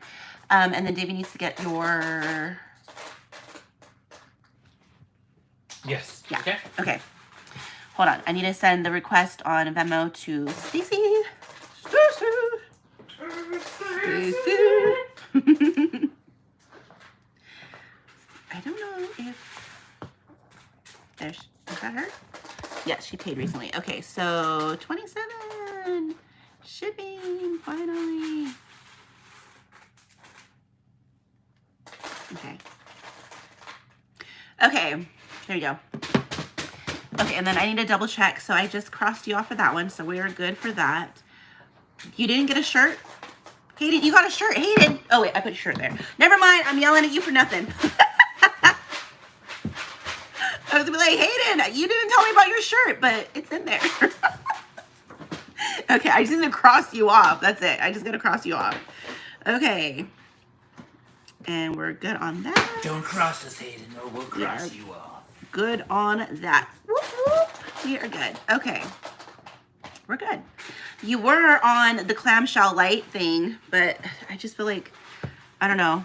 And then Davey needs to get your... Yes. Yeah. Okay. Okay. Hold on. I need to send the request on Venmo to Stacy. I don't know if there's, is that her? Yes, she paid recently. Okay, so 27 shipping finally. Okay. Okay, there you go. Okay, and then I need to double check. So I just crossed you off for that one, so we are good for that. You didn't get a shirt? Hayden, you got a shirt. Hayden. Oh, wait, I put your shirt there. Never mind. I'm yelling at you for nothing. I was going to be like, Hayden, you didn't tell me about your shirt, but it's in there. Okay, I just need to cross you off. That's it. I just got to cross you off. Okay. And we're good on that. Don't cross us, Hayden, or we'll cross you off. Good on that. Whoop, whoop. We are good. Okay. We're good. You were on the clamshell light thing, but I just feel like, I don't know.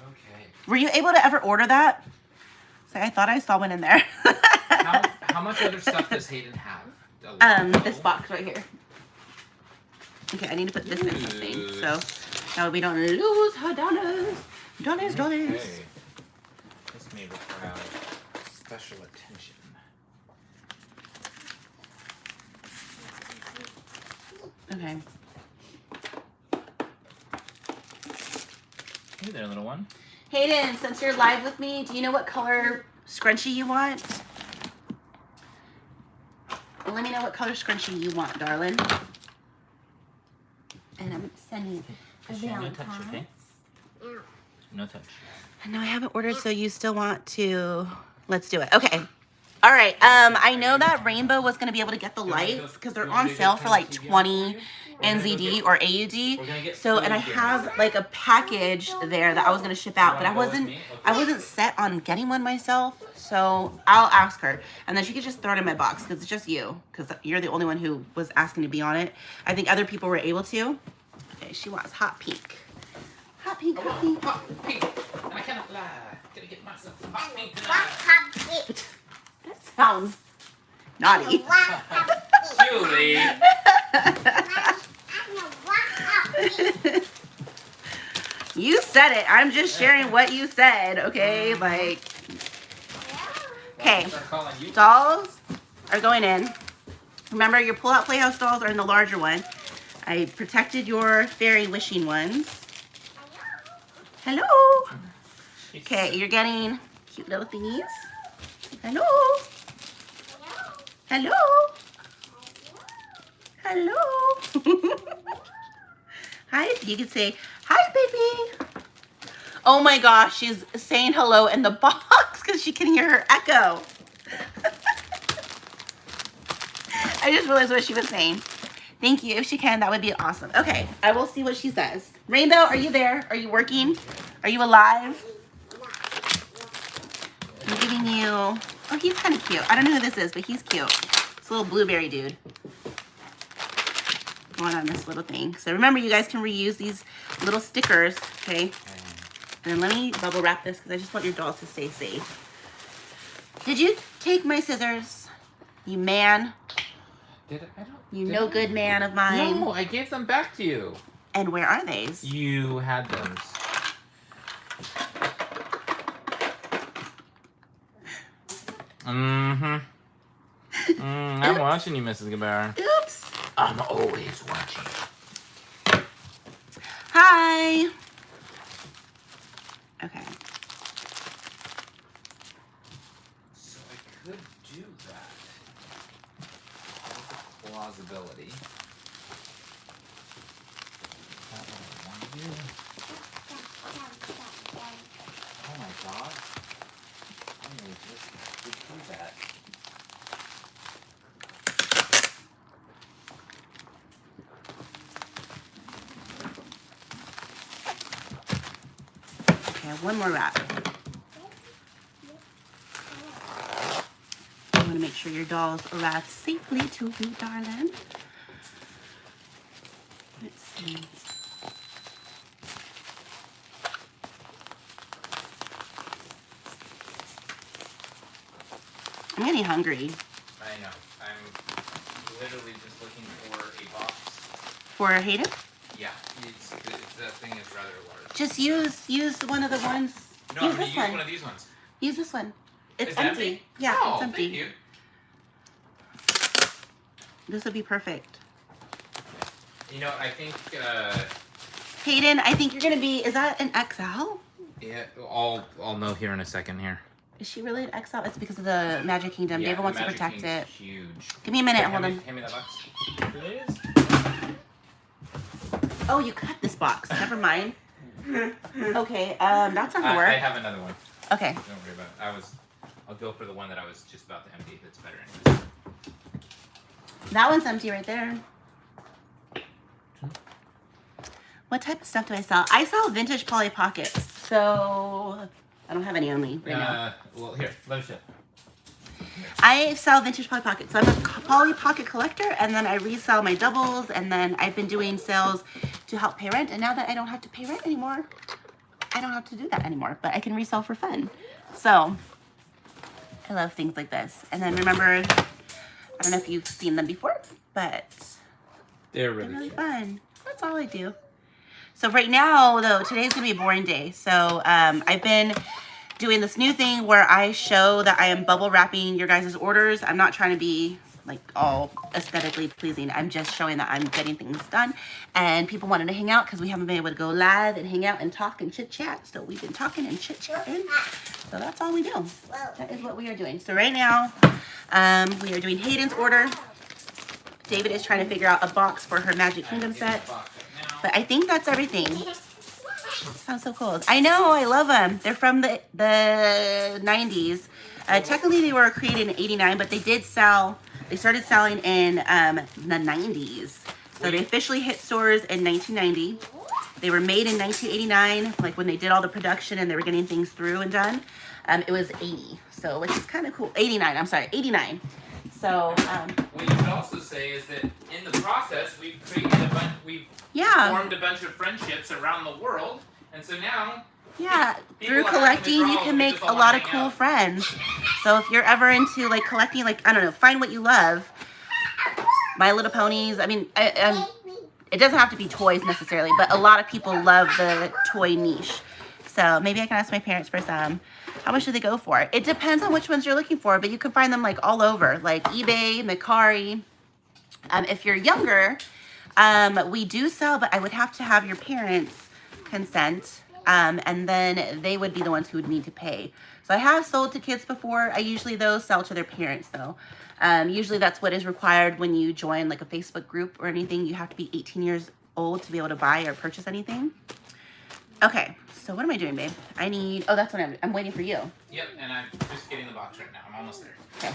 Okay. Were you able to ever order that? So I thought I saw one in there. How How much other stuff does Hayden have? This box right here. Okay, I need to put this in something so that way we don't lose her dollars. Dollars. Okay. This may require special attention. Okay. Hey there, little one. Hayden, since you're live with me, do you know what color scrunchie you want? Let me know what color scrunchie you want, darling. And I'm sending a No touch, okay? No. No touch. No, I haven't ordered, so you still want to... Let's do it. Okay. All right. I know that Rainbow was going to be able to get the lights because they're on sale for like 20 NZD or AUD. So, and I have like a package there that I was going to ship out, but I wasn't set on getting one myself. So I'll ask her, and then she could just throw it in my box because it's just you, because you're the only one who was asking to be on it. I think other people were able to. Okay, she wants hot pink. Hot pink, hot pink. Hot pink. And I cannot lie. Gotta get myself some hot pink What tonight. puppy? That sounds naughty. What puppy? Julie. I know what puppy. You said it. I'm just sharing what you said, okay? Like, okay. Start calling you. Dolls are going in. Remember, your pull-out Playhouse dolls are in the larger one. I protected your fairy wishing ones. Hello. Okay, you're getting cute little thingies. Hello. Hello. Hello. Hi. You can say, hi, baby. Oh my gosh, she's saying hello in the box because she can hear her echo. I just realized what she was saying. Thank you. If she can, that would be awesome. Okay, I will see what she says. Rainbow, are you there? Are you working? Are you alive? I'm giving you... Oh, he's kind of cute. I don't know who this is, but he's cute. This little blueberry dude. Going on this little thing. So remember, you guys can reuse these little stickers, okay? And then let me bubble wrap this because I just want your dolls to stay safe. Did you take my scissors? You man. Did I? I don't. You did no I? good man of mine. No, I gave them back to you. And where are they? You had those. Mm-hmm. I'm watching you, Mrs. Gabar. Oops. I'm always watching. Hi. Okay. So I could do that. There's a plausibility. Is that what I want to do? Oh my god. I really just did do that. Okay, one more wrap. I want to make sure your dolls arrive safely to you, darling. Let's see. I'm getting hungry. I know. I'm literally just looking for a box. For Hayden? Yeah, that thing is rather large. Just use one of the ones. No, use I'm gonna this use one. one of these ones. Use this one. It's Is it empty. Yeah, oh, it's empty. Thank you. This would be perfect. You know, I think, Hayden, I think you're gonna be. Is that an XL? yeah, I'll know here in a second here. Is she really an XL? It's because of the Magic Kingdom. Yeah, David wants to Magic protect King's it. Huge. Give me a minute. Here, Hold on. Hand me that box. Here it is. Oh, you cut this box. Never mind. Okay, that's not gonna I work. have another one. Okay. Don't worry about it. I'll go for the one that I was just about to empty. That's better anyways. That one's empty right there. What type of stuff do I sell? I sell vintage Polly Pockets. So I don't have any on me right now. Well, here, let me show. I sell vintage Polly Pockets. So I'm a Polly Pocket collector, and then I resell my doubles, and then I've been doing sales to help pay rent. And now that I don't have to pay rent anymore, I don't have to do that anymore, but I can resell for fun. So I love things like this. And then remember, I don't know if you've seen them before, but They're they're really really cute. fun. That's all I do. So right now, though, today's gonna be a boring day. So I've been doing this new thing where I show that I am bubble wrapping your guys' orders. I'm not trying to be like all aesthetically pleasing. I'm just showing that I'm getting things done. And people wanted to hang out because we haven't been able to go live and hang out and talk and chit chat. So we've been talking and chit chatting. So that's all we do. That is what we are doing. So right now, we are doing Hayden's order. David is trying to figure out a box for her Magic Kingdom set. But I think that's everything. Sounds so cool. I know, I love them. They're from the 90s. Technically, they were created in 89, but they started selling in the 90s. So they officially hit stores in 1990. They were made in 1989, like when they did all the production and they were getting things through and done. It was 80, so which is kind of cool. 89, I'm sorry, 89. So, what you could also say is that in the process, we've created formed a bunch of friendships around the world, and so now, through collecting, you can make a lot of cool friends. So if you're ever into like collecting, like I don't know, find what you love. My Little Ponies. I mean, it doesn't have to be toys necessarily, but a lot of people love the toy niche. So maybe I can ask my parents for some. How much do they go for? It depends on which ones you're looking for, but you can find them like all over, like eBay, Mercari. If you're younger, we do sell, but I would have to have your parents' consent, and then they would be the ones who would need to pay. So I have sold to kids before. I usually, though, sell to their parents, though. Usually that's what is required when you join like a Facebook group or anything. You have to be 18 years old to be able to buy or purchase anything. Okay, so what am I doing, babe? Oh, that's what I'm waiting for you. Yep, and I'm just getting the box right now. I'm almost there. Okay.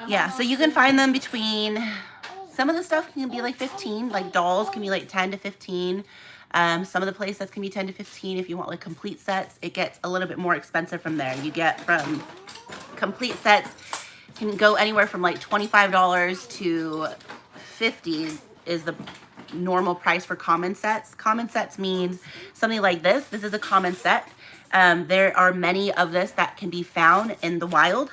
Yeah, so you can find them between, some of the stuff can be like 15, like dolls can be like 10 to 15. Some of the play sets can be 10 to 15. If you want like complete sets, it gets a little bit more expensive from there. You get from complete sets can go anywhere from like $25 to $50 is the normal price for common sets. Common sets means something like this. This is a common set. There are many of this that can be found in the wild.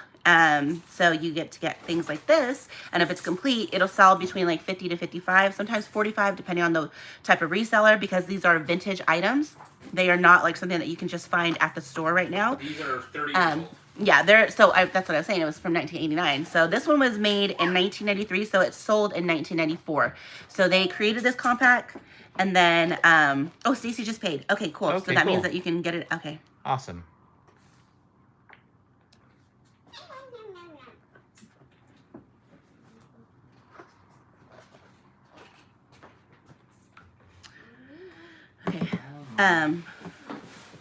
So you get to get things like this, and if it's complete, it'll sell between like 50 to 55, sometimes 45, depending on the type of reseller, because these are vintage items. They are not like something that you can just find at the store right now. These are 30 years old. Yeah, that's what I was saying. It was from 1989. So this one was made in 1993, so it sold in 1994. So they created this compact, and then, oh, Stacey just paid. Okay, cool. Okay, so that cool. means that you can get it. Okay. Awesome. Okay.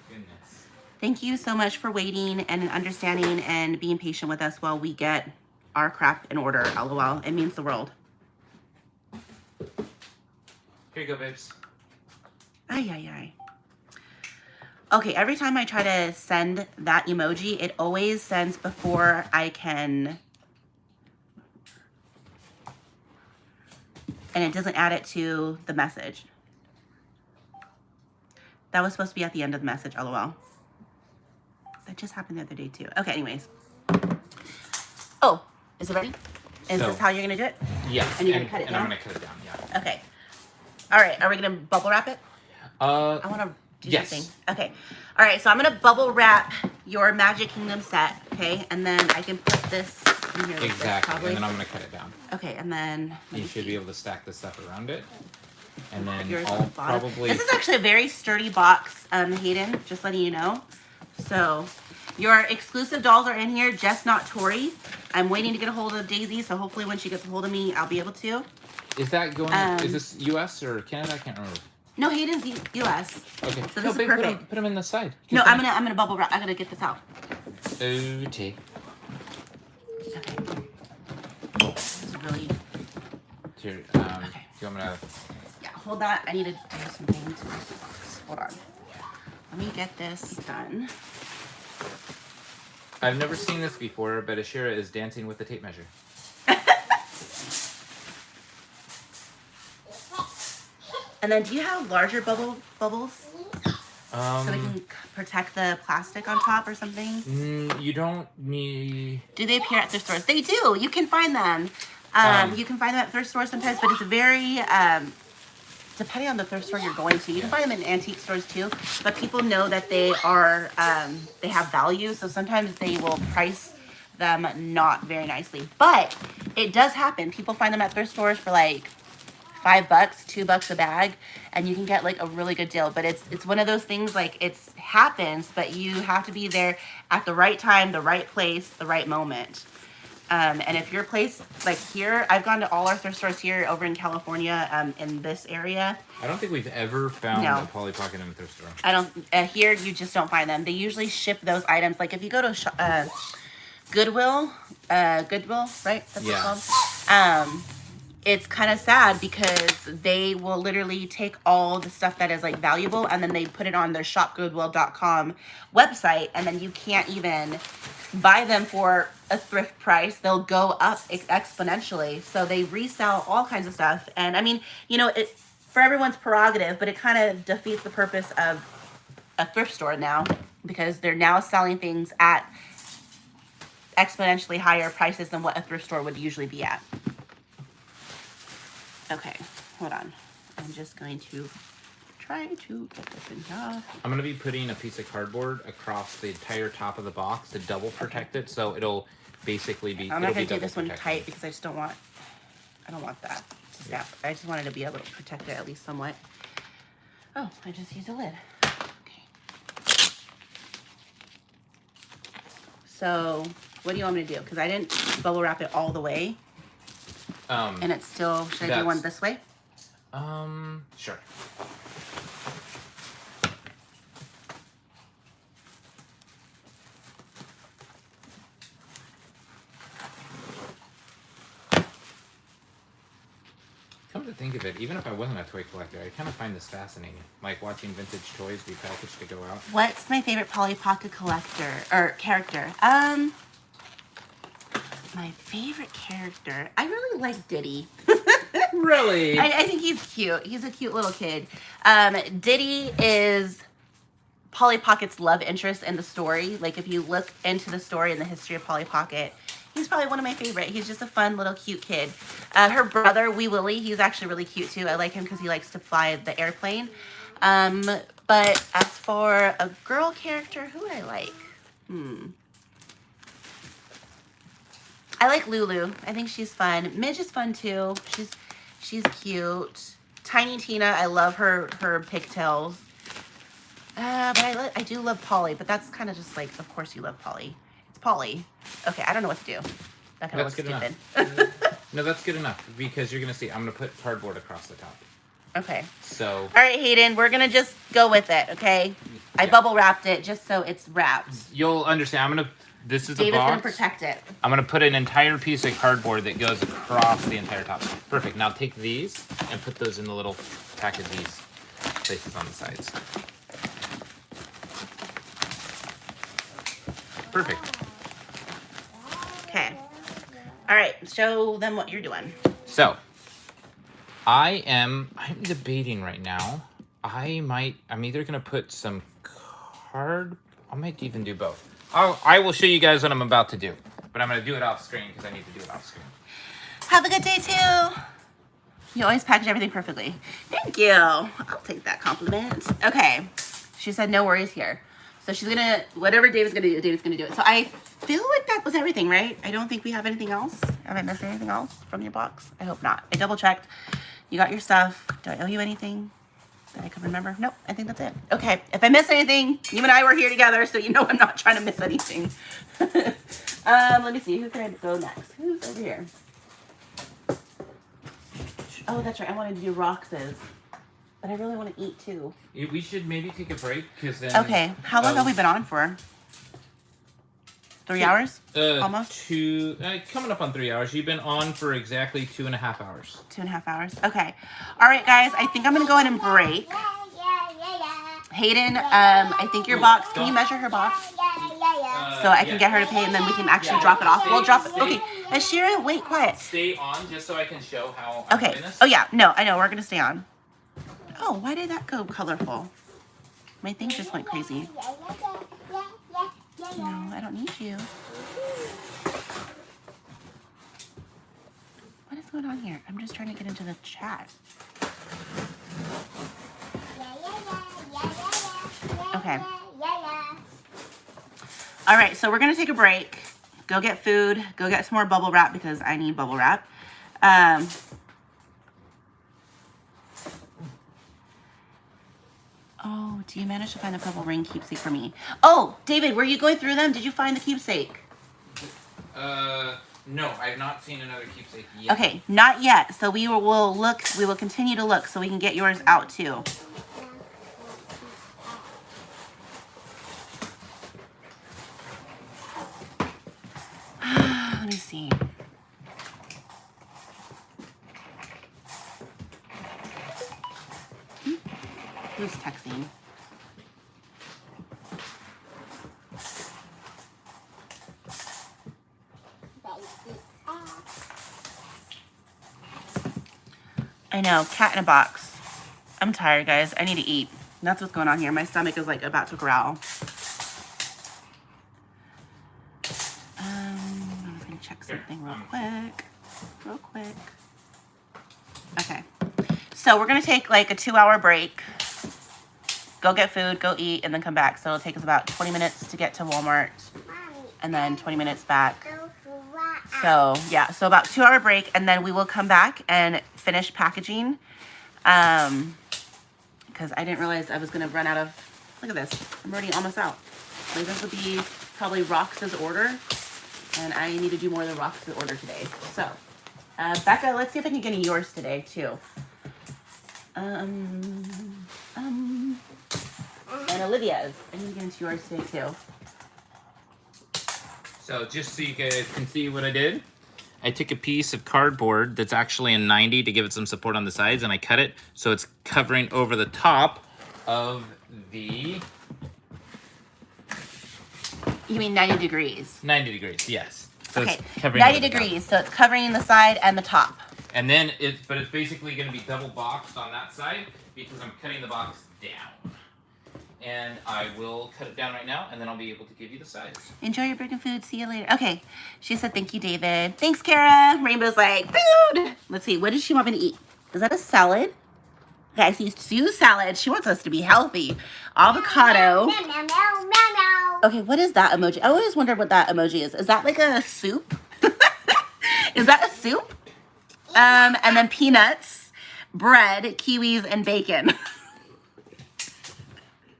Goodness. Thank you so much for waiting and understanding and being patient with us while we get our crap in order. LOL. It means the world. Here you go, babes. Ay, ay, ay. Okay, every time I try to send that emoji, it always sends before I can... And it doesn't add it to the message. That was supposed to be at the end of the message, LOL. That just happened the other day, too. Okay, anyways. Oh, is it ready? Is this how you're going to do it? Yes, And you're going to cut it and down? I'm going to cut it down, yeah. Okay. All right, are we going to bubble wrap it? I want to do yes. something. Okay. All right, so I'm going to bubble wrap your Magic Kingdom set, okay? And then I can put this in here. Like Exactly, this, and then I'm going to cut it down. Okay, and then... You should be able to stack the stuff around it. And then Yours I'll on the bottom. probably... This is actually a very sturdy box, Hayden, just letting you know. So, your exclusive dolls are in here, just not Tori. I'm waiting to get a hold of Daisy, so hopefully when she gets a hold of me, I'll be able to. Is that going... is this US or Canada? I can't remember. No, Hayden's U.S. Okay. So no, this is babe, perfect. Put them in the side. No, I'm gonna bubble wrap. I gotta get this out. Okay. Okay. This is really... Here, Okay. you want me to... Yeah, hold that. I need to do something to this box. Hold on. Let me get this done. I've never seen this before, but Ashira is dancing with the tape measure. And then, do you have larger bubbles? So we can protect the plastic on top or something? You don't need... Do they appear at thrift stores? They do. You can find them. You can find them at thrift stores sometimes, but it's very... depending on the thrift store you're going to, you can find them in antique stores too, but people know that they are, they have value, so sometimes they will price them not very nicely. But it does happen. People find them at thrift stores for like $5, $2 a bag, and you can get like a really good deal. But it's one of those things, like, it happens, but you have to be there at the right time, the right place, the right moment. And if your place, like here, I've gone to all our thrift stores here over in California, in this area. I don't think we've ever found a Polly Pocket in a thrift store. I don't, here you just don't find them. They usually ship those items. Like if you go to Goodwill, right? That's what it's called. It's kind of sad because they will literally take all the stuff that is like valuable and then they put it on their shopgoodwill.com website, and then you can't even buy them for a thrift price. They'll go up exponentially. So they resell all kinds of stuff. And I mean, you know, it for everyone's prerogative, but it kind of defeats the purpose of a thrift store now, because they're now selling things at exponentially higher prices than what a thrift store would usually be at. Okay, hold on. I'm just going to try to get this in here. I'm going to be putting a piece of cardboard across the entire top of the box to double protect it, so it'll basically be... I'm not going to do this one tight because I just don't want... I don't want that to snap. I just wanted to be able to protect it at least somewhat. Oh, I just used a lid. Okay. So, what do you want me to do? Because I didn't bubble wrap it all the way. And it's still, should I do one this way? Sure. Come to think of it, even if I wasn't a toy collector, I kind of find this fascinating. Like watching vintage toys be packaged to go out. What's my favorite Polly Pocket collector, or character? My favorite character, I really like Diddy. Really? I think he's cute. He's a cute little kid. Diddy is Polly Pocket's love interest in the story. Like if you look into the story and the history of Polly Pocket, he's probably one of my favorite. He's just a fun little cute kid. Her brother, Wee Willie, he's actually really cute too. I like him because he likes to fly the airplane. But as for a girl character, who would I like? I like Lulu. I think she's fun. Midge is fun too. She's cute. Tiny Tina, I love her pigtails. But I do love Polly, but that's kind of just like, of course you love Polly. It's Polly. Okay, I don't know what to do. That kind of looks stupid. No, that's good enough, because you're going to see, I'm going to put cardboard across the top. Okay. So. All right, Hayden, we're going to just go with it, okay? I bubble wrapped it just so it's wrapped. You'll understand. I'm going to, this is the box. David's going to protect it. I'm going to put an entire piece of cardboard that goes across the entire top. Perfect. Now take these and put those in the little pack of these places on the sides. Perfect. Okay. All right, show them what you're doing. So, I'm debating right now. I'm either going to put some I might even do both. I will show you guys what I'm about to do. But I'm going to do it off screen because I need to do it off screen. Have a good day, too. You always package everything perfectly. Thank you. I'll take that compliment. Okay. She said no worries here. So she's going to, whatever David's going to do, David's going to do it. So I feel like that was everything, right? I don't think we have anything else. Have I missed anything else from your box? I hope not. I double checked. You got your stuff. Do I owe you anything that I can remember? Nope. I think that's it. Okay. If I miss anything, you and I were here together, so you know I'm not trying to miss anything. Let me see. Who can I go next? Who's over here? Oh, that's right. I wanted to do Rox's. But I really want to eat too. We should maybe take a break because then. Okay. How long have we been on for? 3 hours? Almost? Coming up on 3 hours. You've been on for exactly 2.5 hours. 2.5 hours. Okay. All right, guys. I think I'm going to go ahead and break. Hayden, I think your box. Can you measure her box? So I can get her to pay and then we can actually drop it off. We'll drop it. Okay. Ashira, wait, quiet. Stay on just so I can show how. Okay. Oh, yeah. No, I know. We're going to stay on. Oh, why did that go colorful? My thing just went crazy. No, I don't need you. What is going on here? I'm just trying to get into the chat. Okay. All right, so we're going to take a break. Go get food. Go get some more bubble wrap because I need bubble wrap. Oh, do you manage to find the purple ring keepsake for me? Oh, David, were you going through them? Did you find the keepsake? No, I've not seen another keepsake yet. Okay, not yet. So we will look. We will continue to look so we can get yours out too. Let me see. Who's texting? I know, cat in a box. I'm tired, guys. I need to eat. That's what's going on here. My stomach is like about to growl. I'm gonna check something real quick. Okay. So we're gonna take like a 2-hour break. Go get food, go eat, and then come back. So it'll take us about 20 minutes to get to Walmart, and then 20 minutes back. So yeah, so about 2-hour break, and then we will come back and finish packaging. Because I didn't realize I was gonna run out of. Look at this. I'm already almost out. Like this would be probably Rox's order, and I need to do more than Rox's order today. So, Becca, let's see if I can get yours today too. And Olivia's. I need to get into yours today too. So just so you guys can see what I did, I took a piece of cardboard that's actually a 90 to give it some support on the sides, and I cut it so it's covering over the top of the... You mean 90 degrees? 90 degrees, yes. So Okay, it's covering 90 over the top. degrees, so it's covering the side and the top. And then it's basically going to be double boxed on that side because I'm cutting the box down. And I will cut it down right now, and then I'll be able to give you the size. Enjoy your break and food. See you later. Okay. She said, thank you, David. Thanks, Kara. Rainbow's like, food. Let's see. What does she want me to eat? Is that a salad? Okay, I see Sue's salad. She wants us to be healthy. Avocado. Okay, what is that emoji? I always wondered what that emoji is. Is that like a soup? Is that a soup? And then peanuts, bread, kiwis, and bacon.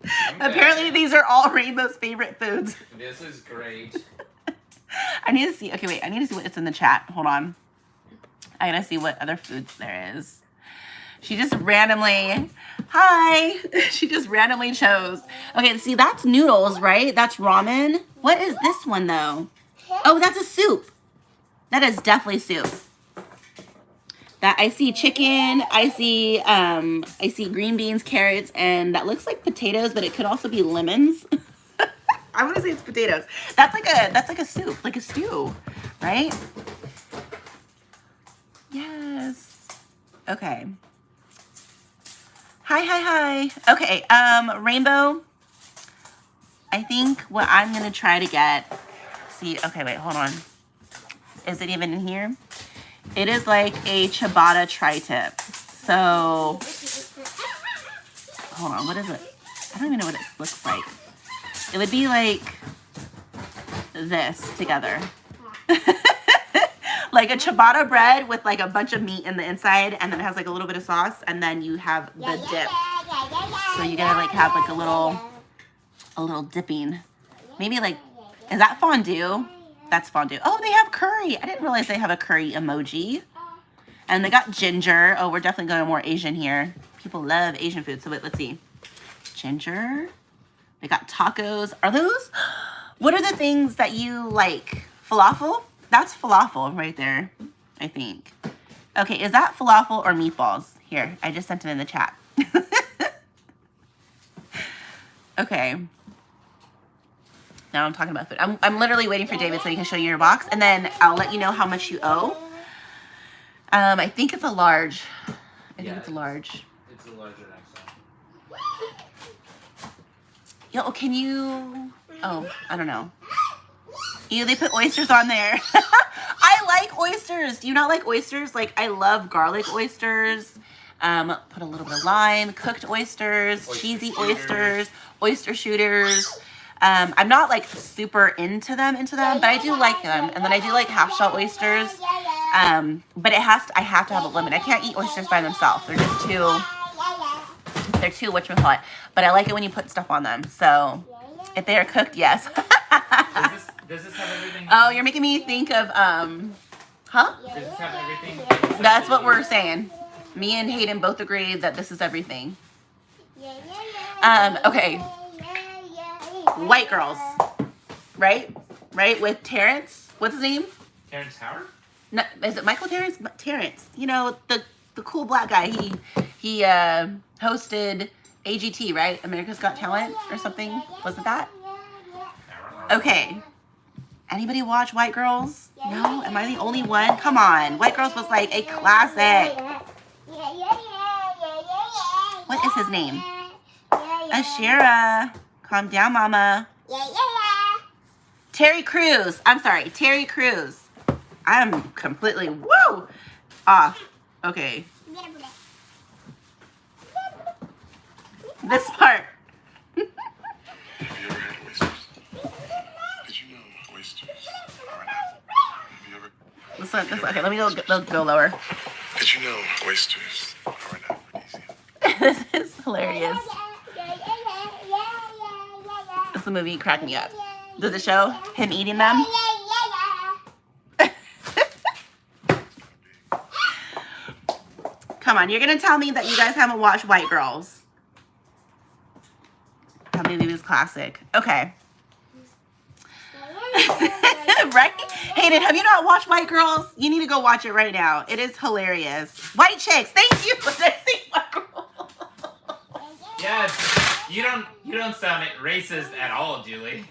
Okay. Apparently, these are all Rainbow's favorite foods. This is great. I need to see. Okay, wait. I need to see what's in the chat. Hold on. I gotta see what other foods there is. She just randomly. Hi. She just randomly chose. Okay, see, that's noodles, right? That's ramen. What is this one though? Oh, that's a soup. That is definitely soup. That I see chicken, I see green beans, carrots, and that looks like potatoes, but it could also be lemons. I want to say it's potatoes. That's like a soup, like a stew, right? Yes. Okay. Hi. Okay, Rainbow. I think what I'm gonna try to get. See, okay, wait, hold on. Is it even in here? It is like a ciabatta tri-tip. So, hold on, what is it? I don't even know what it looks like. It would be like this together. Like a ciabatta bread with like a bunch of meat in the inside, and then it has like a little bit of sauce, and then you have the dip. So you gotta like have like a little dipping. Maybe like, is that fondue? That's fondue. Oh, they have curry. I didn't realize they have a curry emoji. And they got ginger. Oh, we're definitely going more Asian here. People love Asian food. So wait, let's see. Ginger. They got tacos. Are those? What are the things that you like? Falafel? That's falafel right there, I think. Okay, is that falafel or meatballs? Here, I just sent it in the chat. Okay. Now I'm talking about food. I'm literally waiting for David so he can show you your box, and then I'll let you know how much you owe. I think it's a large. I think it's a large. It's a larger XL. Yo, can you? Oh, I don't know. Ew, they put oysters on there. I like oysters. Do you not like oysters? Like, I love garlic oysters. Put a little bit of lime, cooked oysters, cheesy oysters, oyster shooters. I'm not like super into them, but I do like them. And then I do like half shell oysters. But I have to have a limit. I can't eat oysters by themselves. They're too whatchamacallit. But I like it when you put stuff on them. So if they are cooked, yes. Does this have everything? Oh, you're making me think of, huh? Does this have everything? That's what we're saying. Me and Hayden both agree that this is everything. Okay. White Girls. Right? Right? With Terrence. What's his name? Terrence Howard? No, is it Michael Terrence? Terrence. You know, the cool black guy. He hosted AGT, right? America's Got Talent or something. Was it that? Okay. Anybody watch White Girls? No? Am I the only one? Come on. White Girls was like a classic. What is his name? Ashira. Calm down, mama. Terry Crews. I'm sorry. Terry Crews. I'm completely, woo, off. Okay. This part. Have you ever had oysters? Did you know oysters are an apple? Have you ever... Okay, let me go lower. Did you know oysters are an aphrodisiac? This is hilarious. This movie cracked me up. Does it show him eating them? Come on, you're gonna tell me that you guys haven't watched White Girls. That movie was classic. Okay. Right? Hayden, have you not watched White Girls? You need to go watch it right now. It is hilarious. White chicks. Thank you for saying White Girls. Yes. You don't sound racist at all, Julie.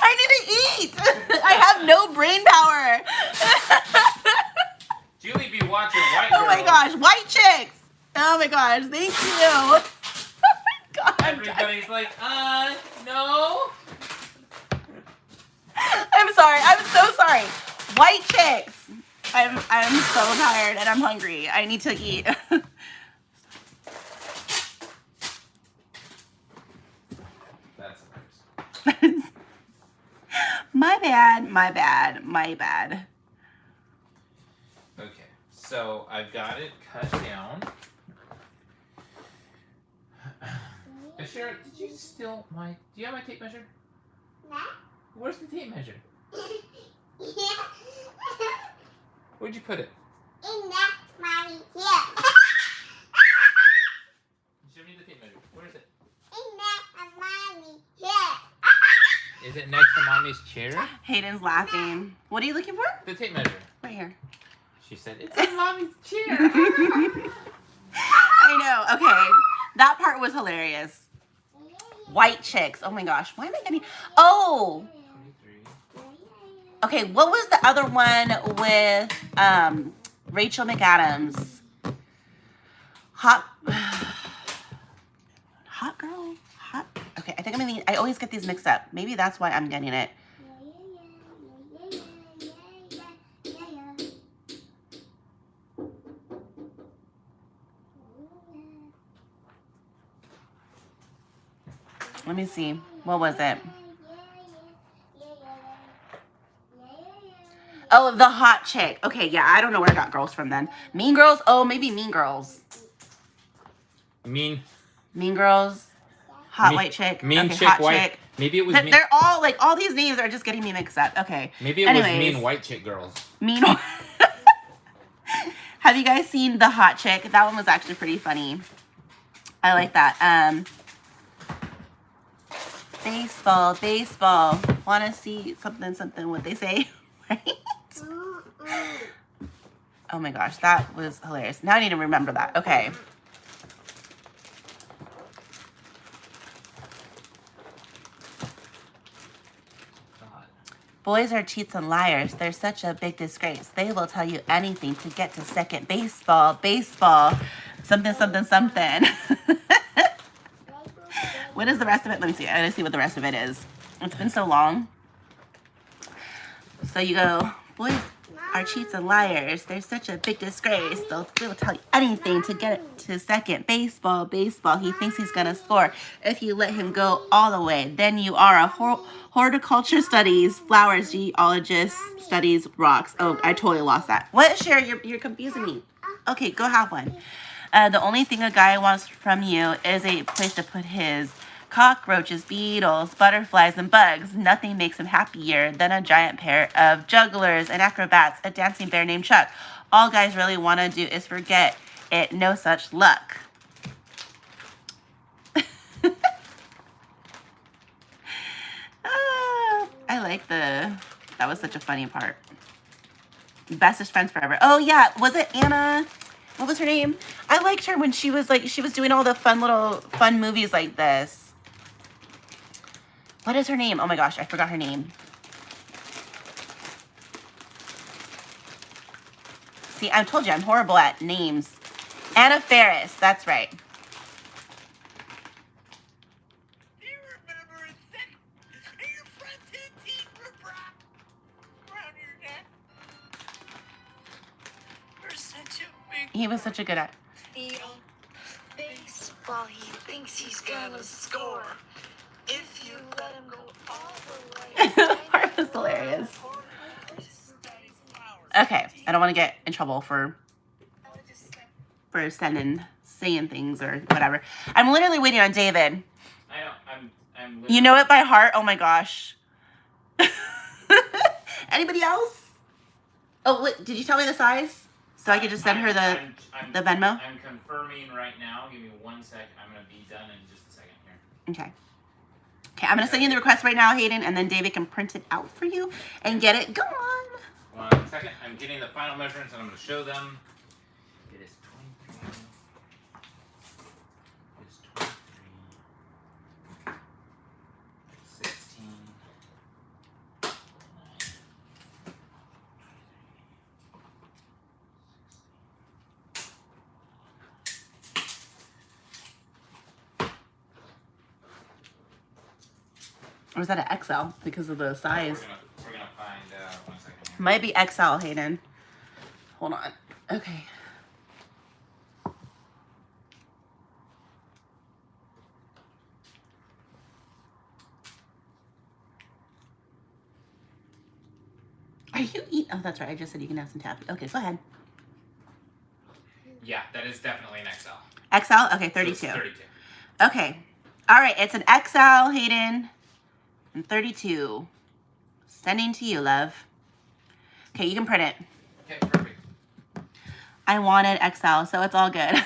I need to eat. I have no brain power. Julie be watching White Girls. Oh my gosh, white chicks. Oh my gosh, thank you. Oh my god. Everybody's like, no. I'm sorry. I'm so sorry. White chicks. I'm so tired and I'm hungry. I need to eat. That's hilarious. My bad. Okay, so I've got it cut down. Ashira, did you steal my... Do you have my tape measure? No. Where's the tape measure? Where'd you put it? In that mommy here. Show me the tape measure. Where is it? In that mommy here. Is it next to Mommy's chair? Hayden's laughing. What are you looking for? The tape measure. Right here. She said, it's in Mommy's chair. I know. Okay. That part was hilarious. White chicks. Oh my gosh. Why am I getting... Oh! 23. Okay, what was the other one with Rachel McAdams? Hot girl? Okay, I think I always get these mixed up. Maybe that's why I'm getting it. Let me see. What was it? Oh, the hot chick. Okay, yeah, I don't know where I got girls from then. Mean Girls? Oh, maybe Mean Girls. Mean Girls. Hot Mean- white chick. Mean okay, chick, hot white. chick. Maybe it was mean. They're all like all these names are just getting me mixed up. Okay. Maybe it was mean white chick girls. Mean. Have you guys seen The Hot Chick? That one was actually pretty funny. I like that. Baseball. Want to see something? What they say, right? Oh my gosh, that was hilarious. Now I need to remember that. Okay. Boys are cheats and liars. They're such a big disgrace. They will tell you anything to get to second. Baseball. something, something, something. What is the rest of it? Let me see. I gotta see what the rest of it is. It's been so long. So you go, boys are cheats and liars. They're such a big disgrace. They'll tell you anything to get it to second. Baseball, baseball. He thinks he's gonna score. If you let him go all the way, then you are a horticulture studies, flowers, geologist studies, rocks. Oh, I totally lost that. What, Sherry? You're confusing me. Okay, go have one. The only thing a guy wants from you is a place to put his cockroaches, beetles, butterflies, and bugs. Nothing makes him happier than a giant pair of jugglers and acrobats, a dancing bear named Chuck. All guys really want to do is forget it. No such luck. I like that was such a funny part. Bestest friends forever. Oh yeah, was it Anna? What was her name? I liked her when she was doing all the fun movies like this. What is her name? Oh my gosh, I forgot her name. See, I told you I'm horrible at names. Anna Faris, that's right. Do you remember it said your friends had teeth around your neck? You're such a big He was such a good actor. baseball. He thinks he's gonna score. If you let him go all the way. That part was hilarious. Okay, I don't want to get in trouble for saying things or whatever. I'm literally waiting on David. I know. I'm literally... You know it by heart? Oh my gosh. Anybody else? Oh, wait, did you tell me the size? So I could just send her the Venmo? I'm confirming right now. Give me 1 second. I'm going to be done in just a second here. Okay. Okay, I'm going to send you the request right now, Hayden, and then David can print it out for you and get it going. 1 second. I'm getting the final measurements and I'm going to show them. It is 23. It's 23. 16. Or is that an XL because of the size? We're gonna find 1 second here. Might be XL, Hayden. Hold on. Okay. Are you eating? Oh, that's right. I just said you can have some taffy. Okay, go ahead. Yeah, that is definitely an XL. XL? Okay, 32. So it's 32. Okay. All right, it's an XL, Hayden. And 32. Sending to you, love. Okay, you can print it. Okay, perfect. I wanted XL, so it's all good.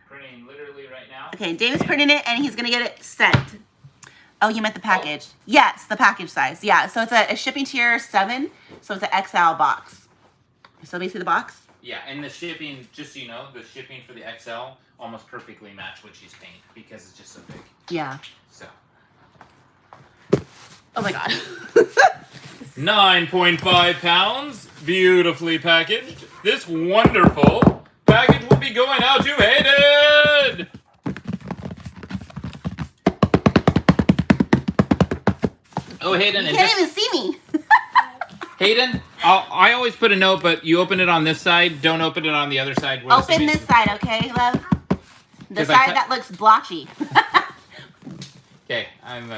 Printing literally right now. Okay, David's printing it, and he's going to get it sent. Oh, you meant the package. Oh. Yes, the package size. Yeah, so it's a shipping tier 7, so it's an XL box. So basically the box? Yeah, and the shipping, just so you know, the shipping for the XL almost perfectly match what she's paying because it's just so big. Yeah. So. Oh my god. 9.5 pounds, beautifully packaged. This wonderful package will be going out to Hayden! Oh, Hayden. You can't even see me. Hayden, I always put a note, but you open it on this side. Don't open it on the other side. Open this side, okay, love? The side that looks blotchy. Okay, I'm...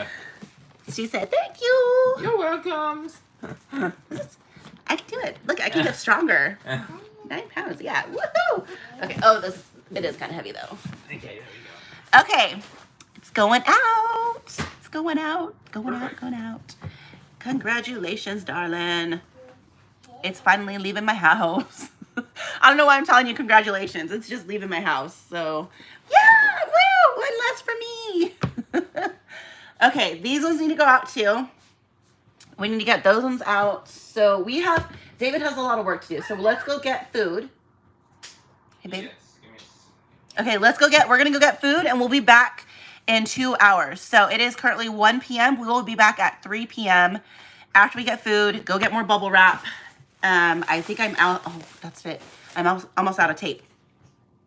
She said, thank you. You're welcome. I can do it. Look, I can get stronger. 9 pounds, yeah. Woohoo! Okay, it is kind of heavy, though. Okay, there we go. Okay, it's going out. It's going out. Going out, going out. Congratulations, darling. It's finally leaving my house. I don't know why I'm telling you congratulations. It's just leaving my house. So, yeah, woo! One less for me. Okay, these ones need to go out too. We need to get those ones out. So David has a lot of work to do. So let's go get food. Hey, babe. Okay, we're going to go get food and we'll be back in 2 hours. So it is currently 1 p.m. We will be back at 3 p.m. After we get food, go get more bubble wrap. I think I'm out. Oh, that's it. I'm almost out of tape.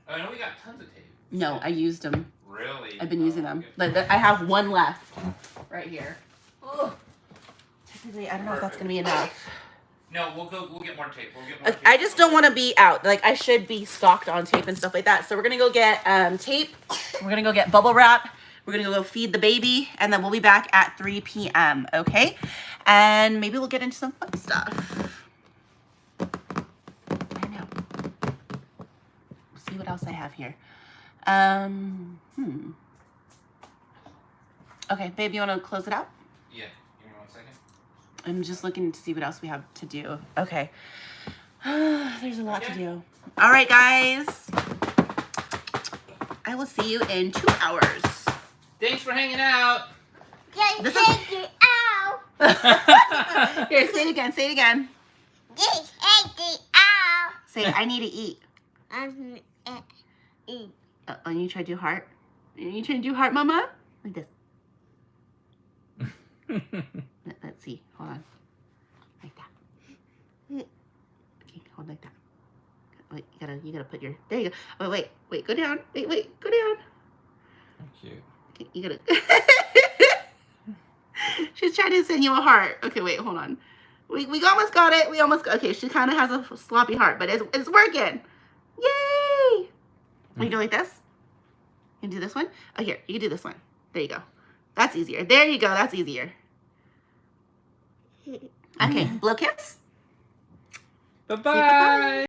Oh, I know we got tons of tape. No, I used them. Really? I've been using Oh, them. okay. Like, I have one left right here. Oh, technically, I don't know if that's gonna be enough. No, we'll get more tape. We'll get more tape. I just don't want to be out. Like, I should be stocked on tape and stuff like that. So we're gonna go get tape. We're gonna go get bubble wrap. We're gonna go feed the baby, and then we'll be back at 3 p.m. Okay, and maybe we'll get into some fun stuff. I know. We'll see what else I have here. Okay, babe, you want to close it out? Yeah. Give me 1 second. I'm just looking to see what else we have to do. Okay. There's a lot to do. All right, guys. I will see you in 2 hours. Thanks for hanging out. Just This is- take it out. Here, say it again. Say it again. Just take it out. Say, I need to eat. Eat. Oh, you try to do heart? You try to do heart, mama? Like this. Let's see. Hold on. Like that. Okay, hold like that. Wait, you gotta put your. There you go. Oh, wait. Go down. Wait. Go down. Cute. Okay, you gotta. She's trying to send you a heart. Okay, wait. Hold on. We almost got it. Okay, she kind of has a sloppy heart, but it's working. Yay! You do like this? You can do this one? Oh, here. You can do this one. There you go. That's easier. There you go. That's easier. Okay, blow kiss. Bye-bye.